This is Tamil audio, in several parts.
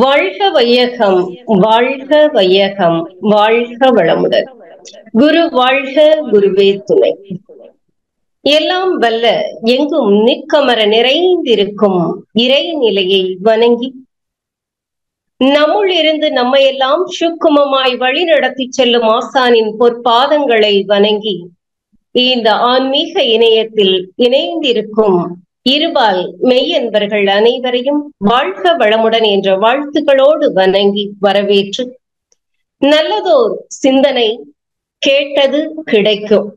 வாழ்க வையகம், வாழ்க வையகம், வாழ்க வளமுடன். குரு வாழ்க, குருவே துணை. எல்லாம் வல்ல எங்கும் நிற்கமர நிறைந்திருக்கும் இறைநிலையை வணங்கி நம்முள் இருந்து நம்மையெல்லாம் சுக்குமமாய் வழி நடத்தி செல்லும் ஆசானின் பொற்பாதங்களை வணங்கி இந்த ஆன்மீக இணையத்தில் இணைந்திருக்கும் இருபால் மெய்யன்பர்கள் அனைவரையும் வாழ்க வளமுடன் என்ற வாழ்த்துக்களோடு வணங்கி வரவேற்று நல்லதோர் சிந்தனை கேட்டது கிடைக்கும்.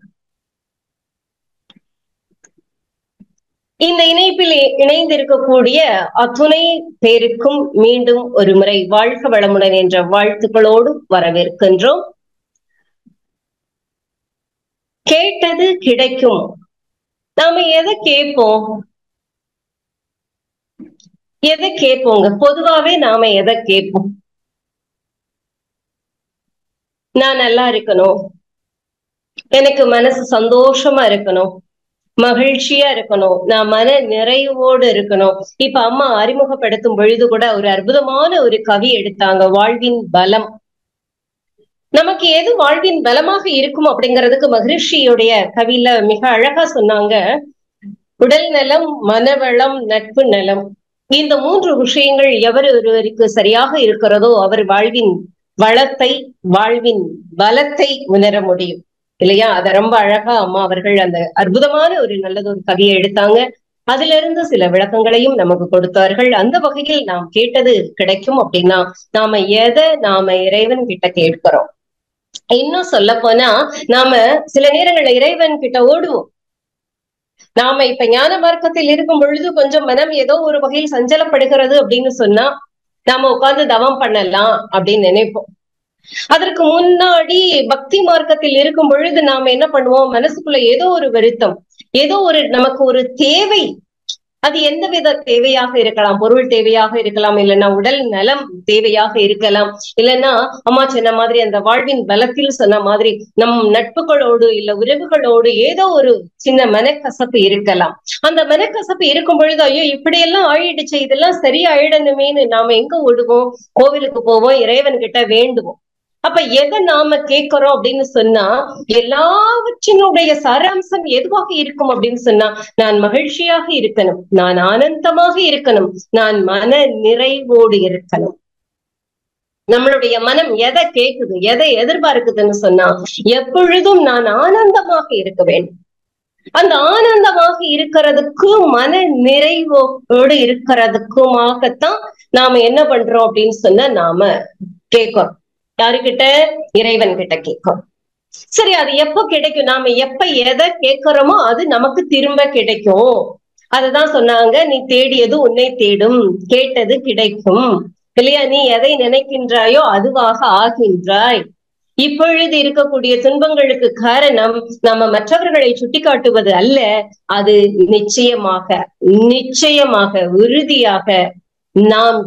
இந்த இணைப்பில் இணைந்திருக்கக்கூடிய அத்துணை பேருக்கும் மீண்டும் ஒரு முறை வாழ்க வளமுடன் என்ற வாழ்த்துக்களோடு வரவேற்கின்றோம். கேட்டது கிடைக்கும். நாம எதை கேட்போம்? எதை கேட்போங்க? பொதுவாவே நாம எதை கேட்போம்? நான் நல்லா இருக்கணும், எனக்கு மனசு சந்தோஷமா இருக்கணும், மகிழ்ச்சியா இருக்கணும், நான் மன நிறைவோடு இருக்கணும். இப்ப அம்மா அறிமுகப்படுத்தும் பொழுது கூட ஒரு அற்புதமான ஒரு கவி எடுத்தாங்க, வாழ்வின் பலம். நமக்கு எது வாழ்வின் பலமாக இருக்கும் அப்படிங்கிறதுக்கு மகிழ்ச்சியுடைய கவியில மிக அழகா சொன்னாங்க. உடல் நலம், மனவளம், நட்பு நலம், இந்த மூன்று விஷயங்கள் எவர் ஒருவருக்கு சரியாக இருக்கிறதோ அவர் வாழ்வின் வளத்தை, வாழ்வின் பலத்தை உணர முடியும் இல்லையா? அத ரொம்ப அழகா அம்மா அவர்கள் அந்த அற்புதமான ஒரு நல்லது ஒரு கவியை எடுத்தாங்க. அதுல இருந்து சில விளக்கங்களையும் நமக்கு கொடுத்தார்கள். அந்த வகையில் நாம் கேட்டது கிடைக்கும் அப்படின்னா நாம எதை இறைவன் கிட்ட கேட்கிறோம்? இன்னும் சொல்ல போனா நாம சில நேரங்கள்ல இறைவன் கிட்ட ஓடுவோம். நாம இப்ப ஞான மார்க்கத்தில் இருக்கும் பொழுது கொஞ்சம் மனம் ஏதோ ஒரு வகையில் சஞ்சலப்படுகிறது அப்படின்னு சொன்னா நாம உட்கார்ந்து தவம் பண்ணலாம் அப்படின்னு நினைப்போம். அதற்கு முன்னாடி பக்தி மார்க்கத்தில் இருக்கும் பொழுது நாம என்ன பண்ணுவோம்? மனசுக்குள்ள ஏதோ ஒரு வருத்தம், ஏதோ ஒரு நமக்கு ஒரு தேவை. அது எந்த வித தேவையாக இருக்கலாம்? பொருள் தேவையாக இருக்கலாம், இல்லைன்னா உடல் நலம் தேவையாக இருக்கலாம், இல்லைன்னா அம்மா சொன்ன மாதிரி அந்த வாழ்வின் பலத்தில் சொன்ன மாதிரி நம் நட்புகளோடு இல்ல உறவுகளோடு ஏதோ ஒரு சின்ன மனக்கசப்பு இருக்கலாம். அந்த மனக்கசப்பு இருக்கும் பொழுது ஐயோ இப்படியெல்லாம் ஆயிடுச்சு, இதெல்லாம் சரியா ஆயிடணுமேனு நாம எங்க ஓடுவோம்? கோவிலுக்கு போவோம், இறைவன் கிட்ட வேண்டுவோம். அப்ப எதை நாம கேட்கிறோம் அப்படின்னு சொன்னா எல்லாவற்றினுடைய சாராம்சம் எதுவாக இருக்கும் அப்படின்னு சொன்னா நான் மகிழ்ச்சியாக இருக்கணும், நான் ஆனந்தமாக இருக்கணும், நான் மன நிறைவோடு இருக்கணும். நம்மளுடைய மனம் எதை கேட்குது, எதை எதிர்பார்க்குதுன்னு சொன்னா எப்பொழுதும் நான் ஆனந்தமாக இருக்க வேண்டும். அந்த ஆனந்தமாக இருக்கிறதுக்கும் மன நிறைவோடு இருக்கிறதுக்குமாகத்தான் நாம என்ன பண்றோம் அப்படின்னு சொன்னா நாம கேட்கிறோம். யாருக்கிட்ட? இறைவன் கிட்ட கேட்கும். சரி, அது எப்ப கிடைக்கும்? நாம எப்ப எதை கேட்கிறோமோ அது நமக்கு திரும்ப கிடைக்கும். அதுதான் சொன்னாங்க, நீ தேடியது உன்னை தேடும், கேட்டது கிடைக்கும் இல்லையா? நீ எதை நினைக்கின்றாயோ அதுவாக ஆகின்றாய். இப்பொழுது இருக்கக்கூடிய துன்பங்களுக்கு காரணம் நம்ம மற்றவர்களை சுட்டி காட்டுவது அல்ல, அது நிச்சயமாக நிச்சயமாக உறுதியாக நாம்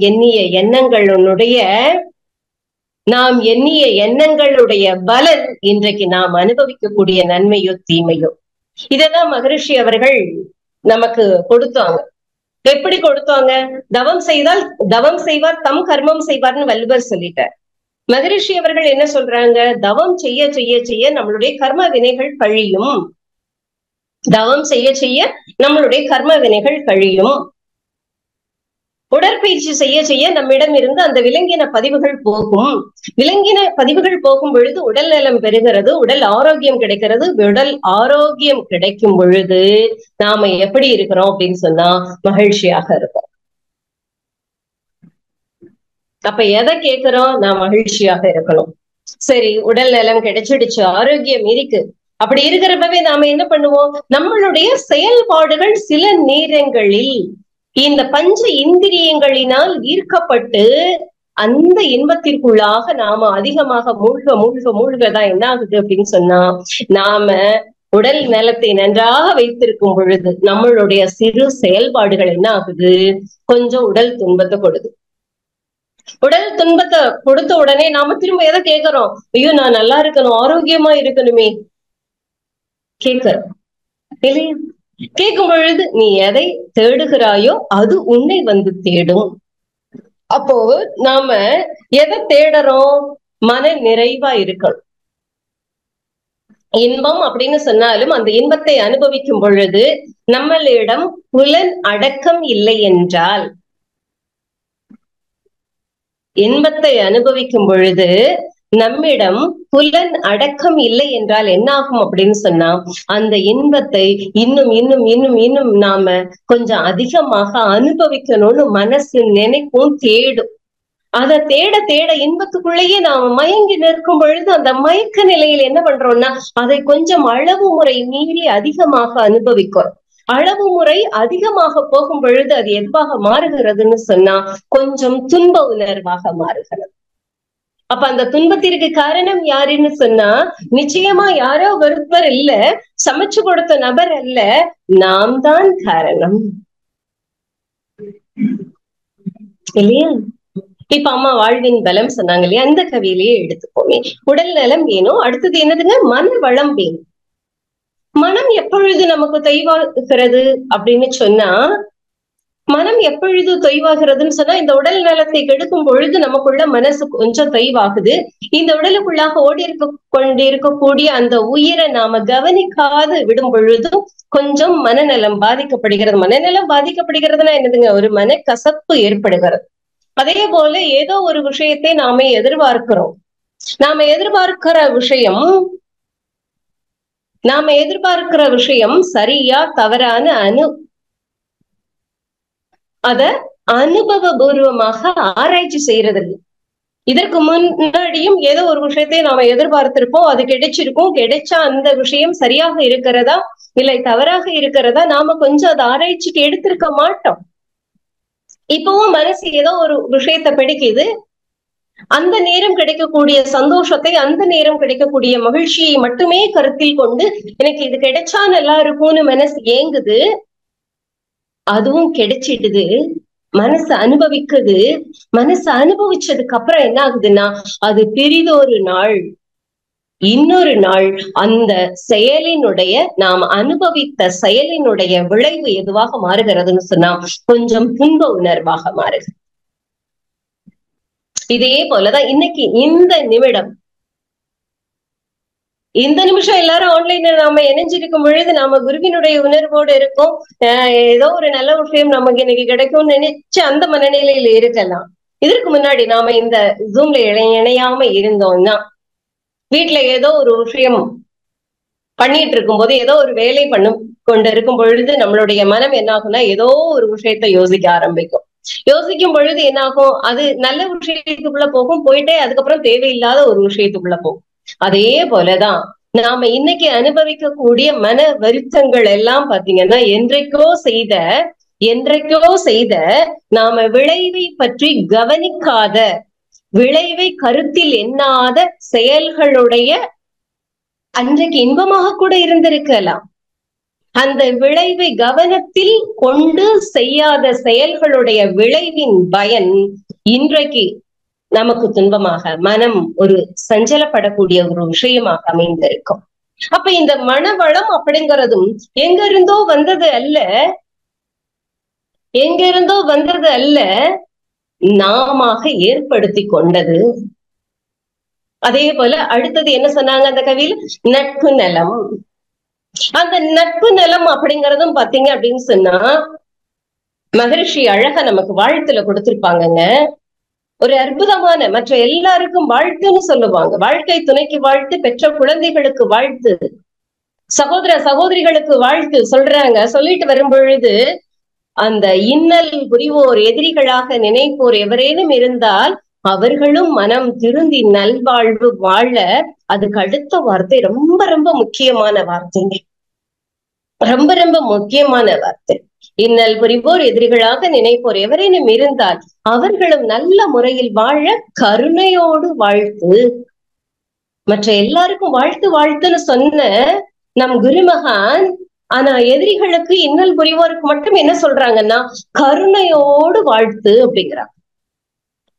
எண்ணிய எண்ணங்களுடைய பலன் இன்றைக்கு நாம் அனுபவிக்கக்கூடிய நன்மையோ தீமையோ. இதெல்லாம் மகரிஷி அவர்கள் நமக்கு கொடுத்தாங்க. எப்படி கொடுத்தாங்க? தவம் செய்தால் தவம் செய்வார், தம் கர்மம் செய்வார்னு வள்ளுவர் சொல்லிட்டார். மகரிஷி அவர்கள் என்ன சொல்றாங்க? தவம் செய்ய செய்ய செய்ய நம்மளுடைய கர்ம வினைகள் கழியும். தவம் செய்ய செய்ய நம்மளுடைய கர்ம வினைகள் கழியும். உடற்பயிற்சி செய்ய செய்ய நம்மிடம் இருந்து அந்த விலங்கின பதிவுகள் போகும். விலங்கின பதிவுகள் போகும் பொழுது உடல் நலம் பெறுகிறது, உடல் ஆரோக்கியம் கிடைக்கிறது. உடல் ஆரோக்கியம் கிடைக்கும் பொழுது நாம எப்படி இருக்கிறோம் அப்படின்னு சொன்னா மகிழ்ச்சியாக இருக்கோம். அப்ப எதை கேட்கிறோம்? நான் மகிழ்ச்சியாக இருக்கணும். சரி, உடல் நலம் கிடைச்சிடுச்சு, ஆரோக்கியம் இருக்கு. அப்படி இருக்கிறப்பவே நாம என்ன பண்ணுவோம்? நம்மளுடைய செயல்பாடுகள் சில நேரங்களில் இந்த பஞ்ச இந்திரியங்களினால் ஈர்க்கப்பட்டு அந்த இன்பத்திற்குள்ளாக நாம அதிகமாக மூழ்கதான் என்ன ஆகுது அப்படின்னு சொன்னா நாம உடல் நலத்தை நன்றாக வைத்திருக்கும் பொழுது நம்மளுடைய சிறு செயல்பாடுகள் என்ன ஆகுது? கொஞ்சம் உடல் துன்பத்தை கொடுது. உடல் துன்பத்தை கொடுத்த உடனே நாம திரும்ப எதை கேட்கிறோம்? ஐயோ நான் நல்லா இருக்கணும், ஆரோக்கியமா இருக்கணுமே கேட்கிறோம் இல்லையா? கேட்கும் பொழுது நீ எதை தேடுகிறாயோ அது உன்னை வந்து தேடும். அப்போ நாம எதை தேடுறோம்? மன நிறைவா இருக்கணும். இன்பம் அப்படின்னு சொன்னாலும் அந்த இன்பத்தை அனுபவிக்கும் பொழுது நம்மளிடம் புலன் அடக்கம் இல்லை என்றால், இன்பத்தை அனுபவிக்கும் பொழுது நம்மிடம் புலன் அடக்கம் இல்லை என்றால் என்ன ஆகும் அப்படின்னு சொன்னா, அந்த இன்பத்தை இன்னும் இன்னும் இன்னும் இன்னும் நாம கொஞ்சம் அதிகமாக அனுபவிக்கணும்னு மனசு நினைக்கும், தேடும். அதை தேட தேட இன்பத்துக்குள்ளேயே நாம மயங்கி நிற்கும் பொழுது அந்த மயக்க நிலையில் என்ன பண்றோம்னா, அதை கொஞ்சம் அளவு முறை மீறி அதிகமாக அனுபவிக்கிறோம். அளவு முறை அதிகமாக போகும் பொழுது அது எதுவாக மாறுகிறதுன்னு சொன்னா, கொஞ்சம் துன்ப உணர்வாக மாறுகிறது. அப்ப அந்த துன்பத்திற்கு காரணம் யாருன்னு சொன்னா, நிச்சயமா யாரோ ஒருவர் இல்ல, சமைச்சு கொடுத்த நபர் அல்ல, நாம் தான் காரணம் இல்லையா? இப்ப அம்மா வாழ்வின் பலம் சொன்னாங்க இல்லையா, அந்த கவியிலேயே எடுத்துப்போமே. உடல் நலம் வேணும், அடுத்தது என்னதுங்க? மன வளம் வேணும். மனம் எப்பொழுது நமக்கு தொய்வாகிறது அப்படின்னு சொன்னா, மனம் எப்பொழுது தொய்வாகிறதுன்னு சொன்னா, இந்த உடல் நலத்தை கெடுக்கும் பொழுது நமக்குள்ள மனசு கொஞ்சம் தொய்வாகுது. இந்த உடலுக்குள்ளாக ஓடி கொண்டிருக்கக்கூடிய அந்த உயிரை நாம கவனிக்காது விடும் பொழுதும் கொஞ்சம் மனநலம் பாதிக்கப்படுகிறது. மனநலம் பாதிக்கப்படுகிறதுனா என்னதுங்க? ஒரு மனக்கசப்பு ஏற்படுகிறது. அதே போல ஏதோ ஒரு விஷயத்தை நாம எதிர்பார்க்கிறோம். நாம எதிர்பார்க்கிற விஷயம் சரியா தவறான அத அனுபவபூர்வமாக ஆராய்ச்சி செய்யறது இல்லை. இதற்கு முன்னாடியும் ஏதோ ஒரு விஷயத்தை நாம எதிர்பார்த்திருப்போம், அது கிடைச்சிருக்கும். கிடைச்சா அந்த விஷயம் சரியாக இருக்கிறதா இல்லை தவறாக இருக்கிறதா நாம கொஞ்சம் அதை ஆராய்ச்சிக்கு எடுத்திருக்க மாட்டோம். இப்பவும் மனசு ஏதோ ஒரு விஷயத்தை பிடிக்குது, அந்த நேரம் கிடைக்கக்கூடிய சந்தோஷத்தை, அந்த நேரம் கிடைக்கக்கூடிய மகிழ்ச்சியை மட்டுமே கருத்தில் கொண்டு எனக்கு இது கிடைச்சா நல்லா இருக்கும்னு மனசு ஏங்குது. அதுவும் கிடைச்சிடுது, மனசு அனுபவிக்குது. மனசு அனுபவிச்சதுக்கு அப்புறம் என்ன ஆகுதுன்னா, அது பிரிதொரு நாள் இன்னொரு நாள் அந்த செயலினுடைய, நாம் அனுபவித்த செயலினுடைய விளைவு எதுவாக மாறுகிறதுன்னு சொன்னா, கொஞ்சம் துன்ப உணர்வாக மாறுது. இதே போலதான் இன்னைக்கு இந்த நிமிஷம் எல்லாரும் ஆன்லைன்ல நாம இணைஞ்சிருக்கும் பொழுது நாம குருவினுடைய உணர்வோடு இருக்கோம். ஏதோ ஒரு நல்ல விஷயம் நமக்கு இன்னைக்கு கிடைக்கும்னு நினைச்சு அந்த மனநிலையில இருக்கலாம். இதற்கு முன்னாடி நாம இந்த ஜூம்ல இணையாம இருந்தோம்னா, வீட்டுல ஏதோ ஒரு விஷயம் பண்ணிட்டு இருக்கும் போது, ஏதோ ஒரு வேலை கொண்டு இருக்கும் பொழுது நம்மளுடைய மனம் என்ன ஆகும்னா, ஏதோ ஒரு விஷயத்த யோசிக்க ஆரம்பிக்கும். யோசிக்கும் பொழுது என்ன ஆகும்? அது நல்ல விஷயத்துக்குள்ள போகும், போயிட்டே அதுக்கப்புறம் தேவையில்லாத ஒரு விஷயத்துக்குள்ள போகும். அதே போலதான் நாம இன்னைக்கு அனுபவிக்கக்கூடிய மன வருத்தங்கள் எல்லாம் பாத்தீங்கன்னா, என்றைக்கோ செய்த நாம விளைவை பற்றி கவனிக்காத, விளைவை கருத்தில் எண்ணாத செயல்களுடைய, அன்றைக்கு இன்பமாக கூட இருந்திருக்கலாம், அந்த விளைவை கவனத்தில் கொண்டு செய்யாத செயல்களுடைய விளைவின் பயன் இன்றைக்கு நமக்கு துன்பமாக, மனம் ஒரு சஞ்சலப்படக்கூடிய ஒரு விஷயமாக அமைந்திருக்கும். அப்ப இந்த மனவளம் அப்படிங்கிறதும் எங்கிருந்தோ வந்தது அல்ல, நாம ஏற்படுத்தி கொண்டது. அதே போல அடுத்தது என்ன சொன்னாங்க அந்த கவியில்? நட்பு நலம். அந்த நட்பு நலம் அப்படிங்கிறதும் பாத்தீங்க அப்படின்னு சொன்னா, மகரிஷி அழகா நமக்கு வாழ்த்துல கொடுத்திருப்பாங்கங்க. ஒரு அற்புதமான, மற்ற எல்லாருக்கும் வாழ்த்துன்னு சொல்லுவாங்க. வாழ்க்கை துணைக்கு வாழ்த்து, பெற்ற குழந்தைகளுக்கு வாழ்த்து, சகோதர சகோதரிகளுக்கு வாழ்த்து சொல்றாங்க. சொல்லிட்டு வரும் பொழுது, அந்த இன்னல் புரிவோர் எதிரிகளாக நினைப்போர் எவரேனும் இருந்தால் அவர்களும் மனம் திருந்தி நல்வாழ்வு வாழ. அதுக்கு அடுத்த வார்த்தை ரொம்ப ரொம்ப முக்கியமான வார்த்தைங்க, ரொம்ப ரொம்ப முக்கியமான வார்த்தை. இன்னல் புரிவோர் எதிரிகளாக நினைப்போர் எவரேனும் இருந்தால் அவர்களும் நல்ல முறையில் வாழ கருணையோடு வாழ்த்து. மற்ற எல்லாருக்கும் வாழ்த்துன்னு சொன்ன நம் குருமகான், ஆனா எதிரிகளுக்கு, இன்னல் புரிவோருக்கு மட்டும் என்ன சொல்றாங்கன்னா, கருணையோடு வாழ்த்து அப்படிங்கிறாங்க.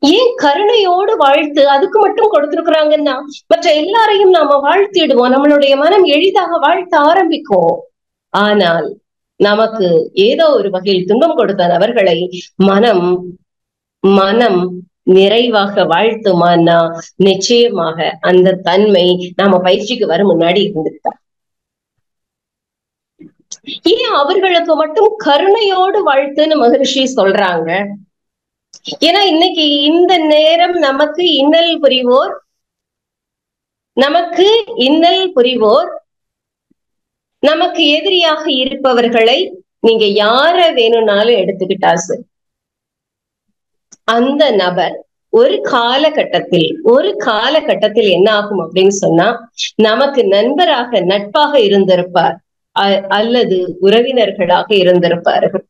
ஏன் கருணையோடு வாழ்த்து அதுக்கு மட்டும் கொடுத்திருக்கிறாங்கன்னா, மற்ற எல்லாரையும் நாம வாழ்த்திடுவோம், நம்மளுடைய மனம் எளிதாக வாழ்த்த ஆரம்பிக்கும். ஆனால் நமக்கு ஏதோ ஒரு வகையில் துன்பம் கொடுத்த நபர்களை மனம் மனம் நிறைவாக வாழ்த்துமானா நிச்சயமாக அந்த தன்மை நாம பயிற்சிக்கு வர முன்னாடி இருந்துட்டா. ஏன் அவர்களுக்கு மட்டும் கருணையோடு வாழ்த்துன்னு மகரிஷி சொல்றாங்க? ஏன்னா இன்னைக்கு இந்த நேரம் நமக்கு இன்னல் புரிவோர் நமக்கு எதிரியாக இருப்பவர்களை நீங்க யார வேணும்னாலும் எடுத்துக்கிட்டா சரி, அந்த நபர் ஒரு காலகட்டத்தில் என்ன ஆகும் அப்படின்னு சொன்னா, நமக்கு நண்பராக நட்பாக இருந்திருப்பார், அல்லது உறவினர்களாக இருந்திருப்பார்கள்.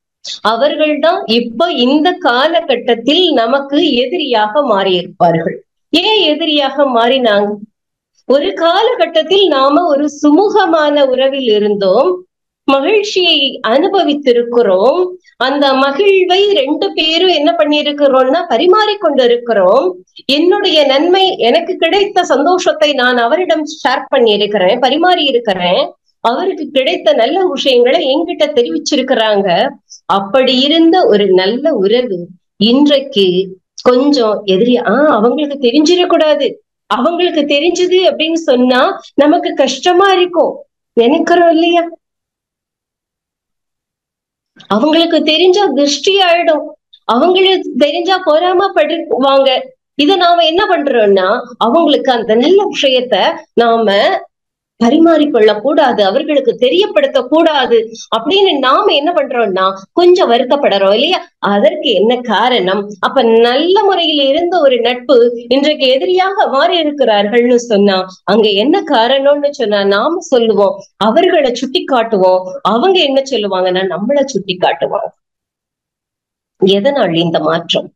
அவர்கள்தான் இப்ப இந்த காலகட்டத்தில் நமக்கு எதிரியாக மாறியிருப்பார்கள். ஏன் எதிரியாக மாறினாங்க? ஒரு காலகட்டத்தில் நாம ஒரு சுமூகமான உறவில் இருந்தோம், மகிழ்ச்சியை அனுபவித்திருக்கிறோம். அந்த மகிழ்வை 2 பேரும் என்ன பண்ணிருக்கிறோம்னா பரிமாறிக்கொண்டு இருக்கிறோம். என்னுடைய நன்மை, எனக்கு கிடைத்த சந்தோஷத்தை நான் அவரிடம் ஷேர் பண்ணி இருக்கிறேன், பரிமாறி இருக்கிறேன். அவருக்கு கிடைத்த நல்ல விஷயங்களை என்கிட்ட தெரிவிச்சிருக்கிறாங்க. அப்படி இருந்த ஒரு நல்ல உறவு இன்றைக்கு கொஞ்சம் எதிரி. அவங்களுக்கு தெரிஞ்சிடக்கூடாது, அவங்களுக்கு தெரிஞ்சது அப்படின்னு சொன்னா நமக்கு கஷ்டமா இருக்கும் நினைக்கிறோம் இல்லையா? அவங்களுக்கு தெரிஞ்சா திருஷ்டி ஆயிடும், அவங்களுக்கு தெரிஞ்சா பொறாமப்படுவாங்க. இத நாம என்ன பண்றோம்னா அவங்களுக்கு அந்த நல்ல விஷயத்த நாம பரிமாறிக்கொள்ள கூடாது, அவர்களுக்கு தெரியப்படுத்த கூடாது அப்படின்னு நாம என்ன பண்றோம்னா கொஞ்சம் வருத்தப்படுறோம் இல்லையா? அதற்கு என்ன காரணம்? அப்ப நல்ல முறையில் இருந்த ஒரு நட்பு இன்றைக்கு எதிரியாக மாறி இருக்கிறார்கள்னு சொன்னா அங்க என்ன காரணம்னு சொன்னா நாம சொல்லுவோம், அவர்களை சுட்டி காட்டுவோம். அவங்க என்ன சொல்லுவாங்கன்னா நம்மளை சுட்டி காட்டுவாங்க. எதனால் இந்த மாற்றம்?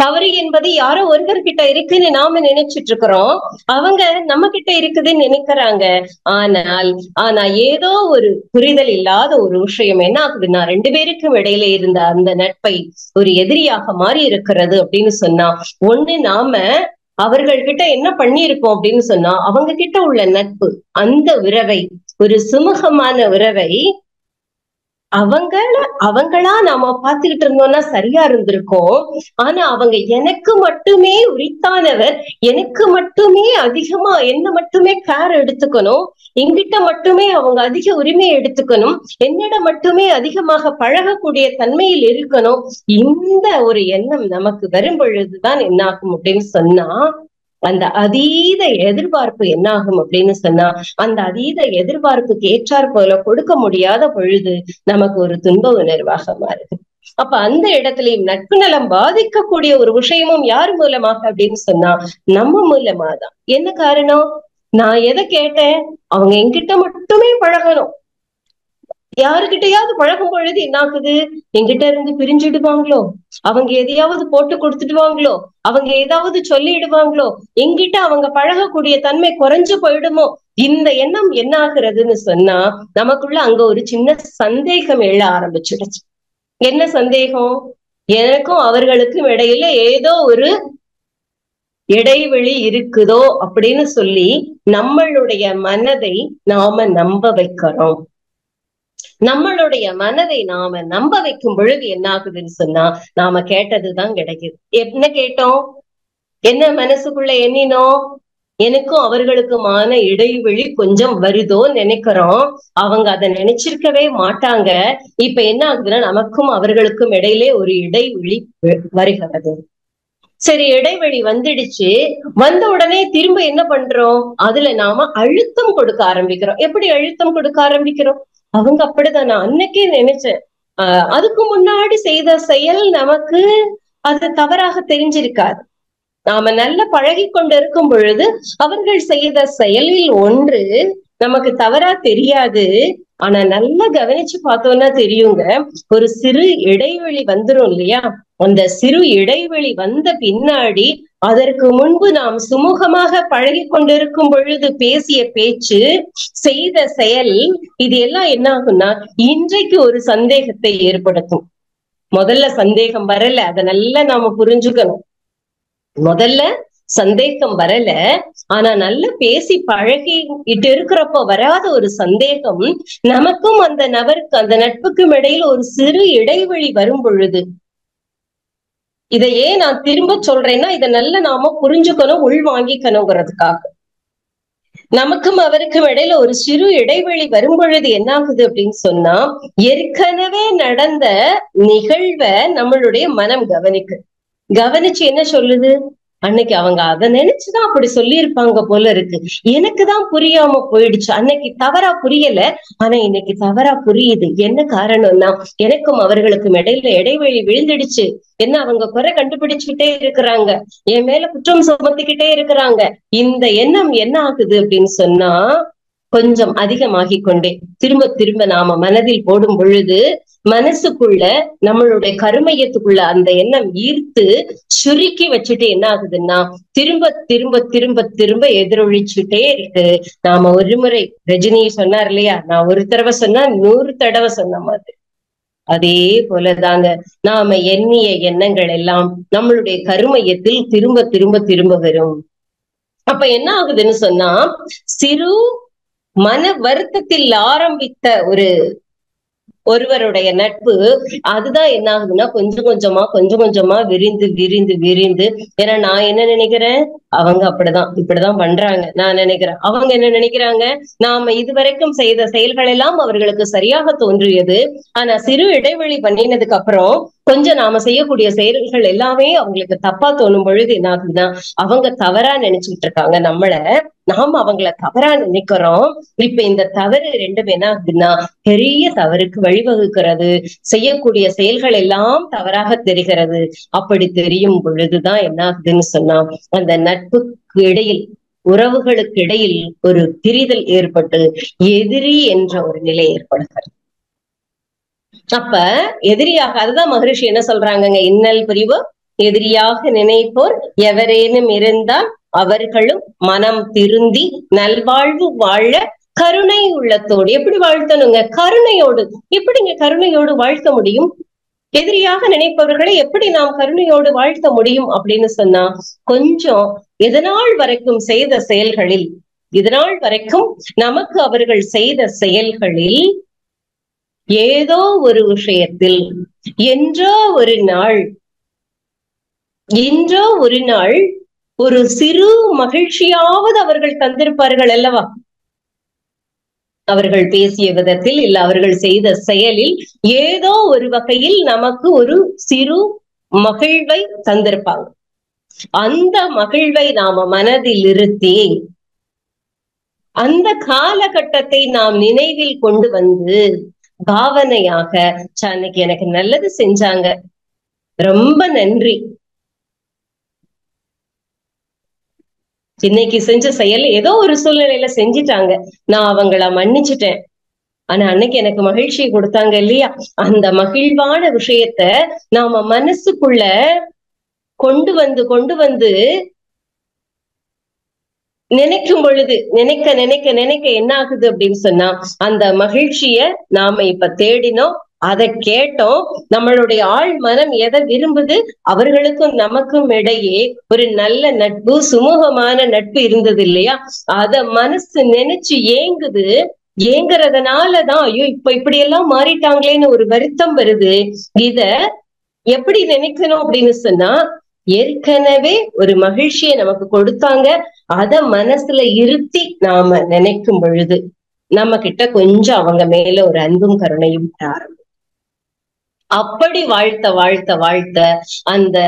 தவறு என்பது யாரோ ஒருவர்கிட்ட இருக்குன்னு நாம நினைச்சிட்டு இருக்கிறோம், அவங்க நம்ம கிட்ட இருக்குதுன்னு நினைக்கிறாங்க. ஆனா ஏதோ ஒரு புரிதல் இல்லாத ஒரு விஷயம் என்ன ஆகுதுன்னா 2 பேருக்கும் இடையில இருந்த அந்த நட்பை ஒரு எதிரியாக மாறி இருக்கிறது அப்படின்னு சொன்னா, ஒண்ணு நாம அவர்கள்கிட்ட என்ன பண்ணிருக்கோம் அப்படின்னு சொன்னா அவங்க கிட்ட உள்ள நட்பு, அந்த உறவை, ஒரு சுமூகமான உறவை அவங்களா நாம பாத்துக்கிட்டு இருந்தோம்னா சரியா இருந்திருக்கும். ஆனா அவங்க எனக்கு மட்டுமே உரித்தானவர், எனக்கு மட்டுமே அதிகமா என்ன மட்டுமே கேர் எடுத்துக்கணும், எங்கிட்ட மட்டுமே அவங்க அதிக உரிமை எடுத்துக்கணும், என்னிடம் மட்டுமே அதிகமாக பழகக்கூடிய தன்மையில் இருக்கணும். இந்த ஒரு எண்ணம் நமக்கு வரும் பொழுதுதான் என்ன ஆகும் அப்படின்னு சொன்னா அந்த அதீத எதிர்பார்ப்பு என்ன ஆகும் அப்படின்னு சொன்னா அந்த அதீத எதிர்பார்ப்புக்கு ஏற்றாற் போல கொடுக்க முடியாத பொழுது நமக்கு ஒரு துன்ப உணர்வாக மாறுது. அப்ப அந்த இடத்துலயும் நட்பு நலம் பாதிக்கக்கூடிய ஒரு விஷயமும் யார் மூலமாக அப்படின்னு சொன்னா நம்ம மூலமாதான். என்ன காரணம்? நான் எதை கேட்டேன்? அவங்க என்கிட்ட மட்டுமே பழகணும். யாருகிட்டையாவது பழகும் பொழுது என்ன ஆகுது? என்கிட்ட இருந்து பிரிஞ்சுடுவாங்களோ, அவங்க எதையாவது போட்டு கொடுத்துடுவாங்களோ, அவங்க ஏதாவது சொல்லிடுவாங்களோ, என்கிட்ட அவங்க பழகக்கூடிய தன்மை குறைஞ்சு போயிடுமோ, இந்த எண்ணம் என்ன ஆகுறதுன்னு சொன்னா நமக்குள்ள அங்க ஒரு சின்ன சந்தேகம் எழ ஆரம்பிச்சிடுச்சு. என்ன சந்தேகம்? எனக்கும் அவர்களுக்கும் இடையில ஏதோ ஒரு இடைவெளி இருக்குதோ அப்படின்னு சொல்லி நம்மளுடைய மனதை நாம நம்ப வைக்கிறோம். நம்மளுடைய மனதை நாம நம்ப வைக்கும் பொழுது என்ன ஆகுதுன்னு சொன்னா நாம கேட்டதுதான் கிடைக்குது. என்ன கேட்டோம்? என்ன மனசுக்குள்ள எண்ணினோம்? எனக்கும் அவர்களுக்குமான இடைவெளி கொஞ்சம் வருதோன்னு நினைக்கிறோம். அவங்க அதை நினைச்சிருக்கவே மாட்டாங்க. இப்ப என்ன ஆகுதுன்னா நமக்கும் அவர்களுக்கும் இடையிலே ஒரு இடைவெளி வருகிறது. சரி, இடைவெளி வந்துடுச்சு. வந்த உடனே திரும்ப என்ன பண்றோம்? அதுல நாம அழுத்தம் கொடுக்க ஆரம்பிக்கிறோம். எப்படி அழுத்தம் கொடுக்க ஆரம்பிக்கிறோம்? அவங்க அப்படிதான், நான் அன்னைக்கே நினைச்சேன், அதுக்கு முன்னாடி செய்த செயல் நமக்கு அது தவறாக தெரிஞ்சிருக்காது. நாம நல்ல பழகி கொண்டு இருக்கும் பொழுது அவர்கள் செய்த செயலில் ஒன்று நமக்கு தவறா தெரியாது. ஆனா நல்லா கவனிச்சு பார்த்தோம்னா தெரியுங்க, ஒரு சிறு இடைவெளி வந்துரும் இல்லையா? அந்த சிறு இடைவெளி வந்த பின்னாடி அதற்கு முன்பு நாம் சுமூகமாக பழகி கொண்டிருக்கும் பொழுது பேசிய பேச்சு, செய்த செயல், இது எல்லாம் என்ன ஆகும்னா இன்றைக்கு ஒரு சந்தேகத்தை ஏற்படுத்தும். முதல்ல சந்தேகம் வரல, அதை நல்லா நாம புரிஞ்சுக்கணும். முதல்ல சந்தேகம் வரல, ஆனா நல்லா பேசி பழகிட்டு இருக்கிறப்போ வராத ஒரு சந்தேகம் நமக்கும் அந்த நபருக்கு, அந்த நட்புக்கும் இடையில ஒரு சிறு இடைவெளி வரும் பொழுது இதையே நான் திரும்ப சொல்றேன்னா இதை நல்ல நாம புரிஞ்சுக்கணும், உள் வாங்கிக்கணுங்கிறதுக்காக. நமக்கும் அவருக்கும் இடையில ஒரு சிறு இடைவெளி வரும் பொழுது என்ன ஆகுது அப்படின்னு சொன்னா, ஏற்கனவே நடந்த நிகழ்வை நம்மளுடைய மனம் கவனிச்சு என்ன சொல்லுது, அன்னைக்கு அவங்க அதை நினைச்சுதான் அப்படி சொல்லி இருப்பாங்க போல இருக்கு, எனக்குதான் புரியாம போயிடுச்சு, அன்னைக்கு தவறா புரியல, ஆனா இன்னைக்கு தவறா புரியுது. என்ன காரணம்னா, எனக்கும் அவர்களுக்கும் இடையில இடைவெளி விழுந்துடுச்சு. என்ன, அவங்க குறை கண்டுபிடிச்சுக்கிட்டே இருக்கிறாங்க, என் மேல குற்றம் சுமத்திக்கிட்டே இருக்கிறாங்க. இந்த எண்ணம் என்ன ஆகுது அப்படின்னு சொன்னா, கொஞ்சம் அதிகமாகி கொண்டே திரும்ப திரும்ப நாம மனதில் போடும் பொழுது மனசுக்குள்ள நம்மளுடைய கருமையத்துக்குள்ள அந்த எண்ணம் ஈர்த்து சுருக்கி வச்சுட்டு என்ன ஆகுதுன்னா, திரும்ப திரும்ப திரும்ப திரும்ப எதிரொலிச்சுட்டே இருக்கு. நாம ஒரு முறை ரஜினி சொன்னார் இல்லையா, நான் ஒரு தடவை சொன்னா 100 தடவை சொன்ன மாதிரி, அதே போலதாங்க நாம எண்ணிய எண்ணங்கள் எல்லாம் நம்மளுடைய கருமையத்தில் திரும்ப திரும்ப திரும்ப வரும். அப்ப என்ன ஆகுதுன்னு சொன்னா, சிறு மன வருத்தத்தில் ஆரம்பித்த ஒருவருடைய நட்பு, அதுதான் என்ன ஆகுதுன்னா கொஞ்சம் கொஞ்சமா விரிந்து விரிந்து விரிந்து. ஏன்னா நான் என்ன நினைக்கிறேன், அவங்க அப்படிதான் இப்படிதான் பண்றாங்க, நான் நினைக்கிறேன் அவங்க என்ன நினைக்கிறாங்க, நாம இதுவரைக்கும் செய்த செயல்கள் எல்லாம் அவர்களுக்கு சரியாக தோன்றியது, ஆனா சிறு இடைவெளி பண்ணினதுக்கு அப்புறம் கொஞ்சம் நாம செய்யக்கூடிய செயல்கள் எல்லாமே அவங்களுக்கு தப்பா தோணும் பொழுது என்ன ஆகுதுன்னா, அவங்க தவறா நினைச்சுட்டு இருக்காங்க நம்மள, நாம அவங்கள தவறா நினைக்கிறோம். இப்ப இந்த தவறு ரெண்டும் என்ன ஆகுதுன்னா பெரிய தவறுக்கு வழிவகுக்கிறது, செய்யக்கூடிய செயல்கள் எல்லாம் தவறாக தெரிகிறது. அப்படி தெரியும் பொழுதுதான் என்ன ஆகுதுன்னு சொன்னா, அந்த நட்புக்கு இடையில், உறவுகளுக்கு இடையில் ஒரு பிரிதல் ஏற்பட்டு எதிரி என்ற ஒரு நிலை ஏற்படுகிறது. அப்ப எதிரியாக, அதுதான் மகரிஷி என்ன சொல்றாங்கங்க, இன்னல் பிரிவு எதிரியாக நினைப்போர் எவரேனும் இருந்தால் அவர்களும் மனம் திருந்தி நல்வாழ்வு வாழ கருணை உள்ளத்தோடு. எப்படி வாழ்த்தணுங்க, கருணையோடு. எப்படிங்க கருணையோடு வாழ்த்த முடியும், எதிரியாக நினைப்பவர்களை எப்படி நாம் கருணையோடு வாழ்த்த முடியும் அப்படின்னு சொன்னா, கொஞ்சம் இதனால் வரைக்கும் செய்த செயல்களில், இதனால் வரைக்கும் நமக்கு அவர்கள் செய்த செயல்களில் ஏதோ ஒரு விஷயத்தில் என்றோ ஒரு நாள், இன்றோ ஒரு நாள் ஒரு சிறு மகிழ்ச்சியாவது அவர்கள் தந்திருப்பார்கள் அல்லவா, அவர்கள் பேசிய விதத்தில், இல்ல அவர்கள் செய்த செயலில் ஏதோ ஒரு வகையில் நமக்கு ஒரு சிறு மகிழ்வை தந்திருப்பாங்க. அந்த மகிழ்வை நாம மனதில் இருத்தி அந்த காலகட்டத்தை நாம் நினைவில் கொண்டு வந்து பாவனையாக, அன்னைக்கு எனக்கு நல்லது செஞ்சாங்க, ரொம்ப நன்றி, இன்னைக்கு செஞ்ச செயல் ஏதோ ஒரு சூழ்நிலையில செஞ்சிட்டாங்க, நான் அவங்கள மன்னிச்சுட்டேன், ஆனா அன்னைக்கு எனக்கு மகிழ்ச்சியை கொடுத்தாங்க இல்லையா, அந்த மகிழ்வான விஷயத்த நாம மனசுக்குள்ள கொண்டு வந்து நினைக்கும் பொழுது, நினைக்க நினைக்க நினைக்க என்ன ஆகுது அப்படின்னு சொன்னா, அந்த மகிழ்ச்சிய நாம இப்ப தேடினோம், அதை கேட்டோம், நம்மளுடைய ஆழ் மனம் எதை விரும்புது, அவர்களுக்கும் நமக்கும் இடையே ஒரு நல்ல நட்பு, சுமூகமான நட்பு இருந்தது இல்லையா, அத மனசு நினைச்சு ஏங்குது. ஏங்குறதுனாலதான் ஐயோ இப்ப இப்படி எல்லாம் மாறிட்டாங்களேன்னு ஒரு வருத்தம் வருது. இத எப்படி நினைக்கணும் அப்படின்னு சொன்னா, ஏற்கனவே ஒரு மகிழ்ச்சியை நமக்கு கொடுத்தாங்க, அத மனசுல இருத்தி நாம நினைக்கும் பொழுது நம்ம கிட்ட கொஞ்சம் அவங்க மேல ஒரு அன்பும் கருணையும் ஆரம்பம். அப்படி வாழ்த்த வாழ்த்த வாழ்த்த அந்த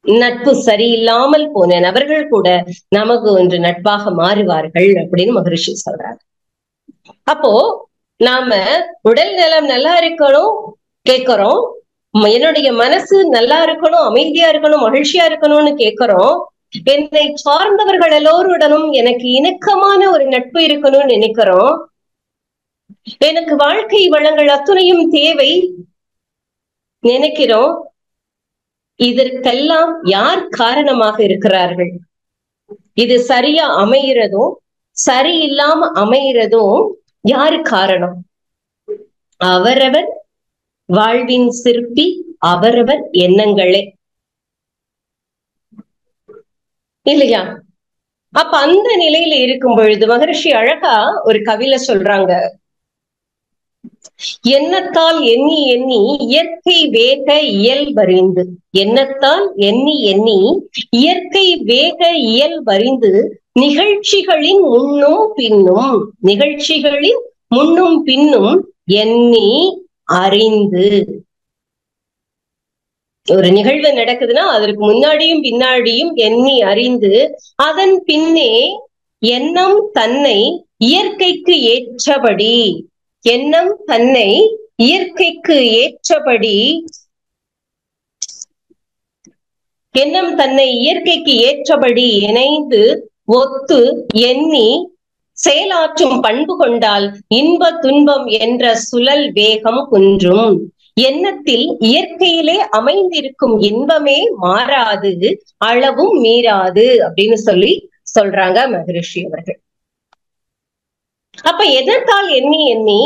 நட்பு சரியில்லாமல் போன நபர்கள் கூட நமக்கு ஒன்று நட்பாக மாறுவார்கள் அப்படின்னு மகரிஷி சொல்றாங்க. அப்போ நாம உடல் நலம் நல்லா இருக்கணும் கேட்கிறோம், என்னுடைய மனசு நல்லா இருக்கணும், அமைதியா இருக்கணும், மகிழ்ச்சியா இருக்கணும்னு கேட்கிறோம், என்னை சார்ந்தவர்கள் எல்லோருடனும் எனக்கு இணக்கமான ஒரு நட்பு இருக்கணும்னு நினைக்கிறோம், எனக்கு வாழ்க்கை வளங்கள் அத்துணையும் தேவை நினைக்கிறோம். இதற்கெல்லாம் யார் காரணமாக இருக்கிறார்கள், இது சரியா அமைகிறதும் சரியில்லாம அமைகிறதும் யாரு காரணம், அவரவர் வாழ்வின் சிற்பி அவரவர் எண்ணங்களே இல்லையா. அப்ப அந்த நிலையில இருக்கும் பொழுது மகரிஷி அழகா ஒரு கவில சொல்றாங்க, எண்ணத்தால் எண்ணி எண்ணி இயற்கை வேக இயல்பறிந்து, எண்ணத்தால் எண்ணி எண்ணி இயற்கை வேக இயல்பறிந்து நிகழ்ச்சிகளின் முன்னும் பின்னும், நிகழ்ச்சிகளின் முன்னும் பின்னும் எண்ணி அறிந்து. ஒரு நிகழ்வு நடக்குதுன்னா அதற்கு முன்னாடியும் பின்னாடியும் எண்ணி அறிந்து அதன் பின்னே எண்ணம் தன்னை இயற்கைக்கு ஏற்றபடி, எண்ணம் தன்னை இயற்கைக்கு ஏற்றபடி, எண்ணம் தன்னை இயற்கைக்கு ஏற்றபடி இணைந்து ஒத்து எண்ணி செயலாற்றும் பண்பு கொண்டால் இன்ப துன்பம் என்ற சுழல் வேகம் குன்றும். எண்ணத்தில் இயற்கையிலே அமைந்திருக்கும் இன்பமே மாறாது, அளவும் மீறாது அப்படின்னு சொல்றாங்க மகரிஷி அவர்கள். அப்ப எண்ணத்தால் எண்ணி எண்ணி,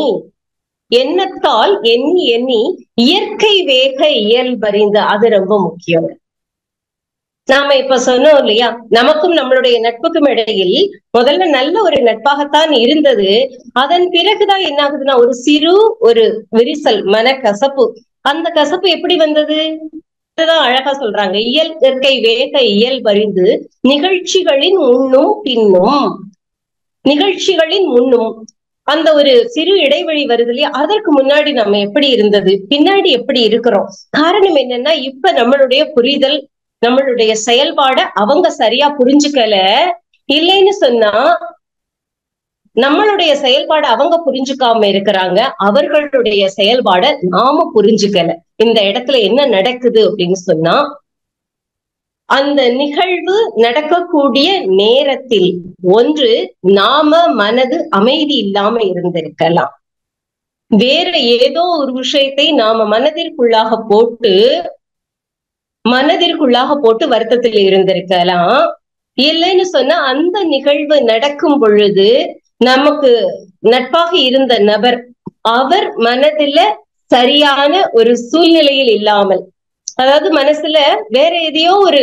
எண்ணத்தால் எண்ணி எண்ணி இயற்கை வேக இயல்பறிந்து, அது ரொம்ப முக்கியம். நாம இப்ப சொன்னோம் இல்லையா, நமக்கும் நம்மளுடைய நட்புக்கும் இடையில் முதல்ல நல்ல ஒரு நட்பாகத்தான் இருந்தது. அதன் பிறகுதான் என்ன ஆகுதுன்னா ஒரு சிறு ஒரு விரிசல், மனக்கசப்பு. அந்த கசப்பு எப்படி வந்தது? அதுதான் அழகா சொல்றாங்க, இயற்கை வேக இயல்பறிந்து நிகழ்ச்சிகளின் முன்னும் பின்னும், நிகழ்ச்சிகளின் முன்னும் அந்த ஒரு சிறு இடைவெளி வருது இல்லையா, அதற்கு முன்னாடி நம்ம எப்படி இருந்தது, பின்னாடி எப்படி இருக்கிறோம். காரணம் என்னன்னா இப்ப நம்மளுடைய புரிதல், நம்மளுடைய செயல்பாட அவங்க சரியா புரிஞ்சுக்கல. இல்லைன்னு சொன்னா நம்மளுடைய செயல்பாட அவங்க புரிஞ்சுக்காம இருக்கிறாங்க, அவர்களுடைய செயல்பாட நாம புரிஞ்சுக்கல. இந்த இடத்துல என்ன நடக்குது அப்படின்னு சொன்னா, அந்த நிகழ்வு நடக்கக்கூடிய நேரத்தில் ஒன்று நாம மனது அமைதி இல்லாம இருந்திருக்கலாம், வேற ஏதோ ஒரு விஷயத்தை நாம மனதிற்குள்ளாக போட்டு வருத்தத்தில் இருந்திருக்கலாம். இல்லைன்னு சொன்னா அந்த நிகழ்வு நடக்கும் பொழுது நமக்கு நட்பாக இருந்த நபர் அவர் மனதுல சரியான ஒரு சூழ்நிலையில் இல்லாமல், அதாவது மனசுல வேற எதையோ ஒரு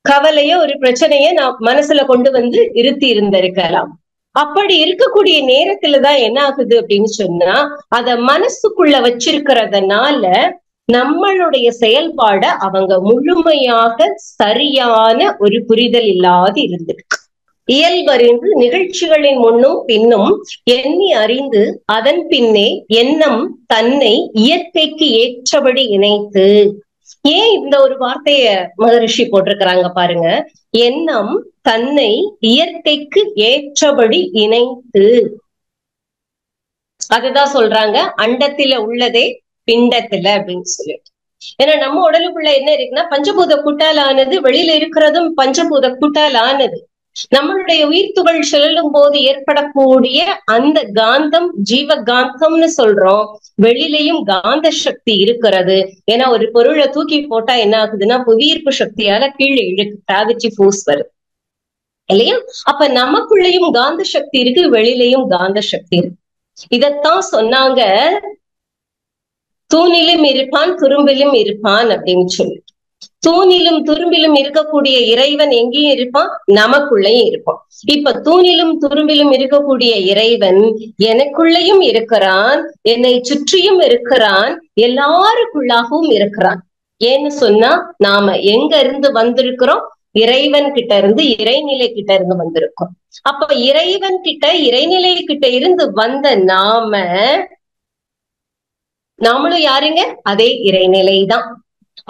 கவலையோ ஒரு பிரச்சனைய நான் மனசுல கொண்டு வந்து இருத்தி இருந்திருக்கலாம். அப்படி இருக்கக்கூடிய நேரத்துலதான் என்ன ஆகுது அப்படின்னு சொன்னா, அத மனசுக்குள்ள வச்சிருக்கிறதுனால நம்மளுடைய செயல்பாட அவங்க முழுமையாக சரியான ஒரு புரிதல் இல்லாது இருந்திருக்கு. இயல்பறிந்து நிகழ்ச்சிகளின் முன்னும் பின்னும் எண்ணி அறிந்து அதன் பின்னே எண்ணம் தன்னை இயற்கைக்கு ஏற்றபடி இணைத்து. ஏன் இந்த ஒரு வார்த்தைய மகரிஷி போட்டிருக்கிறாங்க பாருங்க, எண்ணம் தன்னை இயற்கைக்கு ஏற்றபடி இணைத்து. அதுதான் சொல்றாங்க அண்டத்தில உள்ளதே பிண்டத்துல அப்படின்னு சொல்லிட்டு. ஏன்னா நம்ம உடலுக்குள்ள என்ன இருக்குன்னா பஞ்சபூத கூட்டால் ஆனது, வெளியில இருக்கிறதும் பஞ்சபூத கூட்டால் ஆனது. நம்மளுடைய உயிர் துகள் செல்லும் போது ஏற்படக்கூடிய அந்த காந்தம் ஜீவ காந்தம்னு சொல்றோம். வெளியிலையும் காந்த சக்தி இருக்கிறது. ஏன்னா ஒரு பொருளை தூக்கி போட்டா என்ன ஆகுதுன்னா புவியீர்ப்பு சக்தியால கீழே இழுக்கு, கிராவிட்டி ஃபோர்ஸ் வருது இல்லையா. அப்ப நமக்குள்ளேயும் காந்த சக்தி இருக்கு, வெளியிலையும் காந்த சக்தி இருக்கு. இதத்தான் சொன்னாங்க தூணிலும் இருப்பான் துரும்பிலும் இருப்பான் அப்படின்னு சொல்லி. தூணிலும் துரும்பிலும் இருக்கக்கூடிய இறைவன் எங்கேயும் இருப்பான், நமக்குள்ளேயும் இருப்பான். இப்ப தூணிலும் துரும்பிலும் இருக்கக்கூடிய இறைவன் எனக்குள்ளேயும் இருக்கிறான், என்னை சுற்றியும் இருக்கிறான், எல்லாருக்குள்ளாகவும் இருக்கிறான். ஏன்னு சொன்னா நாம எங்க இருந்து வந்திருக்கிறோம், இறைவன் கிட்ட இருந்து, இறைநிலை கிட்ட இருந்து வந்திருக்கோம். அப்ப இறைவன் கிட்ட, இறைநிலை கிட்ட இருந்து வந்த நாமளும் யாருங்க, அதே இறைநிலைதான்.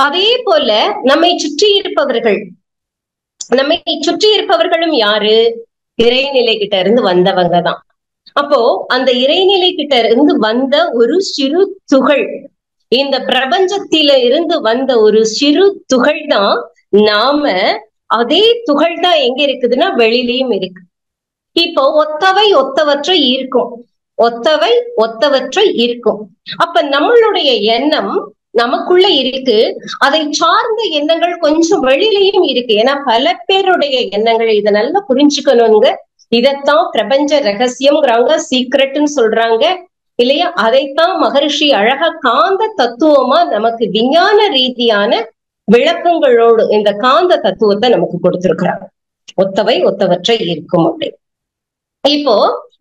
அதே போல நம்மை சுற்றி இருப்பவர்களும் யாரு, இறைநிலை கிட்ட இருந்து வந்தவங்க தான். அப்போ அந்த இறைநிலை கிட்ட இருந்து வந்த ஒரு சிறு துகள், இந்த பிரபஞ்சத்தில இருந்து வந்த ஒரு சிறு துகள் தான் நாம. அதே துகள் தான் எங்க இருக்குதுன்னா வெளியிலயும் இருக்கு. இப்போ ஒத்தவை ஒத்தவற்றை இருக்கும். அப்ப நம்மளுடைய எண்ணம் நமக்குள்ள இருக்கு, அதை சார்ந்த எண்ணங்கள் கொஞ்சம் வெளியிலையும் இருக்கு. ஏன்னா பல பேருடைய எண்ணங்கள், இதை நல்லா புரிஞ்சுக்கணுங்க. இதத்தான் பிரபஞ்ச ரகசியம்ங்கிறாங்க, சீக்ரெட்னு சொல்றாங்க இல்லையா. அதைத்தான் மகரிஷி அழகா காந்த தத்துவமா நமக்கு விஞ்ஞான ரீதியான விளக்கங்களோடு இந்த காந்த தத்துவத்தை நமக்கு கொடுத்திருக்கிறாங்க. ஒத்தவை ஒத்தவற்றை இருக்கும் அப்படி. இப்போ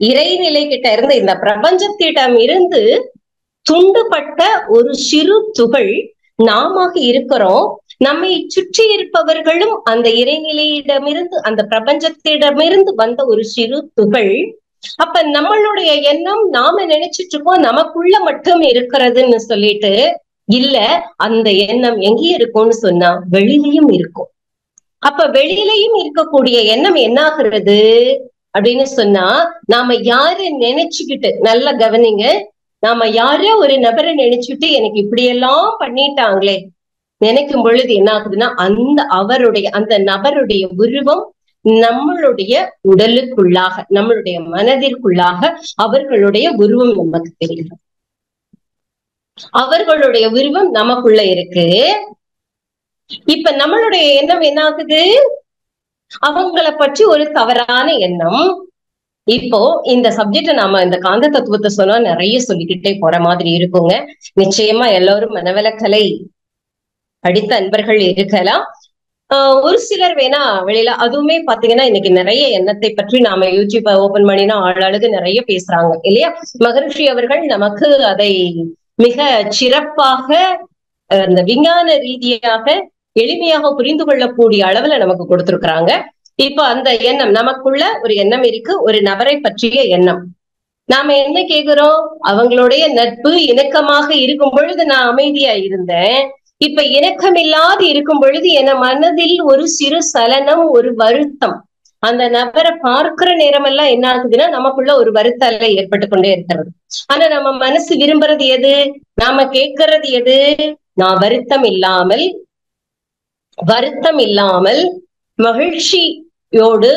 இறைநிலை கிட்ட இருந்து இந்த பிரபஞ்சத்திடம் இருந்து துண்டுபட்ட ஒரு சிறு துகள் நாம இருக்கிறோம். நம்மை சுற்றி இருப்பவர்களும் அந்த இறைநிலையிடமிருந்து, அந்த பிரபஞ்சத்திடமிருந்து வந்த ஒரு சிறு துகள். அப்ப நம்மளுடைய எண்ணம் நாம நினைச்சிட்டு இருக்கோம் நமக்குள்ள மட்டும் இருக்கிறதுன்னு சொல்லிட்டு, இல்ல, அந்த எண்ணம் எங்கே இருக்கும்னு சொன்னா வெளியிலையும் இருக்கும். அப்ப வெளியிலையும் இருக்கக்கூடிய எண்ணம் என்ன ஆகுறது அப்படின்னு சொன்னா, நாம யாரு நினைச்சுக்கிட்டு, நல்லா கவனிங்க, நாம யாரோ ஒரு நபரை நினைச்சுட்டு எனக்கு இப்படியெல்லாம் பண்ணிட்டாங்களே நினைக்கும் பொழுது என்ன ஆகுதுன்னா, அந்த நபருடைய உருவம் நம்மளுடைய உடலுக்குள்ளாக, நம்மளுடைய மனதிற்குள்ளாக அவர்களுடைய உருவம் நமக்கு தெரியும். அவர்களுடைய உருவம் நமக்குள்ள இருக்கு. இப்ப நம்மளுடைய எண்ணம் என்ன ஆகுது, அவங்கள பற்றி ஒரு தவறான எண்ணம். இப்போ இந்த சப்ஜெக்ட நாம இந்த காந்த தத்துவத்தை சொன்னா நிறைய சொல்லிக்கிட்டே போற மாதிரி இருக்குங்க. நிச்சயமா எல்லாரும் மனவளக்கலை படித்த அன்பர்கள் இருக்கலாம். ஒரு சிலர் வேணா வெளியில, அதுவுமே பாத்தீங்கன்னா இன்னைக்கு நிறைய எண்ணத்தை பற்றி நாம யூடியூப் ஓபன் பண்ணினா ஆளாளுக்கு நிறைய பேசுறாங்க இல்லையா. மகரிஷி அவர்கள் நமக்கு அதை மிக சிறப்பாக இந்த விஞ்ஞான ரீதியாக எளிமையாக புரிந்து கொள்ளக்கூடிய அளவுல நமக்கு கொடுத்திருக்கிறாங்க. இப்ப அந்த எண்ணம், நமக்குள்ள ஒரு எண்ணம் இருக்கு, ஒரு நபரை பற்றிய எண்ணம். நாம என்ன கேக்குறோம், அவங்களுடைய நட்பு இணக்கமாக இருக்கும் பொழுது நான் அமைதியா இருந்தேன். இப்ப இணக்கம் இல்லாது இருக்கும் பொழுது என் மனதில் ஒரு சிறு சலனம், ஒரு வருத்தம். அந்த நபரை பார்க்கிற நேரம் எல்லாம் என்ன ஆகுதுன்னா நமக்குள்ள ஒரு வருத்த அலை ஏற்பட்டு கொண்டே இருக்கிறது. ஆனா நம்ம மனசு விரும்புறது எது, நாம கேட்கறது எது, நான் வருத்தம் இல்லாமல் மகிழ்ச்சியோடு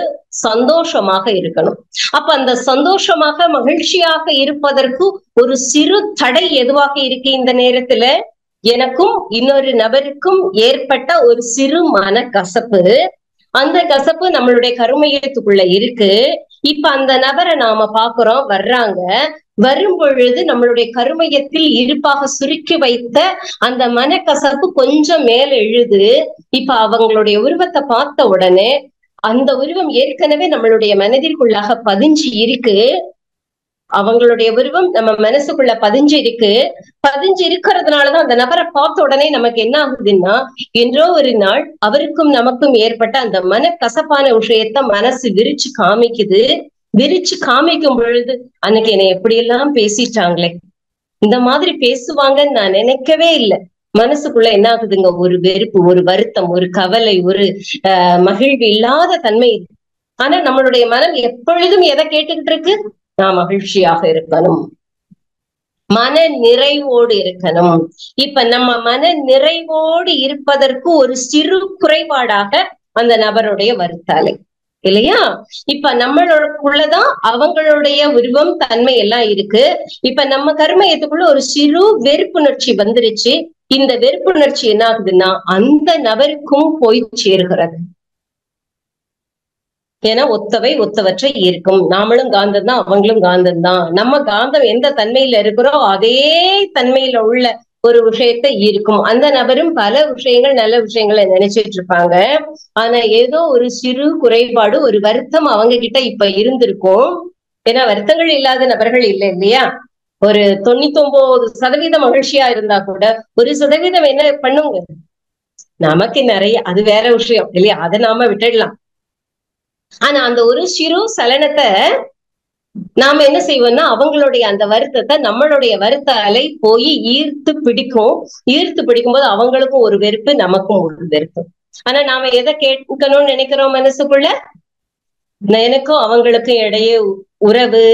சந்தோஷமாக இருக்கணும். அப்ப அந்த சந்தோஷமாக மகிழ்ச்சியாக இருப்பதற்கு ஒரு சிறு தடை எதுவாக இருக்கு இந்த நேரத்துல, எனக்கும் இன்னொரு நபருக்கும் ஏற்பட்ட ஒரு சிறு மன கசப்பு. அந்த கசப்பு நம்மளுடைய கருமையத்துக்குள்ள இருக்கு. இப்ப அந்த நபரை நாம பாக்குறோம், வரும் பொழுது நம்மளுடைய கருமையத்தில் இருப்பாக சுருக்கி வைத்த அந்த மனக்கசப்பு கொஞ்சம் மேல எழுது. இப்ப அவங்களுடைய உருவத்தை பார்த்த உடனே அந்த உருவம் ஏற்கனவே நம்மளுடைய மனதிற்குள்ளாக பதிஞ்சு இருக்கு. அவங்களுடைய உருவம் நம்ம மனசுக்குள்ள பதிஞ்சு இருக்கிறதுனாலதான் அந்த நபரை பார்த்த உடனே நமக்கு என்ன ஆகுதுன்னா, என்றோ ஒரு நாள் அவருக்கும் நமக்கும் ஏற்பட்ட அந்த மனக்கசப்பான விஷயத்த மனசு விரிச்சு காமிக்கும் பொழுது, அன்னைக்கு என்னை எப்படியெல்லாம் பேசிட்டாங்களே, இந்த மாதிரி பேசுவாங்கன்னு நான் நினைக்கவே இல்லை. மனசுக்குள்ள என்ன ஆகுதுங்க, ஒரு வெறுப்பு, ஒரு வருத்தம், ஒரு கவலை, ஒரு மகிழ்வு இல்லாத தன்மை. ஆனா நம்மளுடைய மனம் எப்பொழுதும் எதை கேட்டுக்கிட்டு இருக்கு, நான் மகிழ்ச்சியாக இருக்கணும், மன நிறைவோடு இருக்கணும். இப்ப நம்ம மன நிறைவோடு இருப்பதற்கு ஒரு சிறு குறைபாடாக அந்த நபருடைய வருத்தாலை இல்லையா. இப்ப நம்மளுக்குள்ளதான் அவங்களுடைய உருவம், தன்மை எல்லாம் இருக்கு. இப்ப நம்ம கர்மயத்துக்குள்ள ஒரு சிறு வெறுப்புணர்ச்சி வந்துருச்சு. இந்த வெறுப்புணர்ச்சி என்ன ஆகுதுன்னா அந்த நபருக்கும் போய் சேர்கிறது. ஏன்னா ஒத்தவற்றை இருக்கும். நாமளும் காந்தம் தான், அவங்களும் காந்தம் தான். நம்ம காந்தம் எந்த தன்மையில இருக்கிறோம் அதே தன்மையில உள்ள ஒரு விஷயத்த இருக்கும். அந்த நபரும் பல விஷயங்கள், நல்ல விஷயங்களை நினைச்சிட்டு இருப்பாங்க. ஆனா ஏதோ ஒரு சிறு குறைபாடு, ஒரு வருத்தம் அவங்க கிட்ட இப்ப இருந்திருக்கும். ஏன்னா வருத்தங்கள் இல்லாத நபர்கள் இல்லை இல்லையா. ஒரு 99% மகிழ்ச்சியா இருந்தா கூட 1% என்ன பண்ணுங்க, நமக்கு நிறைய, அது வேற விஷயம் இல்லையா, அதை நாம விட்டுடலாம். ஆனா அந்த ஒரு சிறு சலனத்தை நாம என்ன செய்வோம்னா அவங்களுடைய அந்த வருத்தத்தை நம்மளுடைய வருத்த அலை போய் ஈர்த்து பிடிக்கும் போது அவங்களுக்கும் ஒரு வெறுப்பு, நமக்கும் ஒரு வெறுப்பு. ஆனா நாம எதை கேட்கணும்னு நினைக்கிறோம் மனசுக்குள்ள, எனக்கும் அவங்களுக்கும் இடையே உறவு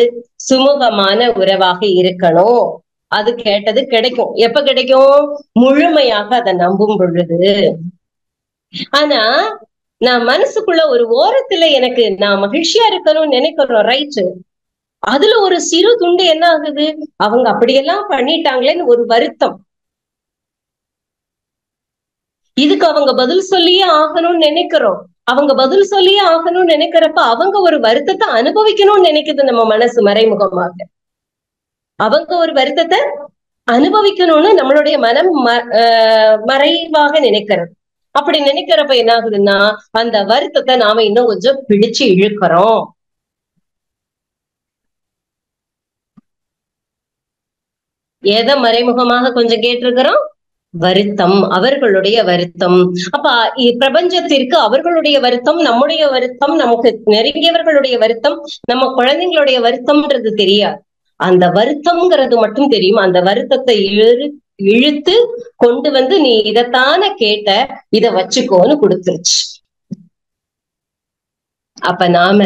சுமூகமான உறவாக இருக்கணும். அது கேட்டது கிடைக்கும். எப்ப கிடைக்கும், முழுமையாக அதை நம்பும் பொழுது. ஆனா நான் மனசுக்குள்ள ஒரு ஓரத்துல எனக்கு நான் மகிழ்ச்சியா இருக்கணும்னு நினைக்கிறோம், ரைட்டு. அதுல ஒரு சிறு துண்டு என்ன ஆகுது, அவங்க அப்படியெல்லாம் பண்ணிட்டாங்களேன்னு ஒரு வருத்தம். இதுக்கு அவங்க பதில் சொல்லியே ஆகணும்னு நினைக்கிறோம். அவங்க பதில் சொல்லியே ஆகணும்னு நினைக்கிறப்ப அவங்க ஒரு வருத்தத்தை அனுபவிக்கணும்னு நினைக்குது நம்ம மனசு மறைமுகமாக. அவங்க ஒரு வருத்தத்தை அனுபவிக்கணும்னு நம்மளுடைய மனம் மறைவாக நினைக்கிறது. அப்படி நினைக்கிறப்ப என்ன ஆகுதுன்னா அந்த வருத்தத்தை நாம இன்னும் கொஞ்சம் பிடிச்சு இழுக்கிறோம். எதை மறைமுகமாக கொஞ்சம் கேட்டிருக்கிறோம்? வருத்தம், அவர்களுடைய வருத்தம். அப்ப பிரபஞ்சத்திற்கு அவர்களுடைய வருத்தம், நம்முடைய வருத்தம், நமக்கு நெருங்கியவர்களுடைய வருத்தம், நம்ம குழந்தைங்களுடைய வருத்தம்ன்றது தெரியாது. அந்த வருத்தம்ங்கிறது மட்டும் தெரியும். அந்த வருத்தத்தை இழுத்து கொண்டு வந்து நீ இதைத்தானே கேட்ட, இத வச்சுக்கோன்னு கொடுத்துருச்சு. அப்ப நாம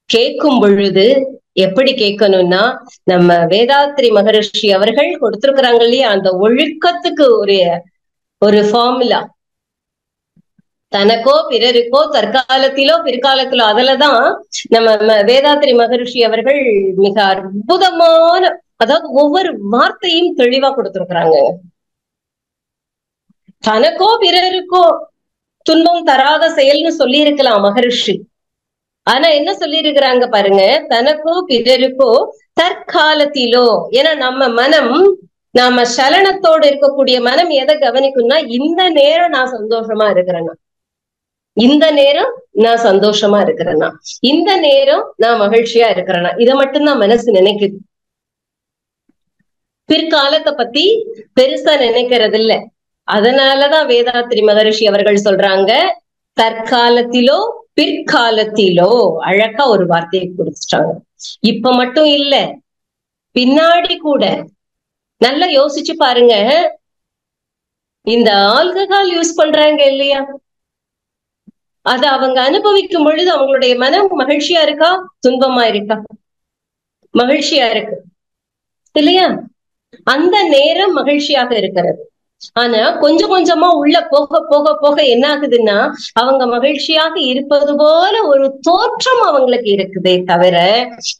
கேட்கும் பொழுது எப்படி கேட்கணும்னா, நம்ம வேதாத்ரி மகரிஷி அவர்கள் கொடுத்திருக்கிறாங்க இல்லையா, அந்த ஒழுக்கத்துக்கு ஒரு ஃபார்முலா. தனக்கோ பிறருக்கோ தற்காலத்திலோ பிற்காலத்திலோ, அதுலதான் நம்ம வேதாத்ரி மகரிஷி அவர்கள் மிக அற்புதமான, அதாவது ஒவ்வொரு வார்த்தையும் தெளிவா கொடுத்திருக்கிறாங்க. தனக்கோ பிறருக்கோ துன்பம் தராத செயல்னு சொல்லி இருக்கலாம் மகரிஷி. ஆனா என்ன சொல்லி இருக்கிறாங்க பாருங்க, தனக்கோ பிறருக்கோ தற்காலத்திலோ. ஏன்னா நம்ம மனம், நாம சலனத்தோடு இருக்கக்கூடிய மனம் எதை கவனிக்கும்னா, இந்த நேரம் நான் சந்தோஷமா இருக்கிறேன்னா, இந்த நேரம் நான் சந்தோஷமா இருக்கிறேன்னா, இந்த நேரம் நான் மகிழ்ச்சியா இருக்கிறேன்னா, இதை மட்டும்தான் மனசு நினைக்குது. பிற்காலத்தை பத்தி பெருசா நினைக்கிறது இல்ல. அதனாலதான் வேதாத்ரி மகரிஷி அவர்கள் சொல்றாங்க, தற்காலத்திலோ பிற்காலத்திலோ. அழகா ஒரு வார்த்தையை கொடுத்துட்டாங்க. இப்ப மட்டும் இல்ல, பின்னாடி கூட. நல்லா யோசிச்சு பாருங்க, இந்த ஆல்கஹால் யூஸ் பண்றாங்க இல்லையா, அத அவங்க அனுபவிக்கும் பொழுது அவங்களுடைய மனம் மகிழ்ச்சியா இருக்கா, துன்பமா இருக்கா? மகிழ்ச்சியா இருக்கு இல்லையா? அந்த நேரம் மகிழ்ச்சியாக இருக்கிறது. ஆனா கொஞ்சம் கொஞ்சமா உள்ள போக போக போக என்ன ஆகுதுன்னா, அவங்க மகிழ்ச்சியாக இருப்பது போல ஒரு தோற்றம் அவங்களுக்கு இருக்குதே தவிர,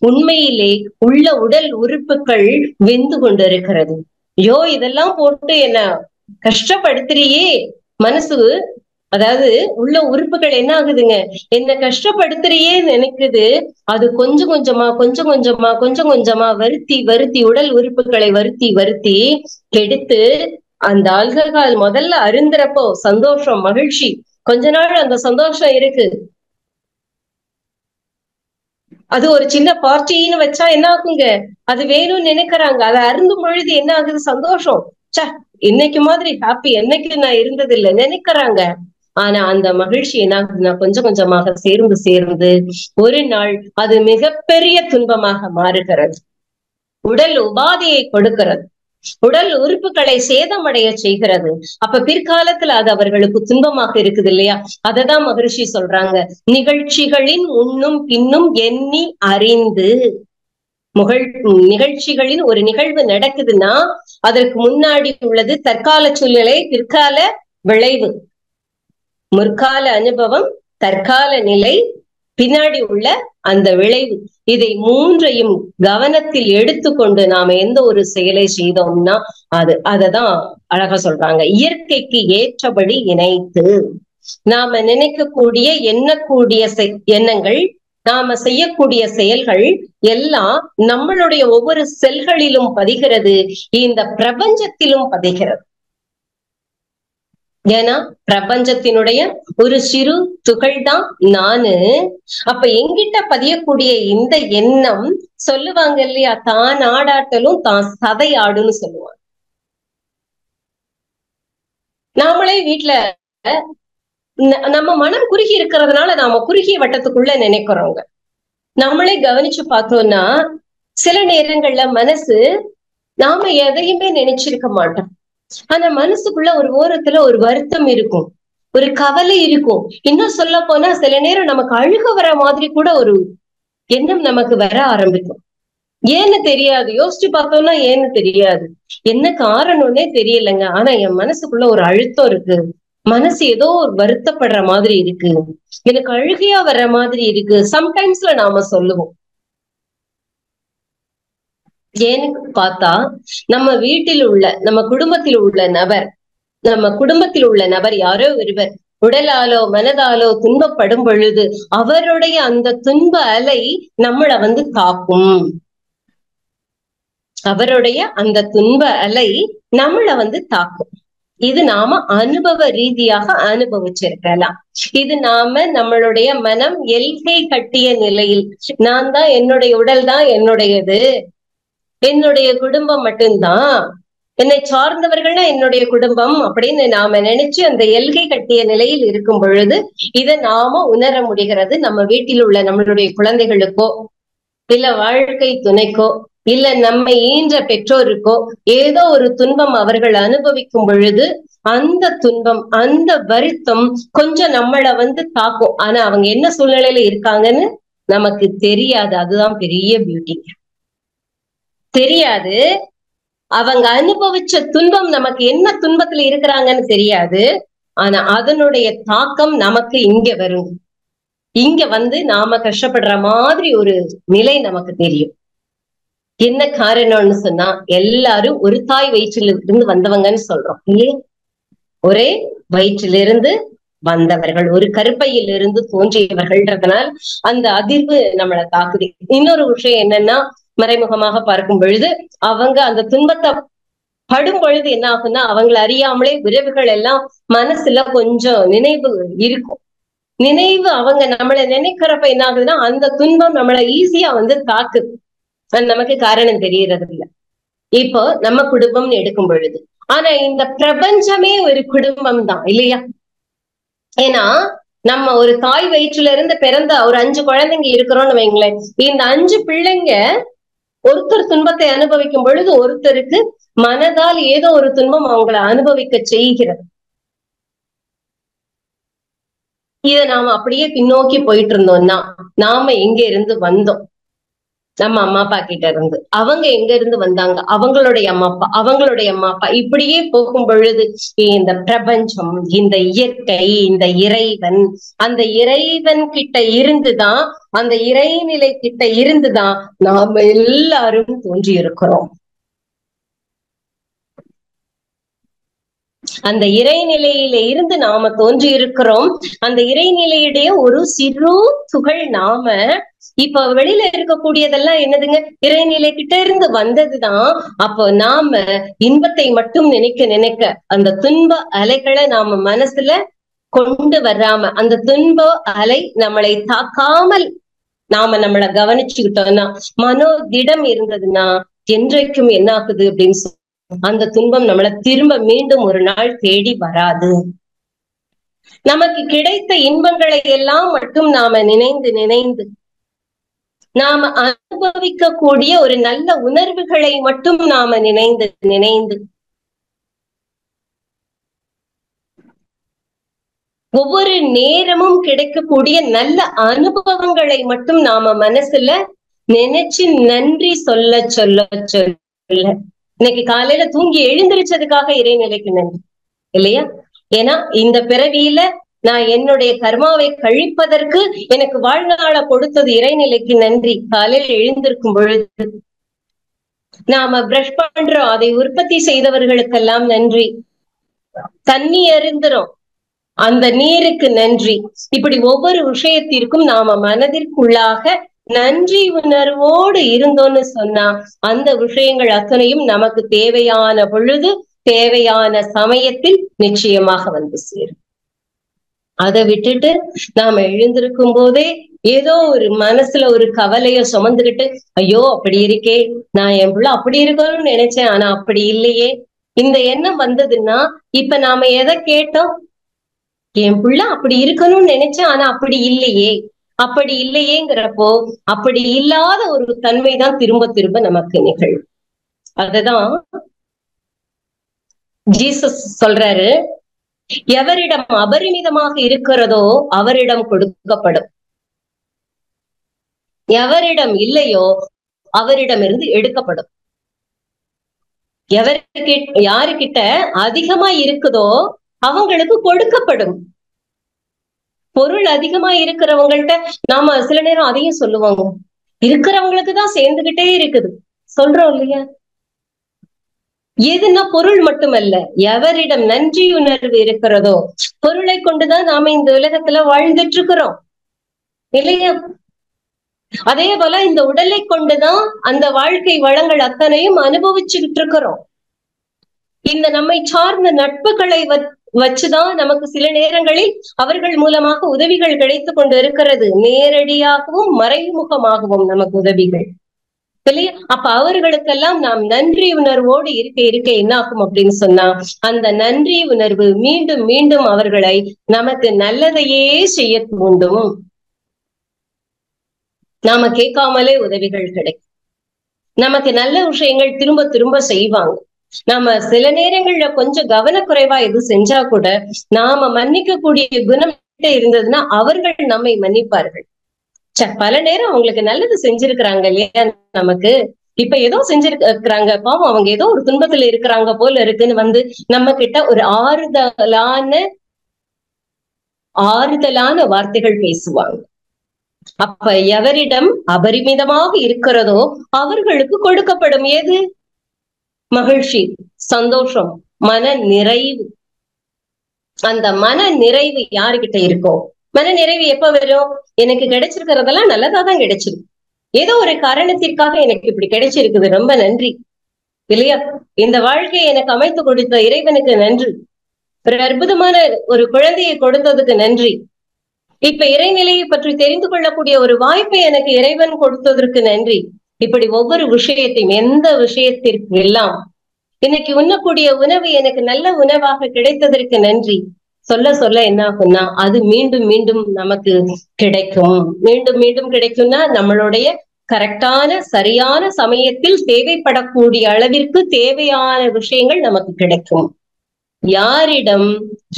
உண்மையிலே உள்ள உடல் உறுப்புகள் வெந்து கொண்டு இருக்கிறது. ஐயோ, இதெல்லாம் போட்டு என்ன கஷ்டப்படுத்துறியே மனசு, அதாவது உள்ள உறுப்புகள் என்ன ஆகுதுங்க, என்ன கஷ்டப்படுத்துறியே நினைக்குது. அது கொஞ்சம் கொஞ்சமா கொஞ்சம் கொஞ்சமா கொஞ்சம் கொஞ்சமா வருத்தி வருத்தி உடல் உறுப்புகளை வருத்தி வருத்தி கெடுத்து, அந்த ஆல்கஹால் முதல்ல அருந்துறப்போ சந்தோஷம் மகிழ்ச்சி, கொஞ்ச நாள் அந்த சந்தோஷம் இருக்கு. அது ஒரு சின்ன பார்ட்டின்னு வச்சா என்ன ஆகுங்க, அது வேணும்னு நினைக்கிறாங்க. அதை அருந்தும் பொழுது என்ன ஆகுது, சந்தோஷம். ச, இன்னைக்கு மாதிரி ஹாப்பி என்னைக்கு நான் இருந்தது இல்லை நினைக்கிறாங்க. ஆனா அந்த மகிழ்ச்சி என்ன ஆகுதுன்னா, கொஞ்சம் கொஞ்சமாக சேர்ந்து சேர்ந்து ஒரு நாள் அது மிகப்பெரிய துன்பமாக மாறுகிறது. உடல் உபாதையை கொடுக்கிறது, உடல் உறுப்புகளை சேதமடைய செய்கிறது. அப்ப பிற்காலத்துல அது அவர்களுக்கு துன்பமாக இருக்குது இல்லையா? அததான் மகரிஷி சொல்றாங்க, நிகழ்ச்சிகளின் முன்னும் பின்னும் எண்ணி அறிந்து. நிகழ்ச்சிகளின் ஒரு நிகழ்வு நடக்குதுன்னா அதற்கு முன்னாடி உள்ளது தற்கால சூழ்நிலை, பிற்கால விளைவு, முற்கால அனுபவம், தற்கால நிலை, பின்னாடி உள்ள அந்த விளைவு. இதை மூன்றையும் கவனத்தில் எடுத்துக்கொண்டு நாம எந்த ஒரு செயலை செய்தோம்னா அததான் அழகா சொல்றாங்க, இயற்கைக்கு ஏற்றபடி இணைத்து. நாம நினைக்கக்கூடிய எண்ணக்கூடிய எண்ணங்கள், நாம செய்யக்கூடிய செயல்கள் எல்லாம் நம்மளுடைய ஒவ்வொரு செல்களிலும் பதிகிறது, இந்த பிரபஞ்சத்திலும் பதிகிறது. ஏன்னா பிரபஞ்சத்தினுடைய ஒரு சிறு துகள் தான் நானு. அப்ப எங்கிட்ட பதியக்கூடிய இந்த எண்ணம், சொல்லுவாங்க இல்லையா, தான் ஆடாட்டலும் தான் சதை ஆடுன்னு சொல்லுவாங்க. நாமளே வீட்டுல நம்ம மனம் குறுகி இருக்கிறதுனால நாம குறுகிய வட்டத்துக்குள்ள நினைக்கிறோங்க. நம்மளே கவனிச்சு பார்த்தோம்னா சில நேரங்கள்ல மனசு நாம எதையுமே நினைச்சிருக்க மாட்டோம். ஆனா மனசுக்குள்ள ஒரு ஓரத்துல ஒரு வருத்தம் இருக்கும், ஒரு கவலை இருக்கும். இன்னும் சொல்ல போனா சில நேரம் நமக்கு அழுக வர மாதிரி கூட ஒரு எண்ணம் நமக்கு வர ஆரம்பிக்கும். ஏன்னு தெரியாது, யோசிச்சு பார்த்தோம்னா ஏன்னு தெரியாது, என்ன காரணம்னே தெரியலைங்க. ஆனா என் மனசுக்குள்ள ஒரு அழுத்தம் இருக்கு, மனசு ஏதோ ஒரு வருத்தப்படுற மாதிரி இருக்கு, எனக்கு அழுகையா வர்ற மாதிரி இருக்கு. சம்டைம்ஸ்ல நாம சொல்லுவோம். ஏன்னு பார்த்தா நம்ம வீட்டில் உள்ள, நம்ம குடும்பத்தில் உள்ள நபர் யாரோ ஒருவர் உடலாலோ மனதாலோ துன்பப்படும் பொழுது அவருடைய அந்த துன்ப அலை நம்மள வந்து தாக்கும். அவருடைய அந்த துன்ப அலை நம்மள வந்து தாக்கும். இது நாம அனுபவ ரீதியாக அனுபவிச்சிருக்கலாம். இது நாம நம்மளுடைய மனம் எல்கை கட்டிய நிலையில், நான் தான், என்னுடைய உடல் தான் என்னுடையது, என்னுடைய குடும்பம் மட்டும்தான், என்னை சார்ந்தவர்கள்னா என்னுடைய குடும்பம் அப்படின்னு நாம நினைச்சு அந்த எல்கை கட்டிய நிலையில் இருக்கும் பொழுது இதை நாம உணர முடிகிறது. நம்ம வீட்டில் உள்ள நம்மளுடைய குழந்தைகளுக்கோ இல்ல வாழ்க்கை துணைக்கோ இல்ல நம்மை ஈன்ற பெற்றோருக்கோ ஏதோ ஒரு துன்பம் அவர்கள் அனுபவிக்கும் பொழுது அந்த துன்பம் அந்த வருத்தம் கொஞ்சம் நம்மளை தாக்கும். ஆனா அவங்க என்ன சூழ்நிலையில இருக்காங்கன்னு நமக்கு தெரியாது. அதுதான் பெரிய பியூட்டி. தெரியாது. அவங்க அனுபவிச்ச துன்பம் நமக்கு என்ன துன்பத்துல இருக்கிறாங்கன்னு தெரியாது. ஆனா அதனுடைய தாக்கம் நமக்கு இங்க வரும். இங்க நாம கஷ்டப்படுற மாதிரி ஒரு நிலை நமக்கு தெரியும். என்ன காரணம்னு சொன்னா எல்லாரும் ஒரு தாய் வயிற்றிலிருந்து வந்தவங்கன்னு சொல்றோம் இல்லையா? ஒரே வயிற்றிலிருந்து வந்தவர்கள், ஒரு கருப்பையிலிருந்து தோன்றியவர்கள்ன்றதுனால அந்த அதிர்வு நம்மளை தாக்குது. இன்னொரு விஷயம் என்னன்னா, மறைமுகமாக பார்க்கும் பொழுது அவங்க அந்த துன்பத்தை படும் பொழுது என்ன ஆகும்னா அவங்களை அறியாமலே உறவுகள் எல்லாம் மனசுல கொஞ்சம் நினைவு இருக்கும். நினைவு அவங்க நம்மளை நினைக்கிறப்ப என்ன ஆகுதுன்னா அந்த துன்பம் நம்மளை ஈஸியா தாக்குது. நமக்கு காரணம் தெரியறது இல்ல. இப்போ நம்ம குடும்பம்னு எடுக்கும் பொழுது ஆனா இந்த பிரபஞ்சமே ஒரு குடும்பம் தான் இல்லையா? ஏன்னா நம்ம ஒரு தாய் வயிற்றுல இருந்து பிறந்த ஒரு 5 குழந்தைங்க இருக்கிறோம்னு வைங்களேன். இந்த 5 பிள்ளைங்க ஒருத்தர் துன்பத்தை அனுபவிக்கும் பொழுது ஒருத்தருக்கு மனதால் ஏதோ ஒரு துன்பம் அவங்களை அனுபவிக்க செய்கிறது. இத நாம அப்படியே பின்னோக்கி போயிட்டு இருந்தோம்னா நாம எங்க இருந்து வந்தோம்? நம்ம அம்மா அப்பா கிட்ட இருந்து. அவங்க எங்க இருந்து வந்தாங்க? அவங்களுடைய அம்மா அப்பா, அவங்களுடைய அம்மா அப்பா. இப்படியே போகும் பொழுது இந்த பிரபஞ்சம், இந்த இயற்கை, இந்த இறைவன், அந்த இறைவன் கிட்ட இருந்துதான், அந்த இறைநிலை கிட்ட இருந்துதான் நாம எல்லாரும் தோன்றி இருக்கிறோம். அந்த இறைநிலையில இருந்து நாம தோன்றி இருக்கிறோம். அந்த இறைநிலையுடைய ஒரு சிறு துகள் நாம. இப்ப வெளியில இருக்கக்கூடியதெல்லாம் என்னதுங்க? இறைநிலை கிட்ட இருந்து வந்ததுதான். அப்போ நாம இன்பத்தை மட்டும் நினைக்க நினைக்க அந்த துன்ப அலைகளை நாம மனசுல கொண்டு வராம, அந்த துன்ப அலை நம்மளை தாக்காமல் நாம நம்மளை கவனிச்சுக்கிட்டோம்னா, மனோதிடம் இருந்ததுன்னா என்றைக்கும் என்ன ஆகுது அப்படின்னு அந்த துன்பம் நம்மளை திரும்ப மீண்டும் ஒரு நாள் தேடி வராது. நமக்கு கிடைத்த இன்பங்களை எல்லாம் மட்டும் நாம நினைந்து நினைந்து நாம அனுபவிக்கக்கூடிய ஒரு நல்ல உணர்வுகளை மட்டும் நாம நினைந்து நினைந்து ஒவ்வொரு நேரமும் கிடைக்கக்கூடிய நல்ல அனுபவங்களை மட்டும் நாம மனசுல நினைச்சு நன்றி சொல்ல சொல்ல சொல்ல. இன்னைக்கு காலையில தூங்கி எழுந்திருச்சதுக்காக இறைநிலைக்கு நன்றி இல்லையா? ஏன்னா இந்த பிறவியில நான் என்னுடைய கர்மாவை கழிப்பதற்கு எனக்கு வாழ்நாளை கொடுத்தது இறைநிலைக்கு நன்றி. காலையில் எழுந்திருக்கும் பொழுது நாம பிரஷ் பண்றோம், அதை உற்பத்தி செய்தவர்களுக்கெல்லாம் நன்றி. தண்ணி அருந்துறோம், அந்த நீருக்கு நன்றி. இப்படி ஒவ்வொரு விஷயத்திற்கும் நாம மனதிற்குள்ளாக நன்றி உணர்வோடு இருந்தோன்னு சொன்னா அந்த விஷயங்கள் அத்தனையும் நமக்கு தேவையான பொழுது தேவையான சமயத்தில் நிச்சயமாக சேரும். அதை விட்டுட்டு நாம எழுந்திருக்கும் போதே ஏதோ ஒரு மனசுல ஒரு கவலைய சுமந்துகிட்டு, ஐயோ அப்படி இருக்கே, நான் என் பிள்ளை அப்படி இருக்கணும்னு நினைச்சேன் ஆனா அப்படி இல்லையே, இந்த எண்ணம் வந்ததுன்னா இப்ப நாம எதை கேட்டோம்? என் பிள்ளை அப்படி இருக்கணும்னு நினைச்சேன் ஆனா அப்படி இல்லையே. அப்படி இல்லையேங்கிறப்போ அப்படி இல்லாத ஒரு தன்மைதான் திரும்ப திரும்ப நமக்கு நிகழும். அததான் ஜீசஸ் சொல்றாரு, எவரிடம் அபரிமிதமாக இருக்கிறதோ அவரிடம் கொடுக்கப்படும், எவரிடம் இல்லையோ அவரிடமிருந்து எடுக்கப்படும். யாருக்கிட்ட அதிகமா இருக்குதோ அவங்களுக்கு கொடுக்கப்படும். பொருள் அதிகமா இருக்கிறவங்கள்ட்ட நாம சில நேரம் அதையும் சொல்லுவாங்க, இருக்கிறவங்களுக்கு தான் சேர்ந்துகிட்டே இருக்குது சொல்றோம் இல்லையா? எதுனா பொருள் மட்டுமல்ல, எவரிடம் நன்றி உணர்வு இருக்கிறதோ பொருளை கொண்டுதான் நாம இந்த உலகத்துல வாழ்ந்துட்டு இருக்கிறோம் இல்லையா? அதே போல இந்த உடலை கொண்டுதான் அந்த வாழ்க்கை வளங்கள் அத்தனையும் அனுபவிச்சுக்கிட்டு இருக்கிறோம். இந்த நம்மை சார்ந்த நட்புகளை வச்சுதான் நமக்கு சில நேரங்களில் அவர்கள் மூலமாக உதவிகள் கிடைத்து கொண்டு இருக்கிறது. நேரடியாகவும் மறைமுகமாகவும் நமக்கு உதவிகள் இல்லையா? அப்ப அவர்களுக்கெல்லாம் நாம் நன்றி உணர்வோடு இருக்க இருக்க என்ன ஆகும் அப்படின்னு சொன்னா, அந்த நன்றி உணர்வு மீண்டும் மீண்டும் அவர்களை நமக்கு நல்லதையே செய்ய தூண்டும். நாம கேட்காமலே உதவிகள் கிடைக்கும். நமக்கு நல்ல விஷயங்கள் திரும்ப திரும்ப செய்வாங்க. நாம சில நேரங்கள்ல கொஞ்சம் கவனக்குறைவா எது செஞ்சா கூட நாம மன்னிக்க கூடிய குணம் இருந்ததுன்னா அவர்கள் நம்மை மன்னிப்பார்கள். பல நேரம் அவங்களுக்கு நல்லது செஞ்சிருக்கிறாங்க இல்லையா, நமக்கு இப்ப ஏதோ செஞ்சிருக்கிறாங்க, பாவம் அவங்க ஏதோ ஒரு துன்பத்துல இருக்கிறாங்க போல இருக்குன்னு வந்து நம்ம கிட்ட ஒரு ஆறுதலான வார்த்தைகள் பேசுவாங்க. அப்ப எவரிடம் அபரிமிதமாக இருக்கிறதோ அவர்களுக்கு கொடுக்கப்படும். ஏது? மகிழ்ச்சி, சந்தோஷம், மன நிறைவு. அந்த மன நிறைவு யாருகிட்ட இருக்கும்? மன நிறைவு எப்ப வரும்? எனக்கு கிடைச்சிருக்கிறதெல்லாம் நல்லதாதான் கிடைச்சிருக்கு, ஏதோ ஒரு காரணத்திற்காக எனக்கு இப்படி கிடைச்சிருக்குது, ரொம்ப நன்றி இல்லையா? இந்த வாழ்க்கையை எனக்கு அமைத்து கொடுத்த இறைவனுக்கு நன்றி, ஒரு அற்புதமான ஒரு குழந்தையை கொடுத்ததுக்கு நன்றி, இப்ப இறைநிலையை பற்றி தெரிந்து கொள்ளக்கூடிய ஒரு வாய்ப்பை எனக்கு இறைவன் கொடுத்ததற்கு நன்றி. இப்படி ஒவ்வொரு விஷயத்தையும், எந்த விஷயத்திற்கு எல்லாம் இன்னைக்கு உண்ணக்கூடிய உணவு எனக்கு நல்ல உணவாக கிடைத்ததற்கு நன்றி சொல்ல சொல்ல என்ன ஆகும்னா அது மீண்டும் மீண்டும் நமக்கு கிடைக்கும். மீண்டும் மீண்டும் கிடைக்கும்னா நம்மளுடைய கரெக்டான சரியான சமயத்தில் தேவைப்படக்கூடிய அளவிற்கு தேவையான விஷயங்கள் நமக்கு கிடைக்கும். யாரிடம்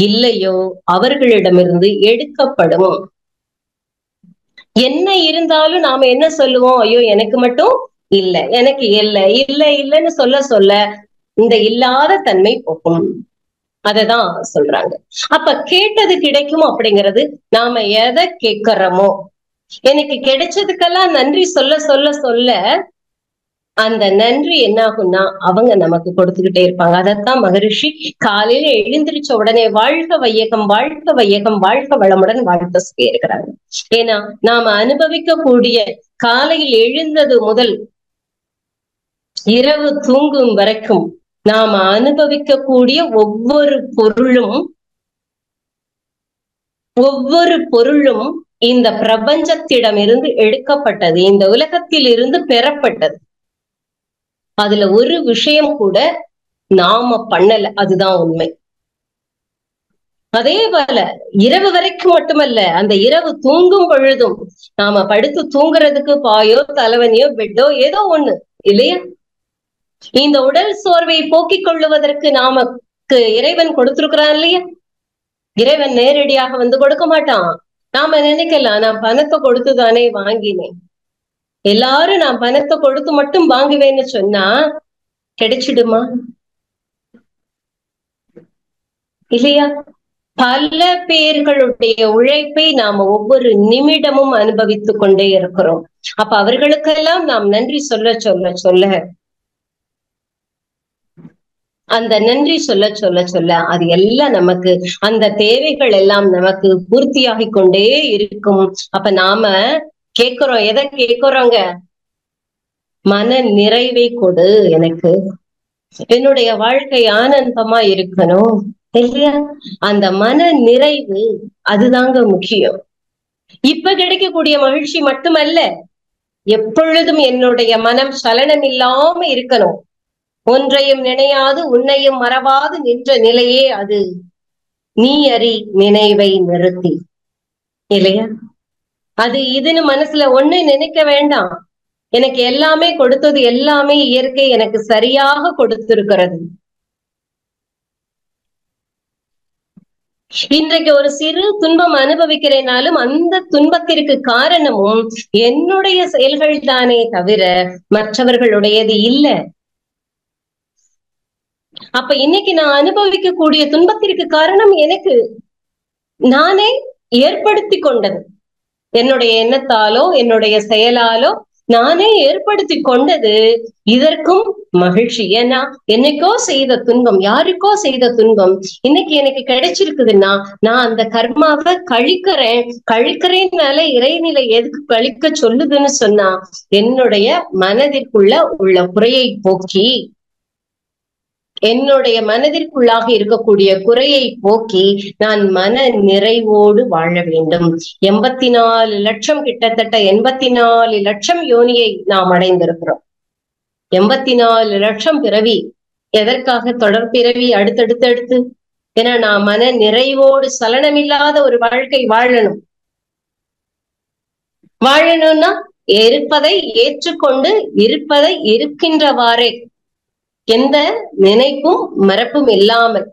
இல்லையோ அவர்களிடமிருந்து எடுக்கப்படும். என்ன இருந்தாலும் நாம என்ன சொல்லுவோம்? ஐயோ எனக்கு மட்டும் இல்ல, எனக்கு இல்லைன்னு சொல்ல சொல்ல இந்த இல்லாத தன்மை போகும். அததான் சொல்றாங்க. அப்ப கேட்டது கிடைக்கும் அப்படிங்கிறது நாம எதை கேட்கிறோமோ. எனக்கு கிடைச்சதுக்கெல்லாம் நன்றி சொல்ல சொல்ல சொல்ல அந்த நன்றி என்ன ஆகும்னா அவங்க நமக்கு கொடுத்துக்கிட்டே இருப்பாங்க. அதைத்தான் மகரிஷி காலையில எழுந்திரிச்ச உடனே வாழ்க வையகம், வாழ்க வையகம், வாழ்க வளமுடன் வாழ்த்த சொல்லி இருக்கிறாங்க. ஏன்னா நாம அனுபவிக்கக்கூடிய காலையில் எழுந்தது முதல் இரவு தூங்கும் வரைக்கும் நாம அனுபவிக்கக்கூடிய ஒவ்வொரு பொருளும் இந்த பிரபஞ்சத்திடமிருந்து எடுக்கப்பட்டது, இந்த உலகத்தில் இருந்து பெறப்பட்டது. அதுல ஒரு விஷயம் கூட நாம பண்ணல, அதுதான் உண்மை. அதே போல இரவு வரைக்கும் மட்டுமல்ல, அந்த இரவு தூங்கும் பொழுதும் நாம படுத்து தூங்குறதுக்கு பாயோ தலைவனியோ பெட்டோ ஏதோ ஒண்ணு இல்லையா, இந்த உடல் சோர்வை போக்கிக் கொள்ளுவதற்கு நமக்கு இறைவன் கொடுத்திருக்கிறான் இல்லையா. இறைவன் நேரடியாக வந்து கொடுக்க மாட்டான். நாம நினைக்கலாம் நான் பணத்தை கொடுத்துதானே வாங்கினேன், எல்லாரும் நான் பணத்தை கொடுத்து மட்டும் வாங்குவேன்னு சொன்னா கிடைச்சிடுமா? இல்லையா? பல பேர்களுடைய உழைப்பை நாம ஒவ்வொரு நிமிடமும் அனுபவித்துக் கொண்டே இருக்கிறோம். அப்ப அவர்களுக்கெல்லாம் நாம் நன்றி சொல்ல சொல்ல சொல்ல அந்த நன்றி சொல்ல சொல்ல சொல்ல அது எல்லாம் நமக்கு, அந்த தேவைகள் எல்லாம் நமக்கு பூர்த்தியாகி கொண்டே இருக்கும். அப்ப நாம கேட்கிறோம், எதை கேட்கிறோங்க? மன நிறைவை கொடு, எனக்கு என்னுடைய வாழ்க்கை ஆனந்தமா இருக்கணும் இல்லையா? அந்த மன நிறைவு அதுதாங்க முக்கியம். இப்ப கிடைக்கக்கூடிய மகிழ்ச்சி மட்டுமல்ல, எப்பொழுதும் என்னுடைய மனம் சலனம் இல்லாம இருக்கணும், ஒன்றையும் நினையாது உன்னையும் மறவாது நின்ற நிலையே அது, நீ அறி நினைவை நிறுத்தி இல்லையா? அது இதுன்னு மனசுல ஒண்ணு நினைக்க வேண்டாம். எனக்கு எல்லாமே கொடுத்தது, எல்லாமே இயற்கை எனக்கு சரியாக கொடுத்திருக்கிறது. இன்றைக்கு ஒரு சிறு துன்பம் அனுபவிக்கிறேனாலும் அந்த துன்பத்திற்கு காரணமும் என்னுடைய செயல்கள் தானே தவிர மற்றவர்களுடையது இல்லை. அப்ப இன்னைக்கு நான் அனுபவிக்கக்கூடிய துன்பத்திற்கு காரணம் எனக்கு நானே ஏற்படுத்தி கொண்டது, என்னுடைய எண்ணத்தாலோ என்னுடைய செயலாலோ நானே ஏற்படுத்தி கொண்டது. இதற்கும் மகிழ்ச்சி. ஏன்னா என்னைக்கோ செய்த துன்பம், யாருக்கோ செய்த துன்பம் இன்னைக்கு எனக்கு கிடைச்சிருக்குதுன்னா நான் அந்த கர்மாவை கழிக்கிறேன்னால இறைநிலை எதுக்கு கழிக்க சொல்லுதுன்னு சொன்னா என்னுடைய மனதிற்குள்ள உள்ள குறையை போக்கி, என்னுடைய மனதிற்குள்ளாக இருக்கக்கூடிய குறையை போக்கி நான் மன நிறைவோடு வாழ வேண்டும். 84 லட்சம், கிட்டத்தட்ட 84 லட்சம் யோனியை நாம் அடைந்திருக்கிறோம். 84 லட்சம் பிறவி. எதற்காக தொடர் பிறவி அடுத்தடுத்து? ஏன்னா நான் மன நிறைவோடு சலனமில்லாத ஒரு வாழ்க்கை வாழணும்னா இருப்பதை ஏற்றுக்கொண்டு இருப்பதை இருக்கின்றவாறே, எந்த நினைப்பும் மறப்பும் இல்லாமல்,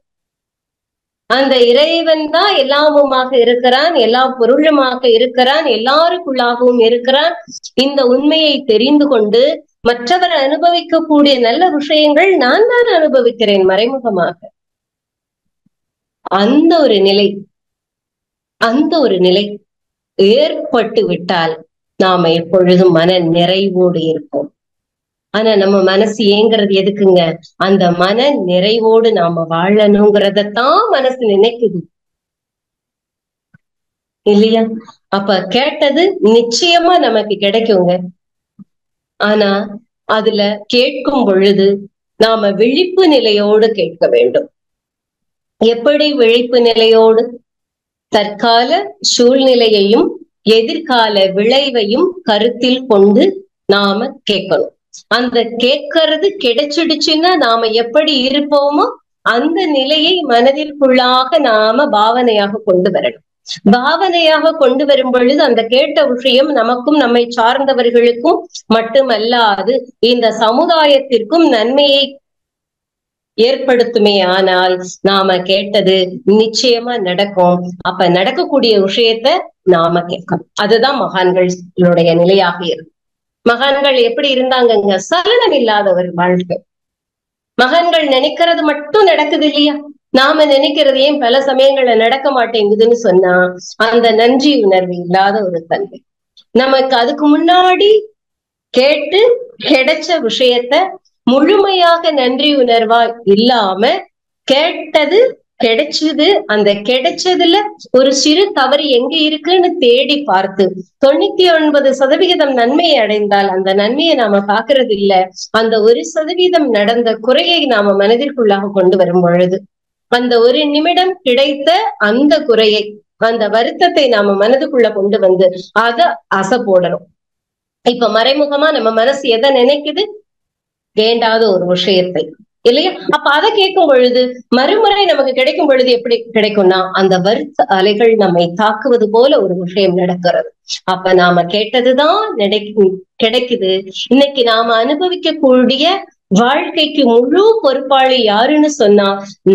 அந்த இறைவன் தான் எல்லாமுமாக இருக்கிறான், எல்லா பொருளுமாக இருக்கிறான், எல்லாருக்குள்ளாகவும் இருக்கிறான். இந்த உண்மையை தெரிந்து கொண்டு மற்றவர் அனுபவிக்கக்கூடிய நல்ல விஷயங்கள் நான் தான் அனுபவிக்கிறேன் மறைமுகமாக. அந்த ஒரு நிலை ஏற்பட்டு விட்டால் நாம எப்பொழுதும் மன நிறைவோடு இருப்போம். ஆனா நம்ம மனசு ஏங்குறது எதுக்குங்க? அந்த மன நிறைவோடு நாம வாழணுங்கிறதான் மனசு நினைக்குது இல்லையா? அப்ப கேட்டது நிச்சயமா நமக்கு கிடைக்குங்க. ஆனா அதுல கேட்கும் பொழுது நாம விழிப்பு நிலையோடு கேட்க வேண்டும். எப்படி விழிப்பு நிலையோடு? தற்கால சூழ்நிலையையும் எதிர்கால விளைவையும் கருத்தில் கொண்டு நாம கேட்கணும். அந்த கேட்கறது கிடைச்சிடுச்சுன்னா நாம எப்படி இருப்போமோ அந்த நிலையை மனதிற்குள்ளாக நாம பாவனையாக கொண்டு வரணும். பாவனையாக கொண்டு வரும் பொழுது அந்த கேட்ட விஷயம் நமக்கும் நம்மை சார்ந்தவர்களுக்கும் மட்டுமல்லாது இந்த சமுதாயத்திற்கும் நன்மையை ஏற்படுத்துமே. ஆனால் நாம கேட்டது நிச்சயமா நடக்கும். அப்ப நடக்கக்கூடிய விஷயத்த நாம கேட்கணும். அதுதான் மகான்களுடைய நிலையாக இருக்கு. மகான்கள் எப்படி இருந்தாங்கங்க? சலனம் இல்லாத ஒரு வாழ்க்கை. மகான்கள் நினைக்கிறது மட்டும் நடக்குது இல்லையா? நாம நினைக்கிறது ஏன் பல சமயங்கள்ல நடக்க மாட்டேங்குதுன்னு சொன்னா அந்த நன்றி உணர்வு இல்லாத ஒரு தன்மை. நமக்கு அதுக்கு முன்னாடி கேட்டு கிடைச்ச விஷயத்த முழுமையாக நன்றி உணர்வா இல்லாம கேட்டது கிடைச்சது, அந்த கிடைச்சதுல ஒரு சிறு தவறு எங்க இருக்குன்னு தேடி பார்த்து 99% நன்மையை அடைந்தால் அந்த நன்மையை நாம பாக்குறது இல்ல. அந்த 1% நடந்த குறையை நாம மனதிற்குள்ளாக கொண்டு வரும் பொழுது அந்த ஒரு நிமிடம் கிடைத்த அந்த குறையை, அந்த வருத்தத்தை நாம மனதுக்குள்ள கொண்டு வந்து அத அசை போடணும். இப்ப மறைமுகமா நம்ம மனசு எதை நினைக்குது? வேண்டாத ஒரு விஷயத்தை இல்லையா? அப்ப அதை கேட்கும் பொழுது மறுமுறை நமக்கு கிடைக்கும் பொழுது எப்படி கிடைக்கும்னா அந்த வருத்த அலைகள் நம்மை தாக்குவது போல ஒரு விஷயம் நடக்கிறது. அப்ப நாம கேட்டதுதான் கிடைக்குது. இன்னைக்கு நாம அனுபவிக்கக்கூடிய வாழ்க்கைக்கு முழு பொறுப்பாளி யாருன்னு சொன்னா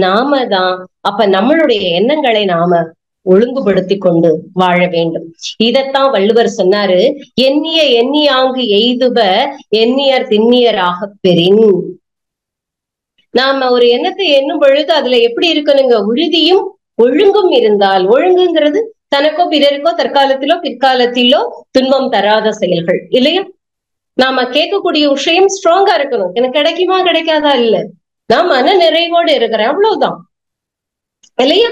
நாம தான். அப்ப நம்மளுடைய எண்ணங்களை நாம ஒழுங்குபடுத்தி கொண்டு வாழ வேண்டும். இதத்தான் வள்ளுவர் சொன்னாரு, எண்ணிய எண்ணியாங்கு எய்துப எண்ணியர் திண்ணியராக பெறின். நாம ஒரு எண்ணத்தை எண்ணும் பொழுது அதுல எப்படி இருக்கணுங்க? உறுதியும் ஒழுங்கும் இருந்தால், ஒழுங்குங்கிறது தனக்கோ பிறருக்கோ தற்காலத்திலோ பிற்காலத்திலோ துன்பம் தராத செயல்கள் இல்லையா? நாம கேட்கக்கூடிய விஷயம் ஸ்ட்ராங்கா இருக்கணும். எனக்கு கிடைக்குமா கிடைக்காதா இல்ல, நான் மன நிறைவோடு இருக்கிறேன் அவ்வளவுதான் இல்லையா?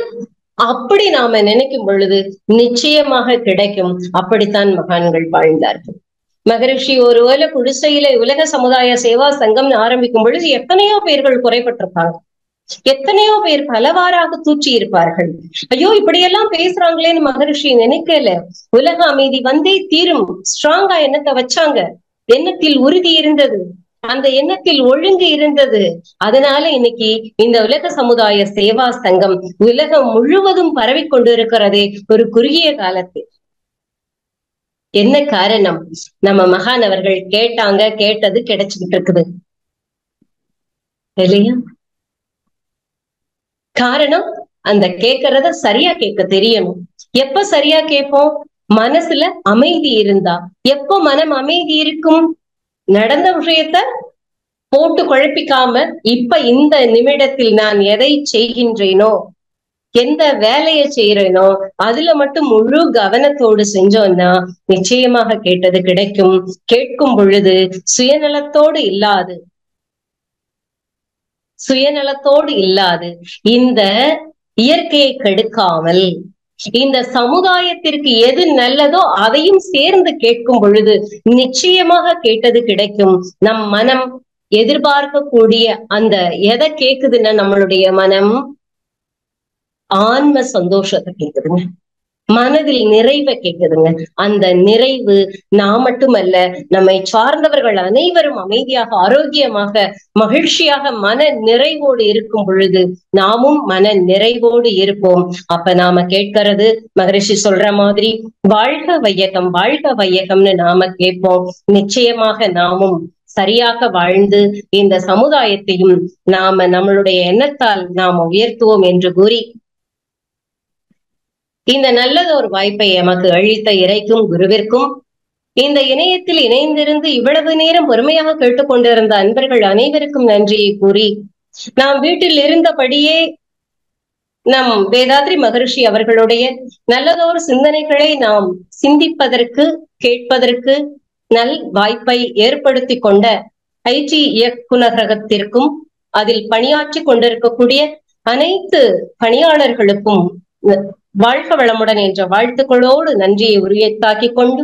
அப்படி நாம நினைக்கும் பொழுது நிச்சயமாக கிடைக்கும். அப்படித்தான் மகான்கள் வாழ்ந்தார்கள். மகரிஷி ஒருவேளை குடிசையில உலக சமுதாய சேவா சங்கம் ஆரம்பிக்கும் பொழுது எத்தனையோ பேர்கள் குறைபட்டிருப்பாங்க. எத்தனையோ பேர் பலவாறாக தூற்றி இருப்பார்கள். ஐயோ இப்படியெல்லாம் பேசுறாங்களேன்னு மகரிஷி நினைக்கல. உலக அமைதி வந்தே தீரும் ஸ்ட்ராங்கா எண்ணத்தை வச்சாங்க. எண்ணத்தில் உறுதி இருந்தது, அந்த எண்ணத்தில் ஒழுங்கு இருந்தது. அதனால இன்னைக்கு இந்த உலக சமுதாய சேவா சங்கம் உலகம் முழுவதும் பரவி கொண்டிருக்கிறதே ஒரு குறுகிய காலத்தில். என்ன காரணம்? நம்ம மகானவர்கள் கேட்டாங்க, கேட்டது கிடைச்சுக்கிட்டு இருக்குது இல்லையா? காரணம் அந்த கேட்கறத சரியா கேட்க தெரியணும். எப்ப சரியா கேட்போம்? மனசுல அமைதி இருந்தா. எப்போ மனம் அமைதி இருக்கும்? நடந்த விஷயத்த போட்டு குழப்பிக்காம இப்ப இந்த நிமிடத்தில் நான் எதை செய்கின்றேனோ, எந்த வேலையை செய்யறேனோ அதுல மட்டும் முழு கவனத்தோடு செஞ்சோம்னா நிச்சயமாக கேட்டது கிடைக்கும். கேட்கும் பொழுது சுயநலத்தோடு இல்லாது இந்த இயற்கையை கெடுக்காமல் இந்த சமுதாயத்திற்கு எது நல்லதோ அதையும் சேர்ந்து கேட்கும் பொழுது நிச்சயமாக கேட்டது கிடைக்கும். நம் மனம் எதிர்பார்க்கக்கூடிய அந்த எதை கேக்குதுன்னா நம்மளுடைய மனம் ஆன்ம சந்தோஷத்தை கேக்குதுங்க. மனதில் நிறைவை கேக்குதுங்க. அந்த நிறைவு நான் மட்டுமல்ல, நம்மை சார்ந்தவர்கள் அனைவரும் அமைதியாக, ஆரோக்கியமாக, மகிழ்ச்சியாக, மன நிறைவோடு இருக்கும் பொழுது நாமும் மன நிறைவோடு இருப்போம். அப்ப நாம கேட்கறது மகரிஷி சொல்ற மாதிரி வாழ்க வையகம், வாழ்க வையகம்னு நாம கேட்போம். நிச்சயமாக நாமும் சரியாக வாழ்ந்து இந்த சமுதாயத்தையும் நாம நம்மளுடைய எண்ணத்தால் நாம் உயர்த்துவோம் என்று கூறி, இந்த நல்லது ஒரு வாய்ப்பை எமக்கு அளித்த இறைக்கும் குருவிற்கும், இந்த இணையத்தில் இணைந்திருந்து இவ்வளவு நேரம் பொறுமையாக கேட்டுக்கொண்டிருந்த அன்பர்கள் அனைவருக்கும் நன்றியை கூறி, நாம் வீட்டில் இருந்தபடியே நம் வேதாத்ரி மகரிஷி அவர்களுடைய நல்லதொரு சிந்தனைகளை நாம் சிந்திப்பதற்கு, கேட்பதற்கு நல் வாய்ப்பை ஏற்படுத்தி கொண்ட ஐடி இயக்குநரகத்திற்கும் அதில் பணியாற்றி கொண்டிருக்கக்கூடிய அனைத்து பணியாளர்களுக்கும் வாழ்க வளமுடன் என்ற வாழ்த்துக்களோடு நன்றியை உரியத்தாக்கிக் கொண்டு,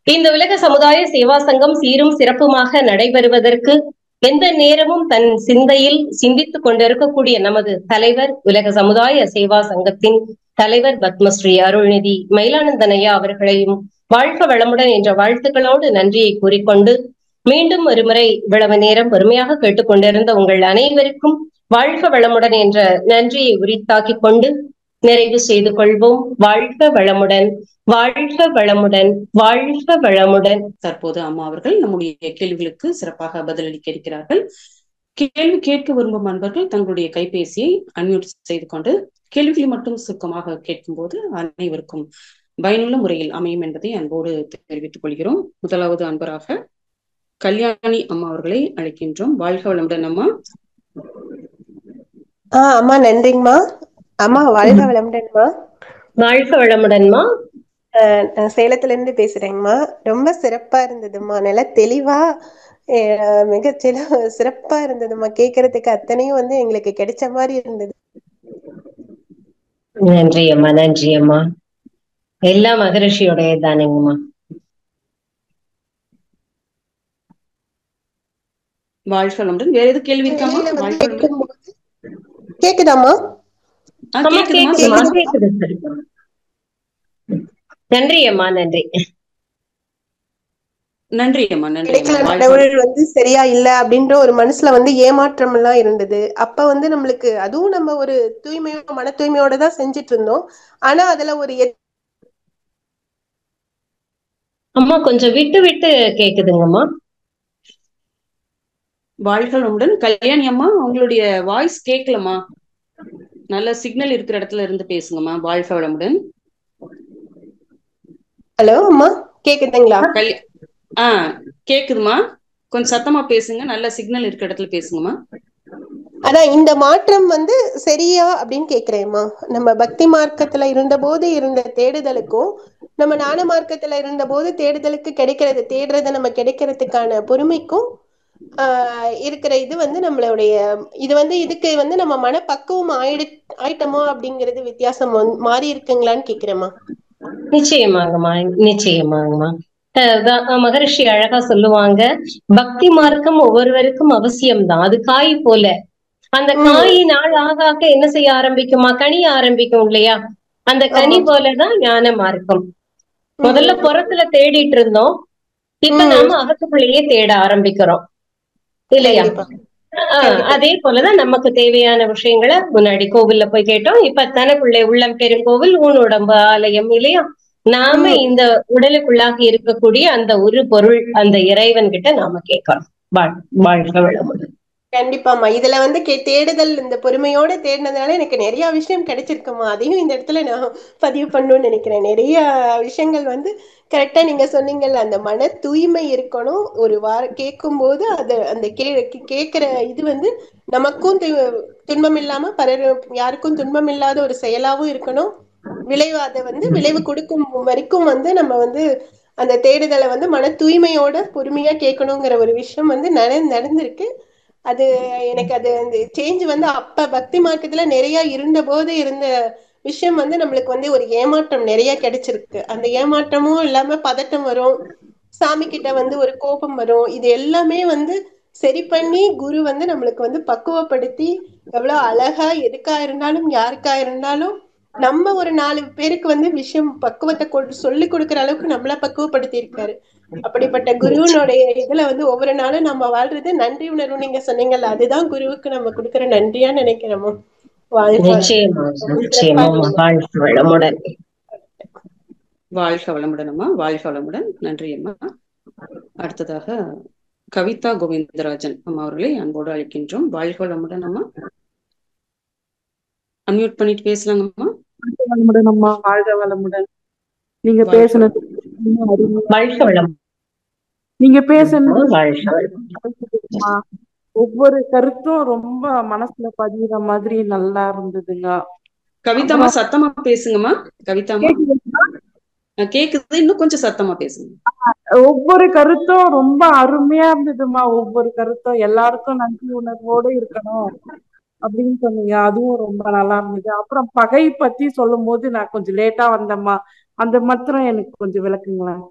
இந்த உலக சமுதாய சேவா சங்கம் சீரும் சிறப்புமாக நடைபெறுவதற்கு எந்த நேரமும் தன் சிந்தையில் சிந்தித்துக் கொண்டிருக்கக்கூடிய நமது தலைவர், உலக சமுதாய சேவா சங்கத்தின் தலைவர் பத்மஸ்ரீ அருள்நிதி மயிலானந்தன் ஐயா அவர்களையும் வாழ்க வளமுடன் என்ற வாழ்த்துக்களோடு நன்றியை கூறிக்கொண்டு, மீண்டும் ஒருமுறை இவ்வளவு நேரம் பொறுமையாக கேட்டுக்கொண்டிருந்த உங்கள் அனைவருக்கும் வாழ்க வளமுடன் என்ற நன்றியை உரித்தாக்கிக் கொண்டு நிறைவு செய்து கொள்வோம். வாழ்க வளமுடன், வாழ்க வளமுடன், வாழ்க வளமுடன். தற்போது அம்மா அவர்கள் நம்முடைய கேள்விகளுக்கு சிறப்பாக பதிலளிக்க இருக்கிறார்கள். கேள்வி கேட்க விரும்பும் அன்பர்கள் தங்களுடைய கைபேசியை அன்மியூட் செய்து கொண்டு கேள்விகளை மட்டும் சுருக்கமாக கேட்கும் போது அனைவருக்கும் பயனுள்ள முறையில் அமையும் என்பதை அன்போடு தெரிவித்துக் கொள்கிறோம். முதலாவது அன்பராக கல்யாணி அம்மா அவர்களை அழைக்கின்றோம். வாழ்க வளமுடன் அம்மா. அம்மா நன்றிங்கம்மா. அம்மா வாழ்க வளமுடன்மா. வாழ்க வளமுடன்மா. சேலத்துல இருந்து பேசுறேங்கம்மா. ரொம்ப சிறப்பா இருந்ததுமா, நல்ல தெளிவா மிக சிறப்பா இருந்ததுமா. கேட்கறதுக்கு அத்தனையும் எங்களுக்கு கிடைச்ச மாதிரி இருந்தது. நன்றி அம்மா, நன்றி அம்மா. எல்லாம் மகரிஷியோடைய தானேங்கம்மா. வாழ்க வளமுடன். வேற எது கேள்வி இருக்காமா? கேக்குதாமா? நன்றி அம்மா, நன்றி. நன்றி அம்மா, நன்றி. கடவுள் சரியா இல்ல அப்படின்ற ஒரு மனசுல ஏமாற்றம் எல்லாம் இருந்தது. அப்ப நம்மளுக்கு அதுவும் நம்ம ஒரு தூய்மையோ மன தூய்மையோட தான் செஞ்சிட்டு இருந்தோம். ஆனா அதுல ஒரு அம்மா கொஞ்சம் விட்டு விட்டு கேக்குதுங்கம்மா. வாழ்க வளமுடன். கல்யாணி அம்மா, உங்களுடைய வாய்ஸ் கேட்கலமா. நல்ல சிக்னல் இருக்கிற இடத்துல இருந்து பேசுங்கம்மா. வாழ்க வளமுடன். ஹலோ அம்மா, கேக்குதுங்களா? கேக்குதுமா. கொஞ்சம் சத்தமா பேசுங்க. நல்ல சிக்னல் இருக்கிற இடத்துல பேசுங்கம்மா. அதான் இந்த மாற்றம் சரியா அப்படின்னு கேக்குறேம்மா. நம்ம பக்தி மார்க்கத்துல இருந்த போது இருந்த தேடுதலுக்கும் நம்ம ஞான மார்க்கத்துல இருந்த போது தேடுதலுக்கு கிடைக்கிறது, தேடுறத நம்ம கிடைக்கிறதுக்கான பொறுமைக்கும் இருக்கிற இது நம்மளுடைய இது இதுக்கு நம்ம மனப்பக்குவம் ஆயிட்டோமோ அப்படிங்கிறது வித்தியாசம் மாறி இருக்குங்களான்னு கேக்குறேம்மா. நிச்சயமாங்கம்மா, நிச்சயமாங்கம்மா. மகரிஷி அழகா சொல்லுவாங்க, பக்தி மார்க்கம் ஒவ்வொருவருக்கும் அவசியம்தான். அது காய் போல. அந்த காய் நாள் ஆக ஆக என்ன செய்ய ஆரம்பிக்குமா? கனிய ஆரம்பிக்கும் இல்லையா? அந்த கனி போலதான் ஞான மார்க்கம். முதல்ல புறத்துல தேடிட்டு இருந்தோம், இப்ப நாம அகத்துக்குள்ளேயே தேட ஆரம்பிக்கிறோம் இல்லையா? அதே போலதான் நமக்கு தேவையான விஷயங்களை முன்னாடி கோவில்ல போய் கேட்டோம், இப்ப தனக்குள்ளே உள்ளம் பெருங்கோவில் ஊன் உடம்பு ஆலயம் இல்லையா? நாம இந்த உடலுக்குள்ளாக இருக்கக்கூடிய அந்த ஒரு பொருள், அந்த இறைவன் கிட்ட நாம கேட்கணும். வாழ்க வளமுடன். கண்டிப்பாமா. இதுல தேடுதல் இந்த பொறுமையோட தேடினதுனால எனக்கு நிறைய விஷயம் கிடைச்சிருக்குமா. அதையும் இந்த இடத்துல நான் பதிவு பண்ணணும்னு நினைக்கிறேன். நிறைய விஷயங்கள் கரெக்டா நீங்க சொன்னீங்கல்ல, அந்த மன தூய்மை இருக்கணும். ஒரு வாரம் கேட்கும் போது அது அந்த கேட்கிற இது நமக்கும் துன்பம் இல்லாம யாருக்கும் துன்பம் இல்லாத ஒரு செயலாவும் இருக்கணும். விளைவு அதை விளைவு கொடுக்கும் வரைக்கும் நம்ம அந்த தேடுதலை மன தூய்மையோட பொறுமையா கேட்கணுங்கிற ஒரு விஷயம் நடந்திருக்கு. அது எனக்கு அது அந்த சேஞ்ச் அப்ப பக்தி மார்க்கத்துல நிறைய இருந்த போது இருந்த விஷயம் நம்மளுக்கு ஒரு ஏமாற்றம் நிறைய கிடைச்சிருக்கு. அந்த ஏமாற்றமும் இல்லாம பதட்டம் வரும், சாமி கிட்ட ஒரு கோபம் வரும். இது எல்லாமே சரி பண்ணி குரு நம்மளுக்கு பக்குவப்படுத்தி எவ்வளவு அழகா எதுக்கா இருந்தாலும் யாருக்கா இருந்தாலும் நம்ம ஒரு 4 பேருக்கு வந்து விஷயம் பக்குவத்தை சொல்லி கொடுக்கிற அளவுக்கு நம்மள பக்குவப்படுத்தி இருக்காரு. அப்படிப்பட்ட குருவினுடைய இதுல வந்து ஒவ்வொரு நாளும் நம்ம வாழ்றது நன்றி உணர்வு. நீங்க சொன்னீங்கல்ல, அதுதான் குருவுக்கு நம்ம கொடுக்கிற நன்றியா நினைக்கிறோமோ. வாழ்க்கை நிச்சயமா நிச்சயமா. வாழ்க வளமுடன். வாழ்க வளமுடன் அம்மா, வாழ்க வளமுடன். நன்றி அம்மா. அடுத்ததாக கவிதா கோவிந்தராஜன் அம்மா அவர்களை அன்போடு அழைக்கின்றோம். வாழ்க வளமுடன் அம்மா. அன்மியூட் பண்ணிட்டு பேசலாங்கம்மா. வளமுடன் அம்மா, வாழ்க வளமுடன். நீங்க பேசுனது வாழ்க வளம். நீங்க பேசுனது வாழ்க ஒவ்வொரு கருத்தும் ரொம்ப மனசுல பதிகிற மாதிரி நல்லா இருந்ததுங்க. கவிதாமா சத்தமா பேசுங்கம்மா. கவிதாமா கேக்குது, இன்னும் கொஞ்சம் சத்தமா பேசுங்க. ஒவ்வொரு கருத்தும் ரொம்ப அருமையா இருந்ததுமா. ஒவ்வொரு கருத்தும் எல்லாருக்கும் நன்றி உணர்வோடு இருக்கணும் அப்படின்னு சொன்னீங்க, அதுவும் ரொம்ப நல்லா இருந்தது. அப்புறம் பகை பத்தி சொல்லும் போது நான் கொஞ்சம் லேட்டா வந்தேம்மா, அந்த மாத்திரம் எனக்கு கொஞ்சம் விளக்குங்களேன்.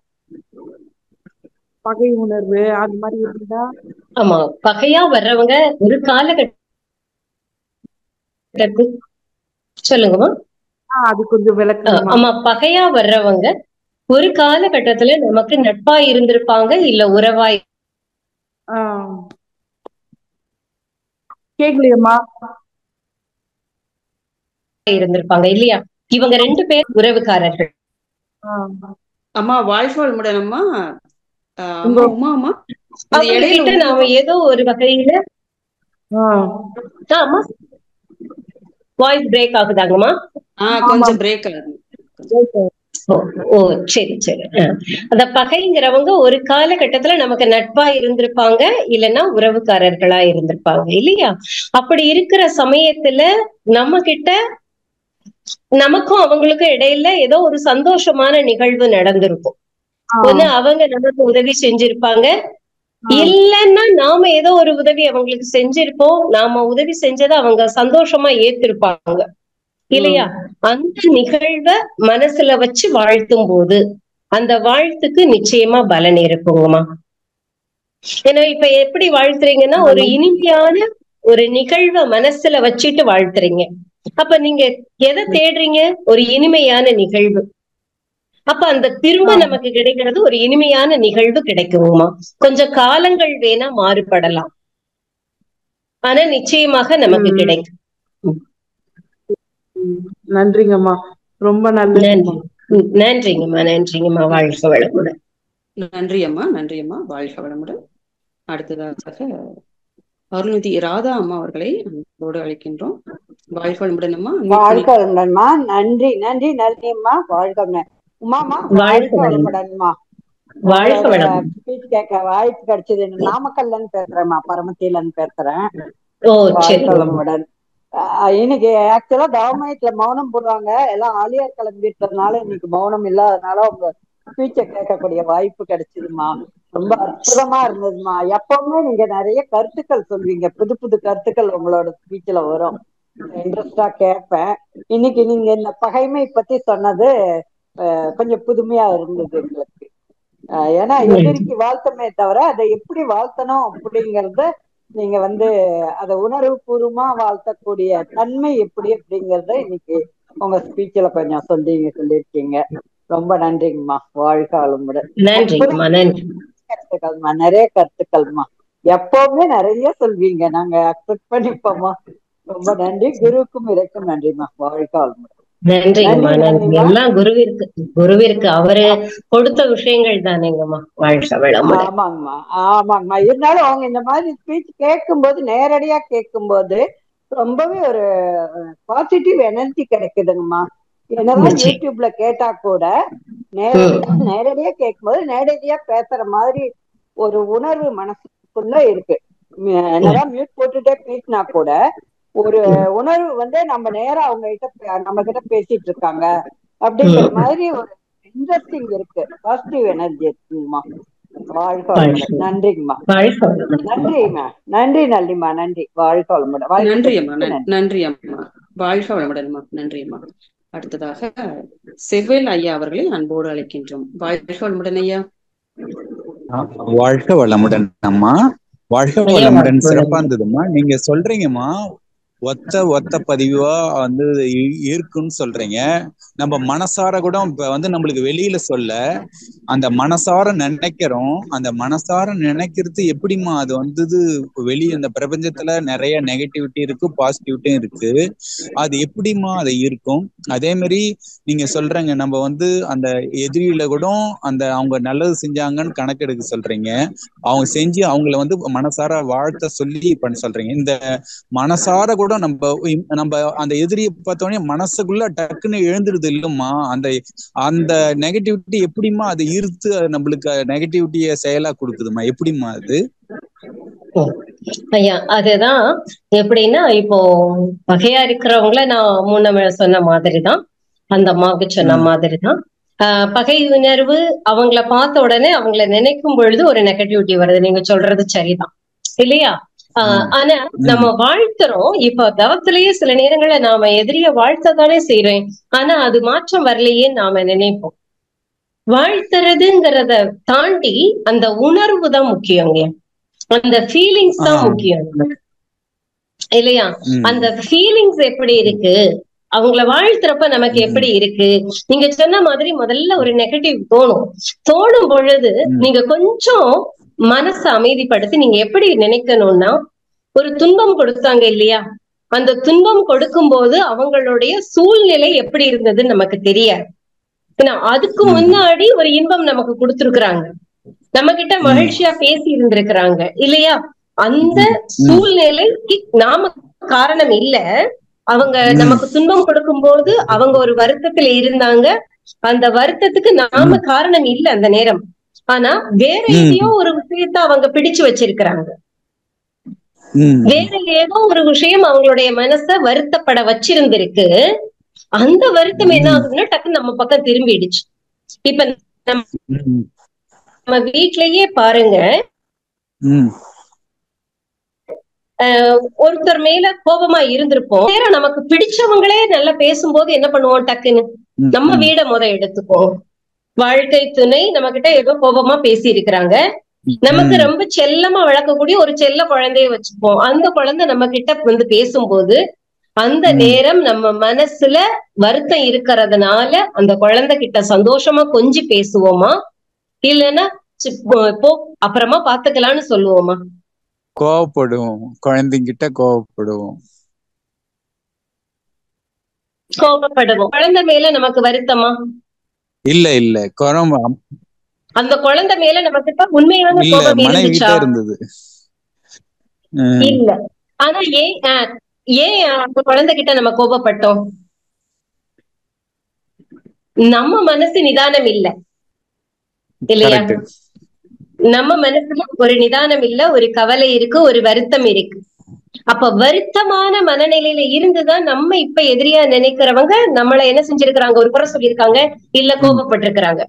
பகை உணர்வு அது மாதிரி எப்படின்னா? ஆமா, பகையா வர்றவங்க ஒரு காலகட்டத்துக்கு சொல்லுங்கம்மா. அது கொஞ்சம் விளக்குங்கம்மா. ஆமா, பகையா வர்றவங்க ஒரு காலகட்டத்துல நமக்கு நட்பா இருந்திருப்பாங்க, இல்ல உறவாய் கேக்கலையம்மா இருந்திருப்பாங்க இல்லையா? இவங்க 2 பேர் உறவுக்காரர்கள். அம்மா வாழ்க வளமுடன் அம்மா. உமா அம்மா கிட்ட நாம ஏதோ ஒரு வகையில ஆமா வாய்ஸ் பிரேக் ஆகுதாங்கம்மா? கொஞ்சம் பிரேக் ஆகுது. ஓ சரி சரி. அந்த பகைங்கிறவங்க ஒரு காலகட்டத்துல நமக்கு நட்பா இருந்திருப்பாங்க, இல்லைன்னா உறவுக்காரர்களா இருந்திருப்பாங்க இல்லையா? அப்படி இருக்கிற சமயத்துல நம்ம கிட்ட நமக்கும் அவங்களுக்கும் இடையில ஏதோ ஒரு சந்தோஷமான நிகழ்வு நடந்திருக்கும். ஒண்ணு அவங்க நமக்கு உதவி செஞ்சிருப்பாங்க, இல்லைன்னா நாம ஏதோ ஒரு உதவி அவங்களுக்கு செஞ்சிருப்போம். நாம உதவி செஞ்சதை அவங்க சந்தோஷமா ஏத்திருப்பாங்க இல்லையா? அந்த நிகழ்வை மனசுல வச்சு வாழ்த்தும் போது அந்த வாழ்த்துக்கு நிச்சயமா பலன் இருக்குங்கம்மா. ஏன்னா இப்ப எப்படி வாழ்த்துறீங்கன்னா, ஒரு இனிமையான ஒரு நிகழ்வை மனசுல வச்சுட்டு வாழ்த்துறீங்க. அப்ப நீங்க எதை தேடுறீங்க? ஒரு இனிமையான நிகழ்வு. அப்ப அந்த திரும்ப நமக்கு கிடைக்கிறது ஒரு இனிமையான நிகழ்வு கிடைக்குங்கம்மா. கொஞ்சம் காலங்கள் வேணா மாறுபடலாம், ஆனா நிச்சயமாக நமக்கு கிடைக்கும். நன்றிங்கம்மா, ரொம்ப நல்லது. நன்றிங்கம்மா, நன்றிங்கம்மா. வாழ்க வளமுடன். நன்றி அம்மா, நன்றி அம்மா. வாழ்க வளமுடன். அடுத்ததாக அருள்நிதி ராதா அம்மா அவர்களை அன்போடு அழைக்கின்றோம். வாழ்க வளமுடன் அம்மா. வாழ்க வளமுடன்மா. நன்றி நன்றி நன்றி அம்மா. வாழ்க உமாமா, வாழ்க வளமுடன்மா. ஸ்பீச் கேட்க வாய்ப்பு கிடைச்சது. நாமக்கல்லன்னு பேசுறேன்மா, பரமத்திலன்னு பேசுறேன். வாழ்க வளமுடன். இன்னைக்கு ஆக்சுவலா கவர்மெண்ட்ல மௌனம் போடுவாங்க, எல்லாம் ஆலியார் கிளம்பிட்டதுனால இன்னைக்கு மௌனம் இல்லாதனால உங்க ஸ்பீச்சை கேட்கக்கூடிய வாய்ப்பு கிடைச்சதுமா. ரொம்ப அற்புதமா இருந்ததுமா. எப்பவுமே நீங்க நிறைய கருத்துக்கள் சொல்வீங்க, புது புது கருத்துக்கள் உங்களோட ஸ்பீச்ல வரும். இன்ட்ரெஸ்டா கேட்பேன். இன்னைக்கு நீங்க இந்த பகைமை பத்தி சொன்னது கொஞ்சம் புதுமையா இருந்தது எங்களுக்கு. ஏன்னா எதிரிக்கு வாழ்த்தமே தவிர அதை எப்படி வாழ்த்தணும் அப்படிங்கறத நீங்க அதை உணர்வு பூர்வமா வாழ்த்தக்கூடிய தன்மை எப்படி அப்படிங்கறத இன்னைக்கு உங்க ஸ்பீச்ல கொஞ்சம் சொல்லியிருக்கீங்க. ரொம்ப நன்றிங்கம்மா. வாழ்க வளமுடன். கருத்துக்கள்மா, நிறைய கருத்துக்கள்மா. எப்பவுமே நிறைய சொல்வீங்க, நாங்க அக்செப்ட் பண்ணிப்போமா. ரொம்ப நன்றி. குருவுக்கும் இறைக்கும் நன்றிம்மா. வாழ்க வளமுடன். நன்றிங்கம்மா, நன்றி. எல்லாம் குருவிற்கு அவரு கொடுத்த விஷயங்கள் தானேங்கம்மா. வாழ்க வளமுடன். ஆமாங்கம்மா, ஆமாங்கம்மா. இருந்தாலும் அவங்க இந்த மாதிரி ஸ்பீச் கேட்கும்போது, நேரடியா கேட்கும்போது ரொம்பவே ஒரு பாசிட்டிவ் எனர்ஜி கிடைக்குதுங்கம்மா. என்னதான் யூடியூப்ல கேட்டா கூட நேரடியா கேட்கும்போது நேரடியா பேசுற மாதிரி ஒரு உணர்வு மனசுக்குள்ள இருக்கு. என்னதான் மியூட் போட்டுட்டே பேசினா கூட ஒரு உணர்வு நம்ம நேரா அவங்க கிட்ட நம்ம கிட்ட பேசிட்டு இருக்காங்க அப்படிங்கிற மாதிரி ஒரு இன்ட்ரெஸ்டிங் இருக்கு. பாசிட்டிவ் எனர்ஜி இருக்குங்கம்மா. வாழ்க வளமுடன். நன்றிங்கம்மா. நன்றிம்மா. நன்றி நன்றிம்மா. நன்றி. வாழ்க வளமுடன். நன்றி அம்மா. நன்றி அம்மா. வாழ்க வளமுடன்மா. நன்றி அம்மா. அடுத்ததாக செவ்வேல் ஐயா அவர்களை அன்போடு அழைக்கின்றோம். வாழ்க வளமுடன் ஐயா. வாழ்க வளமுடன் அம்மா. வாழ்க வளமுடன். சிறப்பா இருந்ததுமா. நீங்க சொல்றீங்கம்மா, ஒத்த பதிவா வந்து இருக்குன்னு சொல்றீங்க. நம்ம மனசார கூட இப்ப வந்து நம்மளுக்கு வெளியில சொல்ல அந்த மனசார நினைக்கிறோம். அந்த மனசார நினைக்கிறது எப்படிமா அது வந்து வெளியே அந்த பிரபஞ்சத்துல நிறைய நெகட்டிவிட்டி இருக்கு, பாசிட்டிவிட்டியும் இருக்கு. அது எப்படிமா அது இருக்கும்? அதே மாதிரி நீங்க சொல்றீங்க நம்ம வந்து அந்த எதிரியில கூட அந்த அவங்க நல்லது செஞ்சாங்கன்னு கணக்கெடுக்க சொல்றீங்க. அவங்க செஞ்சு அவங்கள வந்து மனசார வாழ்த்த சொல்லி பண்ண சொல்றீங்க. இந்த மனசார கூட நம்ம அந்த எதிரியை பார்த்தோன்னே மனசுக்குள்ள டக்குன்னு எழுந்துடுது இல்லம்மா. அந்த அந்த நெகட்டிவிட்டி எப்படிமா அது ஈர்த்து நம்மளுக்கு நெகட்டிவிட்டிய செயலா கொடுக்குதுமா? எப்படிமா அது? ஐயா அதுதான் எப்படின்னா, இப்போ பகையா இருக்கிறவங்கள நான் முன்ன சொன்ன மாதிரிதான், அந்த அம்மாவுக்கு சொன்ன மாதிரிதான், பகை உணர்வு அவங்கள பார்த்த உடனே அவங்கள நினைக்கும் பொழுது ஒரு நெகட்டிவிட்டி வருது. நீங்க சொல்றது சரிதான் இல்லையா? ஆனா நம்ம வாழ்த்துறோம். இப்ப தவத்திலேயே சில நேரங்கள்ல நாம எதிரிய வாழ்த்ததானே செய்யறோம். ஆனா அது மாற்றம் வரலையே நாம நினைப்போம். வாழ்த்துறதுங்கிறத தாண்டி அந்த உணர்வு தான் முக்கியங்க. அந்த ஃபீலிங்ஸ் தான் முக்கியம் இல்லையா? அந்த ஃபீலிங்ஸ் எப்படி இருக்கு, அவங்கள வாழ்த்துறப்ப நமக்கு எப்படி இருக்கு? நீங்க சொன்ன மாதிரி முதல்ல ஒரு நெகட்டிவ் தோணும் பொழுது நீங்க கொஞ்சம் மனசை அமைதிப்படுத்தி நீங்க எப்படி நினைக்கணும்னா, ஒரு துன்பம் கொடுத்தாங்க இல்லையா, அந்த துன்பம் கொடுக்கும் போது அவங்களுடைய சூழ்நிலை எப்படி இருந்ததுன்னு நமக்கு தெரியாது. அதுக்கு முன்னாடி ஒரு இன்பம் நமக்கு கொடுத்திருக்கிறாங்க, நம்ம கிட்ட மகிழ்ச்சியா பேசி இருந்திருக்கிறாங்க இல்லையா? அந்த சூழ்நிலைக்கு நாம காரணம் இல்ல. அவங்க நமக்கு துன்பம் கொடுக்கும் போது அவங்க ஒரு வருத்தத்துல இருந்தாங்க. அந்த வருத்தத்துக்கு நாம காரணம் இல்ல அந்த நேரம். ஆனா வேற எதையோ ஒரு விஷயத்த அவங்க பிடிச்சு வச்சிருக்கிறாங்க. வேற ஏதோ ஒரு விஷயம் அவங்களுடைய மனச வருத்தப்பட வச்சிருந்திருக்கு. அந்த வருத்தம் என்ன ஆகுதுன்னா டக்குன்னு நம்ம பக்கம் திரும்பிடுச்சு. இப்ப நம்ம வீட்லயே பாருங்க, ஒருத்தர் மேல கோபமா இருந்திருப்போம். நமக்கு பிடிச்சவங்களே நல்லா பேசும்போது என்ன பண்ணுவோம், டக்குன்னு நம்ம வீட எடுத்துப்போம். வாழ்க்கை துணை நம்ம கிட்ட ஏதோ கோபமா பேசி இருக்கிறாங்க, நமக்கு ரொம்ப செல்லமா வளர்க்கக்கூடிய ஒரு செல்ல குழந்தைய வச்சுப்போம். அந்த குழந்தை நம்ம கிட்ட வந்து பேசும்போது அந்த நேரம் நம்ம மனசுல வருத்தம் இருக்கிறதுனால அந்த குழந்தை கிட்ட சந்தோஷமா கொஞ்சி பேசுவோமா, இல்லைன்னா போ அப்புறமா பாத்துக்கலாம்னு சொல்லுவோமா? கோவப்படுவோம். குழந்தைங்கிட்ட கோவப்படுவோம். குழந்தை மேல நமக்கு வருத்தமா? இல்ல இல்ல. அந்த குழந்தை மேல நமக்கு உண்மையான கோபம் இருந்தது இல்ல. ஆனா ஏன் அந்த குழந்தை கிட்ட நம்ம கோபப்பட்டோம்? நம்ம மனசு நிதானம் இல்ல இல்லையா? நம்ம மனசுல ஒரு நிதானம் இல்ல, ஒரு கவலை இருக்கு, ஒரு வருத்தம் இருக்கு. அப்ப வருத்தமான மனநிலையில இருந்துதான் நம்ம இப்ப எதிரியா நினைக்கிறவங்க நம்மள என்ன செஞ்சிருக்கிறாங்க, ஒரு குறை சொல்லியிருக்காங்க, இல்ல கோபப்பட்டிருக்கிறாங்க.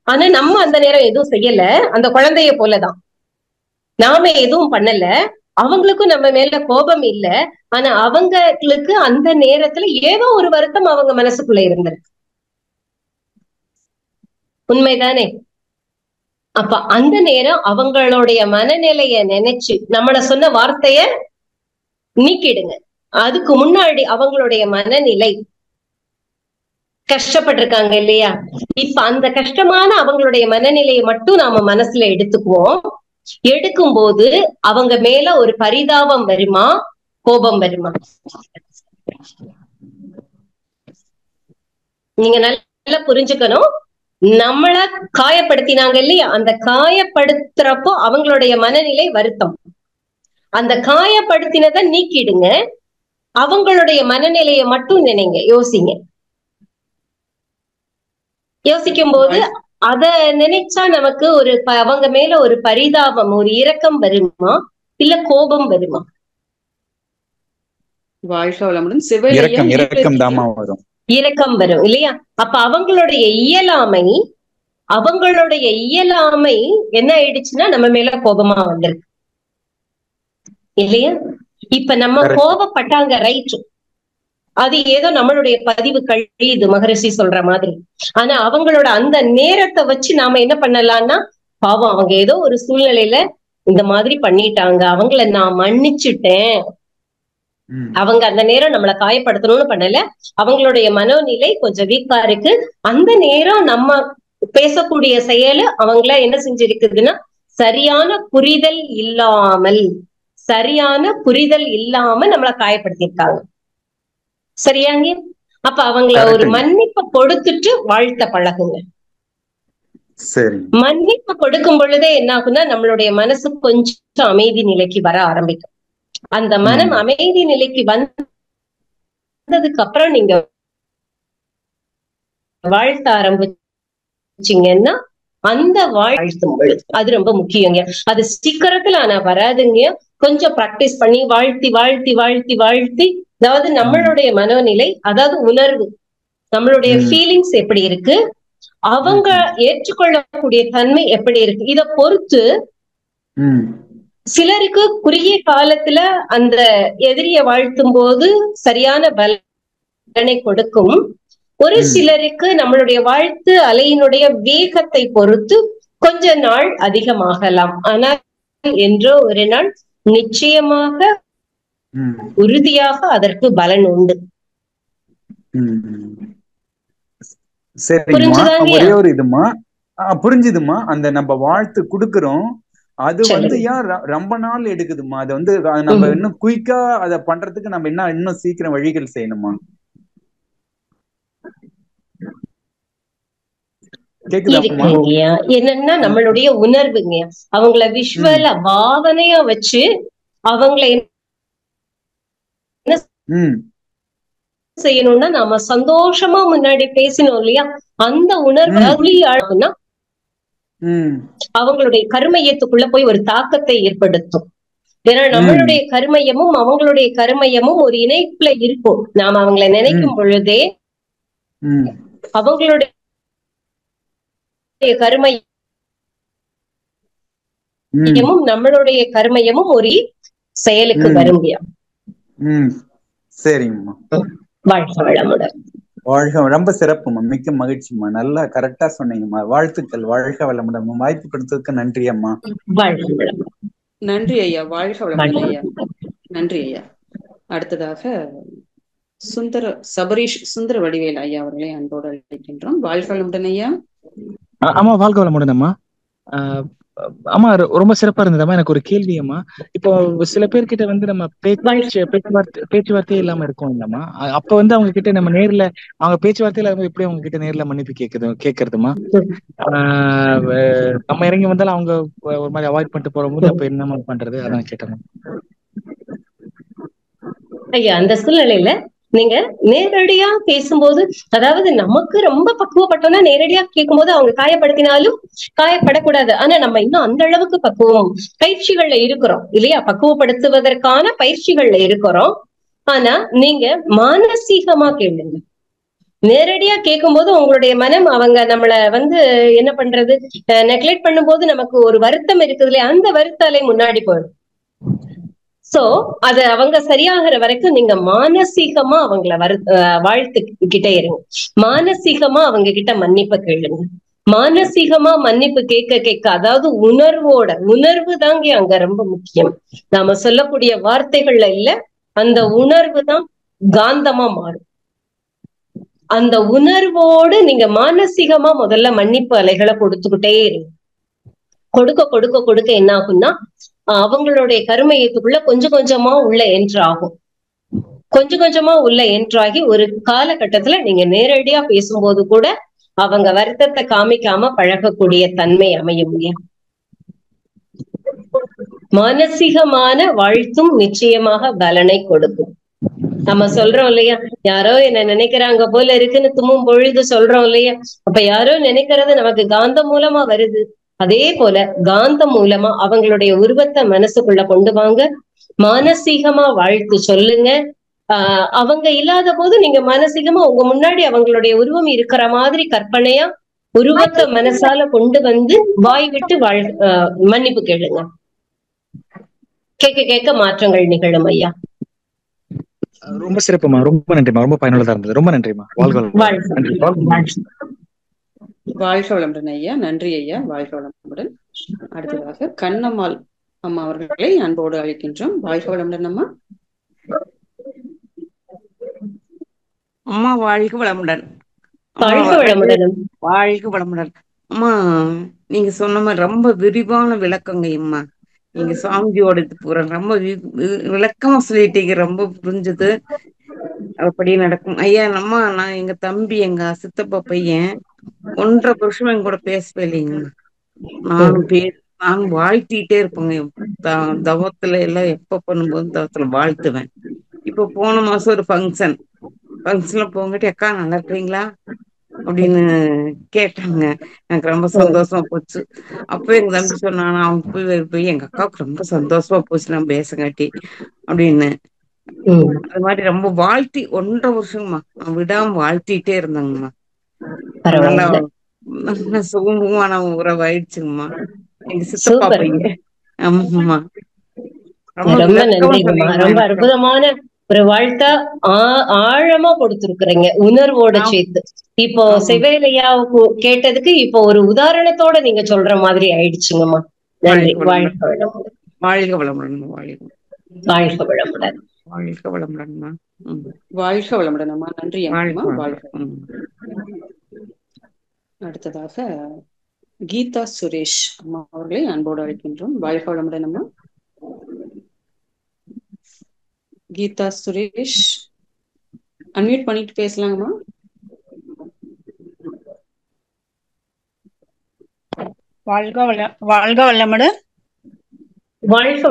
ஆனா நம்ம அந்த நேரம் எதுவும் செய்யல, அந்த குழந்தைய போலதான் நாம எதுவும் பண்ணல. அவங்களுக்கும் நம்ம மேல கோபம் இல்ல, ஆனா அவங்களுக்கு அந்த நேரத்துல ஏதோ ஒரு வருத்தம் அவங்க மனசுக்குள்ள இருந்திருக்கு. உண்மைதானே? அப்ப அந்த நேரம் அவங்களுடைய மனநிலைய நினைச்சு நம்மள சொன்ன வார்த்தைய நீக்கிடுங்க. அதுக்கு முன்னாடி அவங்களுடைய மனநிலை கஷ்டப்பட்டிருக்காங்க இல்லையா? இப்ப அந்த கஷ்டமான அவங்களுடைய மனநிலையை மட்டும் நாம மனசுல எடுத்துக்குவோம். எடுக்கும் போது அவங்க மேல ஒரு பரிதாபம் வருமா, கோபம் வருமா? நீங்க நல்லா புரிஞ்சுக்கணும். நம்மள காயப்படுத்தினாங்க இல்லையா, அந்த காயப்படுத்துறப்போ அவங்களுடைய மனநிலை வருத்தம். அந்த காயப்படுத்தினதை நீக்கிடுங்க, அவங்களுடைய மனநிலையை மட்டும் நினைங்க, யோசிங்க. யோசிக்கும் போது அத நினைச்சா நமக்கு ஒரு அவங்க மேல ஒரு பரிதாபம், ஒரு இரக்கம் வருமா, இல்ல கோபம் வருமா? இரக்கம் வரும் இல்லையா? அப்ப அவங்களுடைய இயலாமை என்ன ஆயிடுச்சுன்னா நம்ம மேல கோபமா வந்திருக்கு இல்லையா? இப்ப நம்ம கோபப்பட்டாங்க, ரைட், அது ஏதோ நம்மளுடைய பதிவு கழியுது மகரிஷி சொல்ற மாதிரி. ஆனா அவங்களோட அந்த நேரத்தை வச்சு நாம என்ன பண்ணலாம்னா, பாவம் அவங்க ஏதோ ஒரு சூழ்நிலையில இந்த மாதிரி பண்ணிட்டாங்க, அவங்கள நான் மன்னிச்சுட்டேன், அவங்க அந்த நேரம் நம்மளை காயப்படுத்தணும்னு பண்ணல, அவங்களுடைய மனோநிலை கொஞ்சம் வீக்கா இருக்கு. அந்த நேரம் நம்ம பேசக்கூடிய செயல் அவங்கள என்ன செஞ்சிருக்குதுன்னா சரியான புரிதல் இல்லாமல் நம்மளை காயப்படுத்திருக்காங்க. சரியாங்க? அப்ப அவங்கள ஒரு மன்னிப்பை கொடுத்துட்டு வாழ்த்த பழகுங்க. சரி. மன்னிப்பு கொடுக்கும் பொழுதே என்ன ஆகும்னா நம்மளுடைய மனசு கொஞ்சம் அமைதி நிலைக்கு வர ஆரம்பிக்கும். அந்த மனம் அமைதி நிலைக்கு வந்ததுக்கு அப்புறம் நீங்க வாழ்த்த ஆரம்பிச்சீங்கன்னா அந்த வாழ்த்தும் பொழுது அது ரொம்ப முக்கியங்க. அது சீக்கிரத்துல ஆனா வராதுங்க. கொஞ்சம் பிராக்டிஸ் பண்ணி வாழ்த்தி வாழ்த்தி வாழ்த்தி வாழ்த்தி, அதாவது நம்மளுடைய மனோநிலை, அதாவது உணர்வு, நம்மளுடைய ஃபீலிங்ஸ் எப்படி இருக்கு, அவங்க ஏற்றுக்கொள்ளக்கூடிய தன்மை எப்படி இருக்கு, இத பொறுத்து சிலருக்கு குறுகிய காலத்துல அந்த எதிரிய வாழ்த்தும் போது சரியான பலனை கொடுக்கும். ஒரு சிலருக்கு நம்மளுடைய வாழ்த்து அலையினுடைய வேகத்தை பொறுத்து கொஞ்ச நாள் அதிகமாகலாம். ஆனால் என்றோ ஒரு நாள் நிச்சயமாக உறுதியாக அதற்கு பலன் உண்டு. ஒரே ஒரு இதுமா புரிஞ்சுதுமா. அந்த நம்ம வாழ்த்து குடுக்கிறோம், அது வந்து ஏன் ரொம்ப நாள் எடுக்குதுமா? அது வந்து நம்ம இன்னும் குயிக்கா அத பண்றதுக்கு நம்ம இன்னும் சீக்கிரம் வழிகள் செய்யணுமா? இருக்குங்கய்யா. என்னன்னா நம்மளுடைய உணர்வுங்க, அவங்கள விஷுவலா பாவனையா வச்சு அவங்கள என்ன செய்யணும்னா, நாம சந்தோஷமா முன்னாடி பேசினோம் இல்லையா, அந்த உணர்வு ஆகும்னா அவங்களுடைய கருமையத்துக்குள்ள போய் ஒரு தாக்கத்தை ஏற்படுத்தும். ஏன்னா நம்மளுடைய கருமையமும் அவங்களுடைய கருமையமும் ஒரு இணைப்புல இருக்கும். நாம அவங்களை நினைக்கும் பொழுதே அவங்களுடைய கருமையமும் நம்மளுடைய கருமையமும் ஒரு செயலுக்கு வரும்பியா. சரிங்கம்மா. வாழ்க வளமுடன். வாழ்க, ரொம்ப சிறப்புமா, மிக்க மகிழ்ச்சிமா, நல்லா கரெக்டா சொன்னீங்கம்மா. வாழ்த்துக்கள். வாழ்க வளமுடன். வாய்ப்பு கொடுத்ததுக்கு நன்றி அம்மா. வாழ்க வளமுடன். நன்றி ஐயா. வாழ்க வளமுடன் ஐயா. நன்றி ஐயா. அடுத்ததாக சபரீஷ் சுந்தர வடிவேல் ஐயா அவர்களை அன்போடு அழைக்கின்றோம். வாழ்க வளமுடன் ஐயா. ஆமா, வாழ்க வளமுடன் அம்மா. அம்மா ரொம்ப சிறப்பா இருந்ததம்மா. எனக்கு ஒரு கேள்வி அம்மா. இப்போ சில பேர்கிட்ட வந்து நம்ம பேச்சுவார்த்தையே இல்லாம இருக்கோம் இல்லம்மா, அப்ப வந்து அவங்க கிட்ட நம்ம நேர்ல அவங்க பேச்சுவார்த்தையில எப்படி அவங்க கிட்ட நேர்ல மன்னிப்பு கேக்குறதுமா? நம்ம இறங்கி வந்தாலும் அவங்க ஒரு மாதிரி அவாய்ட் பண்ணிட்டு போறபோது அப்ப என்னமா பண்றது, அதான் கேட்டேன் ஐயா. அந்த சூழ்நிலையில நீங்க நேரடியா பேசும்போது, அதாவது நமக்கு ரொம்ப பக்குவப்பட்டோம்னா நேரடியா கேட்கும்போது அவங்க காயப்படுத்தினாலும் காயப்படக்கூடாது. ஆனா நம்ம இன்னும் அந்த அளவுக்கு பக்குவம் பயிற்சிகள்ல இருக்கிறோம் இல்லையா, பக்குவப்படுத்துவதற்கான பயிற்சிகள்ல இருக்கிறோம். ஆனா நீங்க மானசீகமா கேளுங்க. நேரடியா கேட்கும்போது உங்களுடைய மனம் அவங்க நம்மள வந்து என்ன பண்றது, நெக்லெக்ட் பண்ணும்போது நமக்கு ஒரு வருத்தம் இருக்குது இல்லையா, அந்த வருத்தாலே முன்னாடி போயிடும். சோ அது அவங்க சரியாகிற வரைக்கும் நீங்க மானசீகமா அவங்கள வாழ்த்துக்கிட்டே இருங்க. மானசீகமா அவங்க கிட்ட மன்னிப்பு கேளுங்க. மானசீகமா மன்னிப்பு கேட்க அதாவது உணர்வு தாங்க அங்க ரொம்ப முக்கியம். நாம சொல்லக்கூடிய வார்த்தைகள்ல இல்ல, அந்த உணர்வு தான் காந்தமா மாறும். அந்த உணர்வோடு நீங்க மானசீகமா முதல்ல மன்னிப்பு அலைகளை கொடுத்துக்கிட்டே இருங்க. கொடுக்க என்ன ஆகும்னா அவங்களுடைய கருமையத்துக்குள்ள கொஞ்சம் கொஞ்சமா உள்ள என்ட்ராகும். கொஞ்சம் கொஞ்சமா உள்ள என்ட்ராகி ஒரு காலகட்டத்துல நீங்க நேரடியா பேசும்போது கூட அவங்க வருத்தத்தை காமிக்காம பழகக்கூடிய தன்மை அமைய முடியும். மானசீகமான வாழ்த்தும் நிச்சயமாக பலனை கொடுக்கும். நம்ம சொல்றோம் இல்லையா, யாரோ என்ன நினைக்கிறாங்க போல இருக்குன்னு தும்மும் பொழுது சொல்றோம் இல்லையா, அப்ப யாரோ நினைக்கிறது நமக்கு காந்தம் மூலமா வருது. அதே போல காந்தம் மூலமா அவங்களுடைய உருவத்தை மனசுக்குள்ள கொண்டு வாங்க. மானசீகமா வாழ்த்து சொல்லுங்க. அவங்க இல்லாத போது நீங்க மானசீகமா உங்க முன்னாடி அவங்களுடைய உருவம் இருக்கிற மாதிரி கற்பனையா உருவத்தை மனசால கொண்டு வந்து வாய் விட்டு மன்னிப்பு கேளுங்க. கேட்க மாற்றங்கள் நிகழும் ஐயா. ரொம்ப சிறப்புமா, ரொம்ப நன்றிமா, ரொம்ப பயனுள்ளதா இருந்தது. ரொம்ப நன்றிமா. வாழ்க வளமுடன் ஐயா. நன்றி ஐயா. வாழ்க வளமுடன். அடுத்ததாக கண்ணம்மாள் அம்மா அவர்களை அன்போடு அழைக்கின்றோம். வாழ்க வளமுடன் அம்மா. அம்மா வாழ்க வளமுடன். அம்மா வாழ்க ரெண்டு வளமுடன். வாழ்க வளமுடன். அம்மா நீங்க சொன்ன மாதிரி ரொம்ப விரிவான விளக்கங்க அம்மா. நீங்க சுவாமிஜியோட இது பூரா ரொம்ப விளக்கமா சொல்லிட்டீங்க. ரொம்ப புரிஞ்சுது. அப்படி நடக்கும் ஐயா. நான் எங்க தம்பி எங்க சித்தப்பா பையன் 1.5 வருஷம் என் கூட பேசவே இல்லைங்கம்மா. நானும் வாழ்த்திட்டே இருப்பேங்க. தவத்துல எல்லாம் எப்ப பண்ணும்போது தவத்துல வாழ்த்துவேன். இப்போ போன மாசம் ஒரு ஃபங்க்ஷன்ல போங்கட்டி, அக்கா நல்லா இருக்கிறீங்களா அப்படின்னு கேட்டாங்க. எனக்கு ரொம்ப சந்தோஷமா போச்சு. அப்போ எங்க தம்பி சொன்னானா, அவங்க போய் எங்க அக்காவுக்கு ரொம்ப சந்தோஷமா போச்சு நான் பேசங்காட்டி அப்படின்னு. அது மாதிரி ரொம்ப வாழ்த்தி 1.5 வருஷங்கம்மா விடாம வாழ்த்திட்டே இருந்தாங்கம்மா. நல்லா சுகமுகமான உறவாயிடுச்சுங்கம்மா. எங்க சித்தப்பா பையன். ஆமாம்மா. ரொம்ப நன்றிங்கம்மா. ரொம்ப அற்புதமான ஒரு வாழ்த்தா ஆழமா கொடுத்திருக்கிறீங்க, உணர்வோட சேர்த்து. இப்போ செவேலையா கேட்டதுக்கு இப்போ ஒரு உதாரணத்தோட நீங்க சொல்ற மாதிரி ஆயிடுச்சுங்கம்மா. நன்றி. வாழ்க வளமுடன். வாழ்க வளமுடன். வாழ்க வளமுடன். வாழ்க வளமுடன்மா. வாழ்க வளமுடன் அம்மா. நன்றி அம்மா. வாழ்க. அடுத்ததாக கீதா சுரேஷ் அம்மா அவர்களை அன்போடு அழைக்கின்றோம். வாழ்க வளமுடன் அம்மா. கீதா சுரேஷ் அன்மியூட் பண்ணிட்டு பேசலாங்கம்மா. வாழ்க வளமுடன். வாழ்க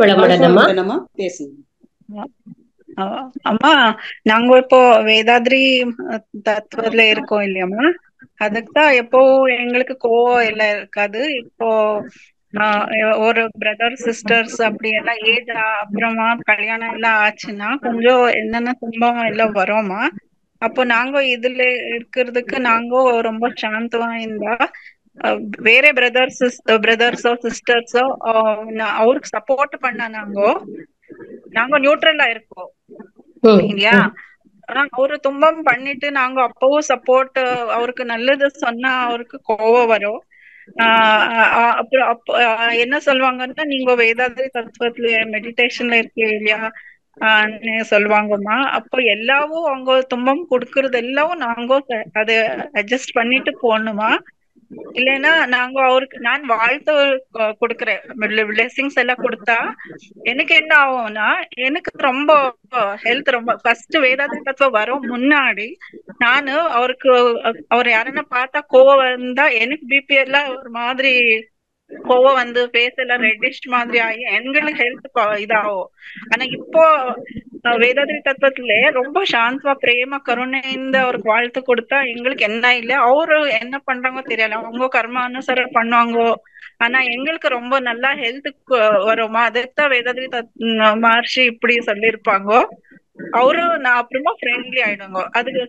வளமுடன் அம்மா. பேசுங்க அம்மா. நாங்க இப்போ வேதாத்ரி தத்துவத்துல இருக்கோம் இல்லையாம்மா. அதுக்குதான் எப்போ எங்களுக்கு கோவம் எல்லாம் இருக்காது. இப்போ ஒரு பிரதர் சிஸ்டர்ஸ் அப்படி எல்லாம் ஏஜ் அப்புறமா கல்யாணம் எல்லாம் ஆச்சுன்னா கொஞ்சம் என்னென்ன சம்பவம் எல்லாம் வரோமா. அப்போ நாங்க இதுல இருக்கிறதுக்கு நாங்க ரொம்ப சாந்தமா இருந்தா வேற பிரதர்ஸோ சிஸ்டர்ஸோ அவருக்கு சப்போர்ட் பண்ண நாங்க நியூட்ரலா இருக்கோம் இல்லையா. அவரு துன்பம் பண்ணிட்டு நாங்க அப்பவும் சப்போர்ட் அவருக்கு நல்லது சொன்னா அவருக்கு கோவம் வரும். அப்புறம் என்ன சொல்லுவாங்கன்னா, நீங்க வேதாத்ரி தத்துவத்துல மெடிடேஷன்ல இருக்கீங்க இல்லையா சொல்லுவாங்கம்மா. அப்போ எல்லாவும் அவங்க துன்பம் கொடுக்கறது எல்லாம் நாங்க அதை அட்ஜஸ்ட் பண்ணிட்டு போகணுமா. இல்லைன்னா நாங்க அவருக்கு நான் வாழ்த்து கொடுக்குறேன், பிளெஸிங்ஸ் எல்லாம் கொடுத்தா எனக்கு என்ன ஆகும்னா, எனக்கு ரொம்ப ஹெல்த் ரொம்ப ஃபர்ஸ்ட் வேதாத்ரி தத்துவம் வரும் முன்னாடி நானு அவர் யாருன்னா பார்த்தா கோவம் வந்தா எனக்கு பிபி எல்லாம் ஒரு மாதிரி கோவம் வந்து ஃபேஸ் எல்லாம் ரெட்டிஷ் மாதிரி ஆகி எங்களுக்கு ஹெல்த் இதாகும். ஆனா இப்போ வேதாத்ரி தத்துவத்துல ரொம்ப சாந்தமா பிரேம கருணைந்து அவருக்கு வாழ்த்து கொடுத்தா எங்களுக்கு என்ன இல்லை. அவரு என்ன பண்றாங்க தெரியல, அவங்க கர்ம அனுசாரம் பண்ணுவாங்க. ஆனா எங்களுக்கு ரொம்ப நல்லா ஹெல்த்துக்கு வருமா. அதுக்குதான் வேதாத்ரி மகர்ஷி இப்படி சொல்லியிருப்பாங்க. அவரு நான் அப்புறமா ஃப்ரெண்ட்லி ஆயிடுங்க. அதுக்கு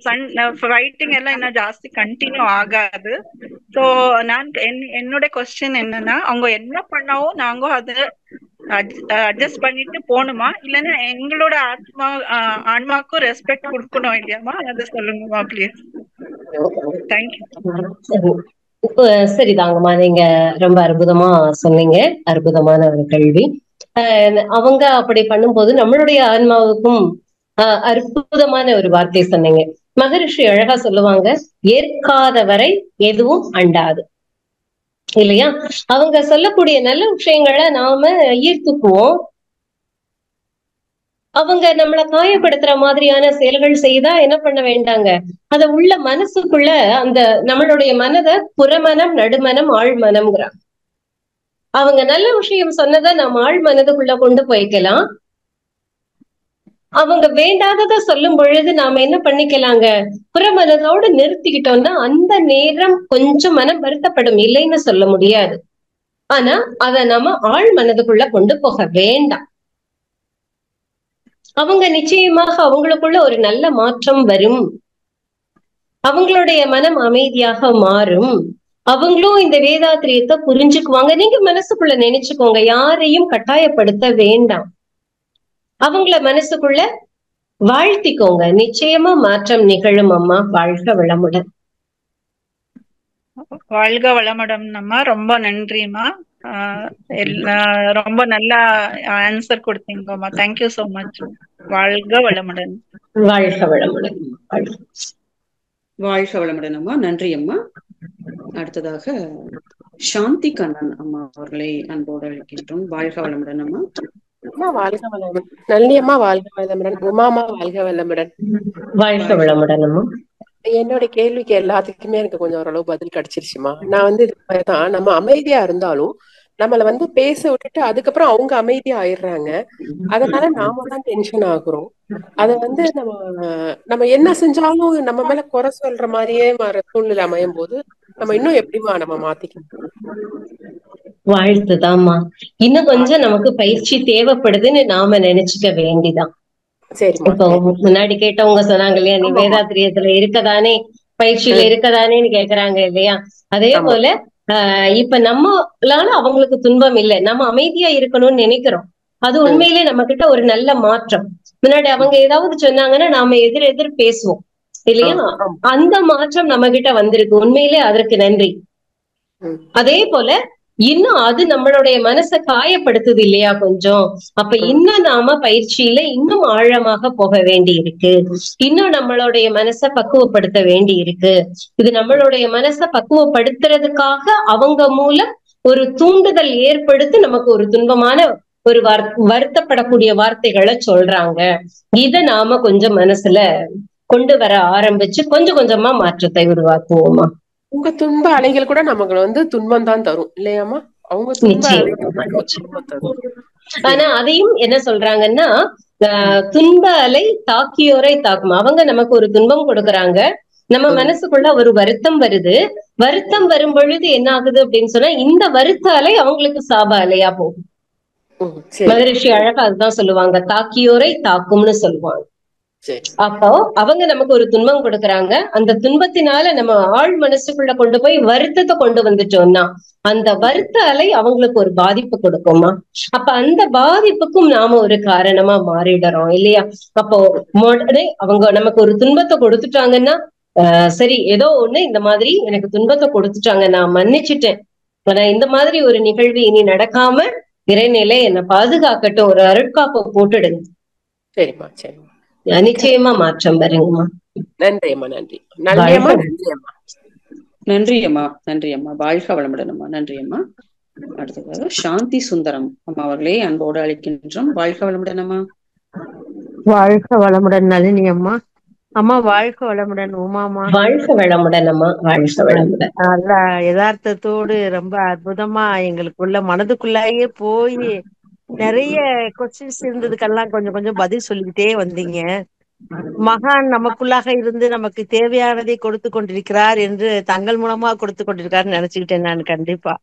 ஃபைட்டிங் எல்லாம் என்ன ஜாஸ்தி கண்டினியூ ஆகாது. சோ நான் என்னோட கொஸ்டின் என்னன்னா, அவங்க என்ன பண்ணாவும் நாங்க அது அட்ஜஸ்ட் பண்ணிட்டு போகணுமா, இல்லைன்னா எங்களோட ஆன்மாக்கும் ரெஸ்பெக்ட் கொடுக்கணும் இல்லையாமா. அதை சொல்லுங்கம்மா ப்ளீஸ். தேங்க்யூ. சரிதாங்கம்மா. நீங்க ரொம்ப அற்புதமா சொன்னீங்க. அற்புதமான ஒரு கேள்வி. அவங்க அப்படி பண்ணும்போது நம்மளுடைய ஆன்மாவுக்கும் அற்புதமான ஒரு வார்த்தை சொன்னீங்க. மகரிஷி அழகா சொல்லுவாங்க, ஏற்காதவரை எதுவும் அண்டாது இல்லையா. அவங்க சொல்லக்கூடிய நல்ல விஷயங்களை நாம ஈர்த்துக்குவோம். அவங்க நம்மளை காயப்படுத்துற மாதிரியான செயல்கள் செய்தா என்ன பண்ண வேண்டாங்க, அத உள்ள மனசுக்குள்ள அந்த நம்மளுடைய மனதை புறமனம் நடுமனம் ஆழ்மனம்ங்கிறாங்க. அவங்க நல்ல விஷயம் சொன்னதை நம்ம ஆழ் மனதுக்குள்ள கொண்டு போய்க்கலாம். அவங்க வேண்டாதத சொல்லும் பொழுது நாம என்ன பண்ணிக்கலாங்க, புறமனதோடு நிறுத்திக்கிட்டோம்னா அந்த நேரம் கொஞ்சம் மனம் வருத்தப்படும், இல்லைன்னு சொல்ல முடியாது. ஆனா அத நாம ஆழ் மனதுக்குள்ள கொண்டு போக வேண்டாம். அவங்க நிச்சயமாக அவங்களுக்குள்ள ஒரு நல்ல மாற்றம் வரும். அவங்களுடைய மனம் அமைதியாக மாறும். அவங்களும் இந்த வேதாத்திரியத்தை புரிஞ்சுக்குவாங்க. நீங்க மனசுக்குள்ள நினைச்சுக்கோங்க, யாரையும் கட்டாயப்படுத்த வேண்டாம். அவங்கள மனசுக்குள்ள வாழ்த்திக்கோங்க, நிச்சயமா மாற்றம் நிகழும் அம்மா. வாழ்க வளமுடன். வாழ்க வளமுடன் அம்மா. ரொம்ப நன்றிம்மா. ரொம்ப நல்லா ஆன்சர் கொடுத்தீங்கம்மா. Thank you so much. வாழ்க வளமுடன். வாழ்க வளமுடன். வாழ்க வளமுடன் அம்மா. நன்றி அம்மா. அடுத்ததாக சாந்தி கண்ணன் அம்மா அவர்களை அன்போடு அழைக்கின்றோம். வாழ்க வளமுடன் அம்மா. அம்மா வாழ்க வளமுடன். நல்லியம்மா வாழ்க வளமுடன். உமாமா வாழ்க வளமுடன். வாழ்க வளமுடன் அம்மா. என்னோட கேள்விக்கு எல்லாத்துக்குமே எனக்கு கொஞ்சம் ஓரளவு பதில் கிடைச்சிருச்சுமா. நான் இது மாதிரிதான், நம்ம அமைதியா இருந்தாலும் நம்மள பேச விட்டுட்டு அதுக்கப்புறம் அவங்க அமைதியா ஆயிடுறாங்க. அதனால நாம தான் டென்ஷன் ஆகுறோம். அத நம்ம நம்ம என்ன செஞ்சாலும் நம்ம மேல குறை சொல்ற மாதிரியே சூழ்நிலை அமையும் போது நம்ம இன்னும் எப்படிமா நம்ம மாத்திக்கணும்? வாழ்த்துதாம்மா. இன்னும் கொஞ்சம் நமக்கு பயிற்சி தேவைப்படுதுன்னு நாம நினைச்சுக்க வேண்டிதான். இப்போ முன்னாடி கேட்டவங்க சொன்னாங்க இல்லையா, நீ வேதாத்திரியத்துல இருக்கதானே, பயிற்சியில இருக்கதானேன்னு கேக்குறாங்க இல்லையா. அதே போல இப்ப நம்மளால அவங்களுக்கு துன்பம் இல்லை, நம்ம அமைதியா இருக்கணும்னு நினைக்கிறோம். அது உண்மையிலே நம்ம கிட்ட ஒரு நல்ல மாற்றம். முன்னாடி அவங்க ஏதாவது சொன்னாங்கன்னா நாம எதிர் பேசுவோம் இல்லையா, அந்த மாற்றம் நம்ம கிட்ட வந்திருக்கு. உண்மையிலே அதற்கு நன்றி. அதே போல இன்னும் அது நம்மளுடைய மனசை காயப்படுத்துது இல்லையா கொஞ்சம். அப்ப இன்னும் நாம பயிற்சியில இன்னும் ஆழமாக போக வேண்டி இருக்கு. இன்னும் நம்மளுடைய மனசை பக்குவப்படுத்த வேண்டி இருக்கு. இது நம்மளுடைய மனசை பக்குவப்படுத்துறதுக்காக அவங்க மூலம் ஒரு தூண்டுதல் ஏற்படுத்தி நமக்கு ஒரு துன்பமான ஒரு வருத்தப்படக்கூடிய வார்த்தைகளை சொல்றாங்க. இத நாம கொஞ்சம் மனசுல கொண்டு வர ஆரம்பிச்சு கொஞ்சம் கொஞ்சமா மாற்றத்தை உருவாக்குவோமா. உங்க துன்ப அலைகள் கூட நமக்கு துன்பம் தான் தரும் இல்லையாமா? அவங்க துன்பம் தரும். ஆனா அதையும் என்ன சொல்றாங்கன்னா, துன்ப அலை தாக்கியோரை தாக்கும். அவங்க நமக்கு ஒரு துன்பம் கொடுக்கறாங்க, நம்ம மனசுக்குள்ள ஒரு வருத்தம் வருது. வருத்தம் வரும் பொழுது என்ன ஆகுது அப்படின்னு சொன்னா, இந்த வருத்த அலை அவங்களுக்கு சாப அலையா போகும். மகரிஷி அழகா அதுதான் சொல்லுவாங்க, தாக்கியோரை தாக்கும்னு சொல்லுவாங்க. அப்போ அவங்க நமக்கு ஒரு துன்பம் கொடுக்கறாங்க, அந்த துன்பத்தினால நம்ம ஆழ் மனசுக்குள்ள கொண்டு போய் வருத்தத்தை கொண்டு வந்துட்டோம்னா அந்த வருத்த அலை அவங்களுக்கு ஒரு பாதிப்பு கொடுக்குமா. அப்ப அந்த பாதிப்புக்கும் நாம ஒரு காரணமா மாறிடுறோம் இல்லையா. அப்போ உடனே அவங்க நமக்கு ஒரு துன்பத்தை கொடுத்துட்டாங்கன்னா, சரி ஏதோ ஒண்ணு இந்த மாதிரி எனக்கு துன்பத்தை கொடுத்துட்டாங்க, நான் மன்னிச்சுட்டேன், ஆனா இந்த மாதிரி ஒரு நிகழ்வு இனி நடக்காம இறைநிலை என்னை பாதுகாக்கட்டும், ஒரு அருட்காப்பை போட்டுடுங்க. சரிம்மா சரிம்மா, நிச்சயமா மாற்றம் வருங்கம்மா. நன்றி அம்மா. நன்றி. நன்றியம்மா. நன்றி அம்மா. நன்றி அம்மா. வாழ்க வளமுடன் அம்மா. நன்றி அம்மா. அடுத்ததாக சாந்தி சுந்தரம் அம்மா அவர்களே அன்போடு அழைக்கின்றோம். வாழ்க வளமுடன் அம்மா. வாழ்க வளமுடன் நளினி அம்மா. அம்மா வாழ்க வளமுடன் உமாமா. வாழ்க வளமுடன் அம்மா. வாழ்க வளமுடன். நல்ல யதார்த்தத்தோடு ரொம்ப அற்புதமா எங்களுக்குள்ள மனதுக்குள்ளாயே போய் நிறைய கொஸ்டின்ஸ் இருந்ததுக்கெல்லாம் கொஞ்சம் கொஞ்சம் பதில் சொல்லிக்கிட்டே வந்தீங்க. மகான் நமக்குள்ளாக இருந்து நமக்கு தேவையானதை கொடுத்து கொண்டிருக்கிறார் என்று தங்கள் மூலமா கொடுத்து கொண்டிருக்காருன்னு நினைச்சுக்கிட்டேன் நான். கண்டிப்பா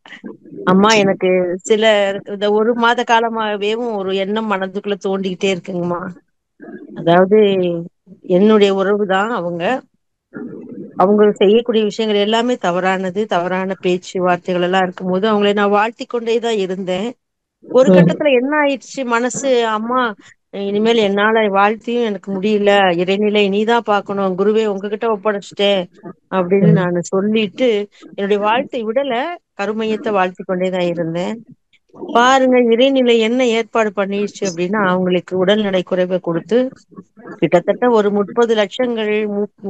அம்மா, எனக்கு சில இந்த 1 மாத காலமாகவேவும் ஒரு எண்ணம் மனதுக்குள்ள தோண்டிக்கிட்டே இருக்குங்கம்மா. அதாவது என்னுடைய உறவு தான் அவங்க செய்யக்கூடிய விஷயங்கள் எல்லாமே தவறானது, தவறான பேச்சு வார்த்தைகள் எல்லாம் இருக்கும்போது அவங்களை நான் வாழ்த்தி கொண்டேதான் இருந்தேன். ஒரு கட்டத்துல என்ன ஆயிடுச்சு மனசு, அம்மா இனிமேல் என்னால வாழ்த்தியும் எனக்கு முடியல, இறைநிலை நீதான் பாக்கணும், குருவே உங்ககிட்ட ஒப்படைச்சிட்டேன் அப்படின்னு நான் சொல்லிட்டு என்னுடைய வாழ்த்தை விடல, கருமையத்தை வாழ்த்தி கொண்டேதான் இருந்தேன். பாருங்க இறைநிலை என்ன ஏற்பாடு பண்ணிடுச்சு அப்படின்னா, அவங்களுக்கு உடல்நடை குறைவை கொடுத்து கிட்டத்தட்ட ஒரு 30 லட்சங்கள்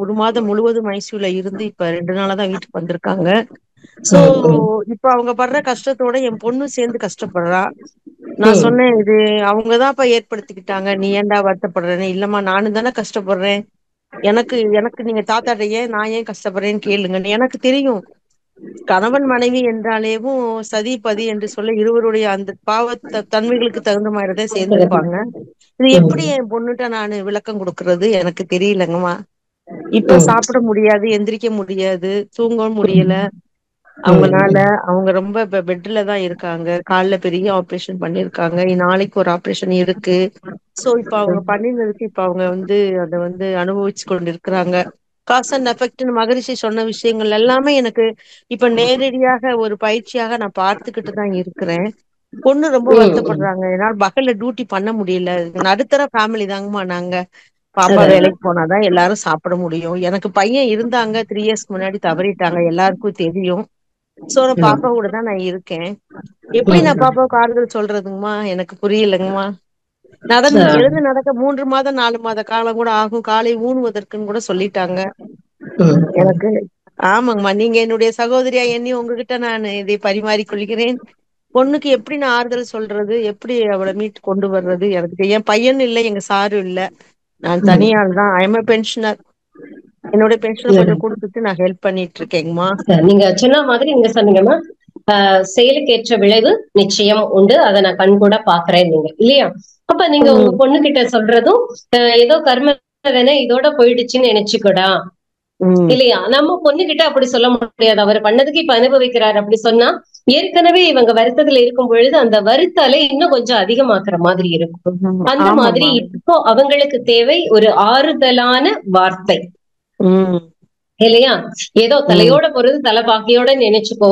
1 மாதம் முழுவதும் ஐசியூல இருந்து இப்ப 2 நாளா தான் வீட்டுக்கு வந்திருக்காங்க. சோ இப்ப அவங்க படுற கஷ்டத்தோட என் பொண்ணு சேர்ந்து கஷ்டப்படுறா. நான் சொன்னேன், இது அவங்கதான்ப்பா ஏற்படுத்திக்கிட்டாங்க, நீ ஏன்டா வருத்தப்படுறேன்னு. இல்லம்மா நானும் தானே கஷ்டப்படுறேன், எனக்கு நீங்க தாத்தாட்ட நான் ஏன் கஷ்டப்படுறேன்னு கேளுங்க. எனக்கு தெரியும் கணவன் மனைவி என்றாலேவும் சதி பதி என்று சொல்ல இருவருடைய அந்த பாவ தன்மைகளுக்கு தகுந்த மாதிரிதான் சேர்ந்துப்பாங்க. இது எப்படி என் பொண்ணுட்ட நான் விளக்கம் கொடுக்கறது எனக்கு தெரியலங்கம்மா. இப்ப சாப்பிட முடியாது, எந்திரிக்க முடியாது, தூங்கவும் முடியல அவங்கனால. அவங்க ரொம்ப பெட்ல தான் இருக்காங்க. கால்ல பெரிய ஆபரேஷன் பண்ணிருக்காங்க, நாளைக்கு ஒரு ஆபரேஷன் இருக்கு. சோ இப்ப அவங்க பண்ணினதுக்கு இப்ப அவங்க அதை அனுபவிச்சு கொண்டு இருக்கிறாங்க. காஸ் அண்ட் எஃபெக்ட்னு மகரிஷி சொன்ன விஷயங்கள் எல்லாமே எனக்கு இப்ப நேரடியாக ஒரு பயிற்சியாக நான் பார்த்துக்கிட்டு தான் இருக்கிறேன். பொண்ணு ரொம்ப வருத்தப்படுறாங்க, என்னால பகல்ல டியூட்டி பண்ண முடியல. நடுத்தர ஃபேமிலி தாங்கம்மா நாங்க. பாப்பா வேலைக்கு போனாதான் எல்லாரும் சாப்பிட முடியும். எனக்கு பையன் இருந்தாங்க, 3 இயர்ஸ் முன்னாடி தவறிட்டாங்க, எல்லாருக்கும் தெரியும். சோ பாப்பா கூட தான் நான் இருக்கேன். எப்படி நான் பாப்பாவுக்கு ஆறுதல் சொல்றதுங்கம்மா எனக்கு புரியலங்கம்மா. எழுந்து நடக்க 3 மாதம் 4 மாத காலம் கூட ஆகும், காலை ஊனுவதற்குன்னு கூட சொல்லிட்டாங்க எனக்கு. ஆமாங்கம்மா, நீங்க என்னுடைய சகோதரியா எண்ணி உங்ககிட்ட நான் இதை பரிமாறிக்கொள்கிறேன். பொண்ணுக்கு எப்படி நான் ஆறுதல் சொல்றது, எப்படி அவளை மீட்டு கொண்டு வர்றது எனக்கு. என் பையன் இல்லை, எங்க சாரும் இல்ல, நான் தனியாள் தான். I'm pensioner. என்னோட பென்ஷனை கொஞ்சம் கொடுத்துட்டு நான் ஹெல்ப் பண்ணிட்டு இருக்கேங்கம்மா. நீங்க சொன்ன மாதிரி நீங்க சொன்னீங்கம்மா, செயலுக்கேற்ற விளைவு நிச்சயம் உண்டு, அதை நான் கண் கூட பாக்குறேன் நீங்க இல்லையா. அப்ப நீங்க உங்க பொண்ணு கிட்ட சொல்றதும் ஏதோ கர்ம வேணா இதோட போயிடுச்சுன்னு நினைச்சுக்கூடா இல்லையா. நம்ம பொண்ணு கிட்ட அப்படி சொல்ல முடியாது. அவர் பண்ணதுக்கு இப்ப அனுபவிக்கிறார் அப்படி சொன்னா, ஏற்கனவே இவங்க வருத்தத்துல இருக்கும் பொழுது அந்த வருத்தாலே இன்னும் கொஞ்சம் அதிகமாக்குற மாதிரி இருக்கும். அந்த மாதிரி இப்போ அவங்களுக்கு தேவை ஒரு ஆறுதலான வார்த்தை இல்லையா. ஏதோ தலையோட போறது தலை பாக்கியோட நினைச்சுக்கோ,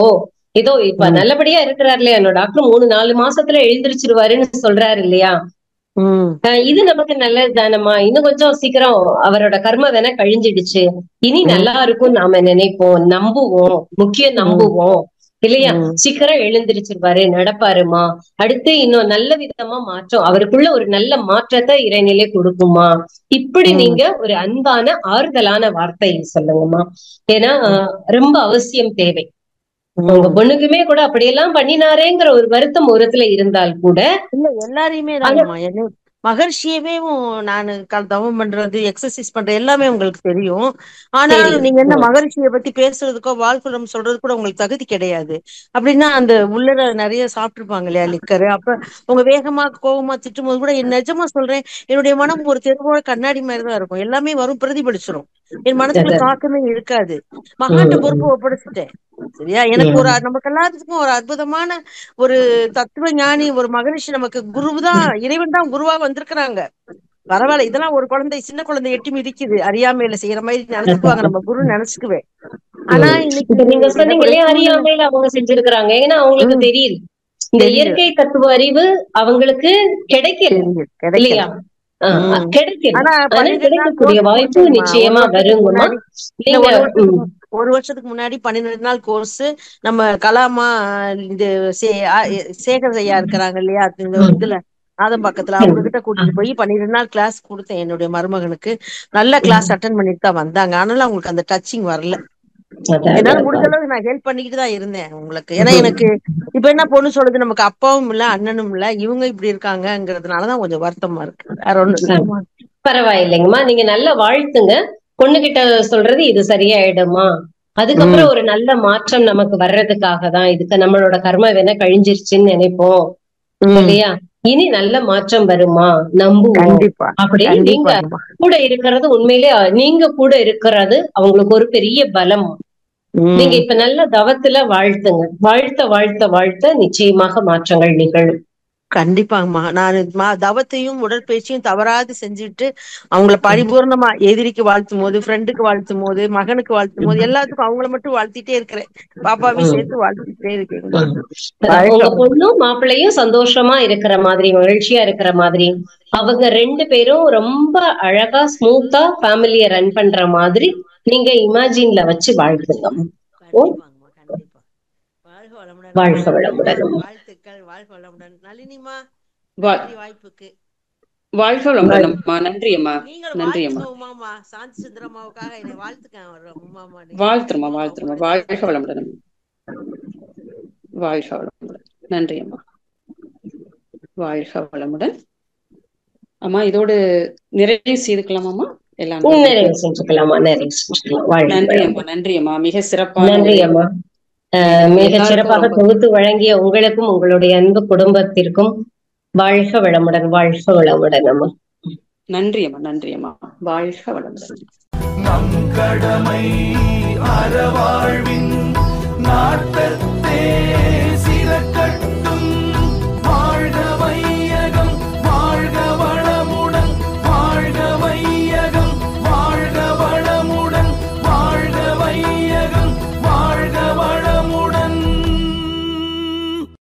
ஏதோ இப்ப நல்லபடியா இருக்கிறாரு இல்லையா, என்னோட டாக்டர் 3-4 மாசத்துல எழுந்திருச்சிருவாருன்னு சொல்றாரு இல்லையா. இது நமக்கு நல்லது தானம்மா, இன்னும் கொஞ்சம் சீக்கிரம் அவரோட கர்ம வேணா கழிஞ்சிடுச்சு, இனி நல்லா இருக்கும் நாம நினைப்போம், நம்புவோம், முக்கியம் நம்புவோம் இல்லையா. சீக்கிரம் எழுந்திருச்சிருவாரு, நடப்பாருமா, அடுத்து இன்னும் நல்ல விதமா மாற்றம், அவருக்குள்ள ஒரு நல்ல மாற்றத்தை இறைநிலை கொடுக்குமா. இப்படி நீங்க ஒரு அன்பான ஆறுதலான வார்த்தை சொல்லுங்கம்மா. ஏன்னா ரொம்ப அவசியம் தேவை. உங்க பொண்ணுக்குமே கூட அப்படியெல்லாம் பண்ணினாரேங்கிற ஒரு வருத்தம் ஓரத்துல இருந்தால் கூட இல்ல, எல்லாரையுமே தான்மா, மகர்ஷியவே நான் தவம் பண்றது, எக்ஸசைஸ் பண்றது எல்லாமே உங்களுக்கு தெரியும். ஆனாலும் நீங்க என்ன மகர்ஷியை பத்தி பேசுறதுக்கோ வாழ்க்கை சொல்றது கூட உங்களுக்கு தகுதி கிடையாது. அப்படின்னா அந்த உள்ள நிறைய சாப்பிட்டுருப்பாங்க இல்லையா லிக்கரு, அப்ப உங்க வேகமா கோபமா திட்டும் போது கூட நிஜமா சொல்றேன், என்னுடைய மனம் ஒரு தெருவோட கண்ணாடி மாதிரிதான் இருக்கும், எல்லாமே வரும், பிரதிபலிச்சிடும், என் மனசுல தாக்கமே இருக்காது. மகாட்ட பொறுப்பு ஒப்படைச்சிட்டேன் சரியா. எனக்கு ஒரு நமக்கு எல்லாத்துக்கும் ஒரு அற்புதமான ஒரு தத்துவ ஞானி, ஒரு மகரிஷி, நமக்கு குருவுதான், இறைவன் தான் குருவா வந்திருக்கிறாங்க. பரவாயில்ல, இதெல்லாம் ஒரு குழந்தை, சின்ன குழந்தை எட்டி மிதிக்குது, அறியாமையில செய்யற மாதிரி நினைச்சுக்குவாங்க, நம்ம குரு நினைச்சுக்குவேன். ஆனா இன்னைக்கு நீங்க சொன்னீங்க இல்லையா, அறியாமையில அவங்க செஞ்சிருக்கிறாங்க. ஏன்னா அவங்களுக்கு தெரியுது இந்த இயற்கை தத்துவ அறிவு அவங்களுக்கு கிடைக்கல இல்லையா. கிடைக்கக்கூடிய வாய்ப்பு நிச்சயமா வருங்கம்மா. ஒரு வருஷத்துக்கு முன்னாடி 12 நாள் கோர்ஸ் நம்ம கலாமா இந்த சேகர் ஐயா இருக்கிறாங்க இல்லையா இதுல ஆதம்பாக்கத்துல, அவங்க கிட்ட கூட்டிட்டு போய் 12 நாள் கிளாஸ் கொடுத்தேன் என்னுடைய மருமகனுக்கு. நல்ல கிளாஸ் அட்டன் பண்ணிட்டு தான் வந்தாங்க. ஆனாலும் அவங்களுக்கு அந்த டச்சிங் வரல. என்னால முடிஞ்ச அளவுக்கு நான் ஹெல்ப் பண்ணிக்கிட்டு தான் இருந்தேன் உங்களுக்கு. ஏன்னா எனக்கு இப்ப என்ன பொண்ணு சொல்றது, நமக்கு அப்பாவும் இல்ல அண்ணனும் இல்ல, இவங்க இப்படி இருக்காங்கிறதுனாலதான் கொஞ்சம் வருத்தமா இருக்கு, வேற ஒண்ணு. பரவாயில்லைங்கம்மா, நீங்க நல்ல வாழ்த்துங்க. பொண்ணுகிட்ட சொல்றது இது சரியாயிடுமா, அதுக்கப்புறம் ஒரு நல்ல மாற்றம் நமக்கு வர்றதுக்காக தான், இதுக்கு நம்மளோட கர்ம வேணா கழிஞ்சிருச்சுன்னு நினைப்போம் இல்லையா. இனி நல்ல மாற்றம் வருமா, நம்புவோம் அப்படின்னு நீங்க கூட இருக்கிறது, உண்மையிலே நீங்க கூட இருக்கிறது அவங்களுக்கு ஒரு பெரிய பலம். நீங்க இப்ப நல்ல தவத்துல வாழ்த்துங்க, வாழ்த்த வாழ்த்த வாழ்த்த நிச்சயமாக மாற்றங்கள் நிகழும். கண்டிப்பாங்கம்மா, நான் தவத்தையும் உடற்பயிற்சியும் தவறாது செஞ்சுட்டு அவங்கள பரிபூர்ணமா எதிரிக்கு வாழ்த்தும் போது, ஃப்ரெண்டுக்கு வாழ்த்தும் போது, மகனுக்கு வாழ்த்தும் போது, எல்லாத்துக்கும் அவங்கள மட்டும் வாழ்த்திட்டே இருக்கிறேன், பாப்பாவையும் சேர்த்து வாழ்த்திட்டே இருக்கேன். உங்க பொண்ணும் மாப்பிள்ளையும் சந்தோஷமா இருக்கிற மாதிரி, மகிழ்ச்சியா இருக்கிற மாதிரி, அவங்க 2 பேரும் ரொம்ப அழகா ஸ்மூத்தா ஃபேமிலிய ரன் பண்ற மாதிரி நீங்க இமேஜின்ல வச்சு வாழ்த்துங்க. வாழ்க வளமுடன். வாழ்த்துக்கள், வாழ்க வளமுடன். நளினிமா, வாய்ப்புக்கு வாழ்க வளமுடன். நன்றி அம்மா, நன்றி அம்மா. உமாமா, சாந்தி சுந்தரம்மாவுக்காக என்னை வாழ்த்துக்க. வாழ்த்துறமா வாழ்த்துறமா. வாழ்க வளமுடன், வாழ்க வளமுடன். நன்றி அம்மா, வாழ்க வளமுடன். அம்மா இதோடு நிறைவு செய்துக்கலாமாம்மா? எல்லாம் நிறைவு செஞ்சுக்கலாமா? நிறைவு செஞ்சுக்கலாம். நன்றி அம்மா, நன்றி அம்மா. மிக சிறப்பான, நன்றி அம்மா. மிக சிறப்பாக தொகுத்து வழங்கிய உங்களுக்கும் உங்களுடைய அன்பு குடும்பத்திற்கும் வாழ்க வளமுடன், வாழ்க வளமுடன் அம்மா. நன்றி அம்மா, நன்றி அம்மா. வாழ்க வளமுடன். நம் கடமை அறவா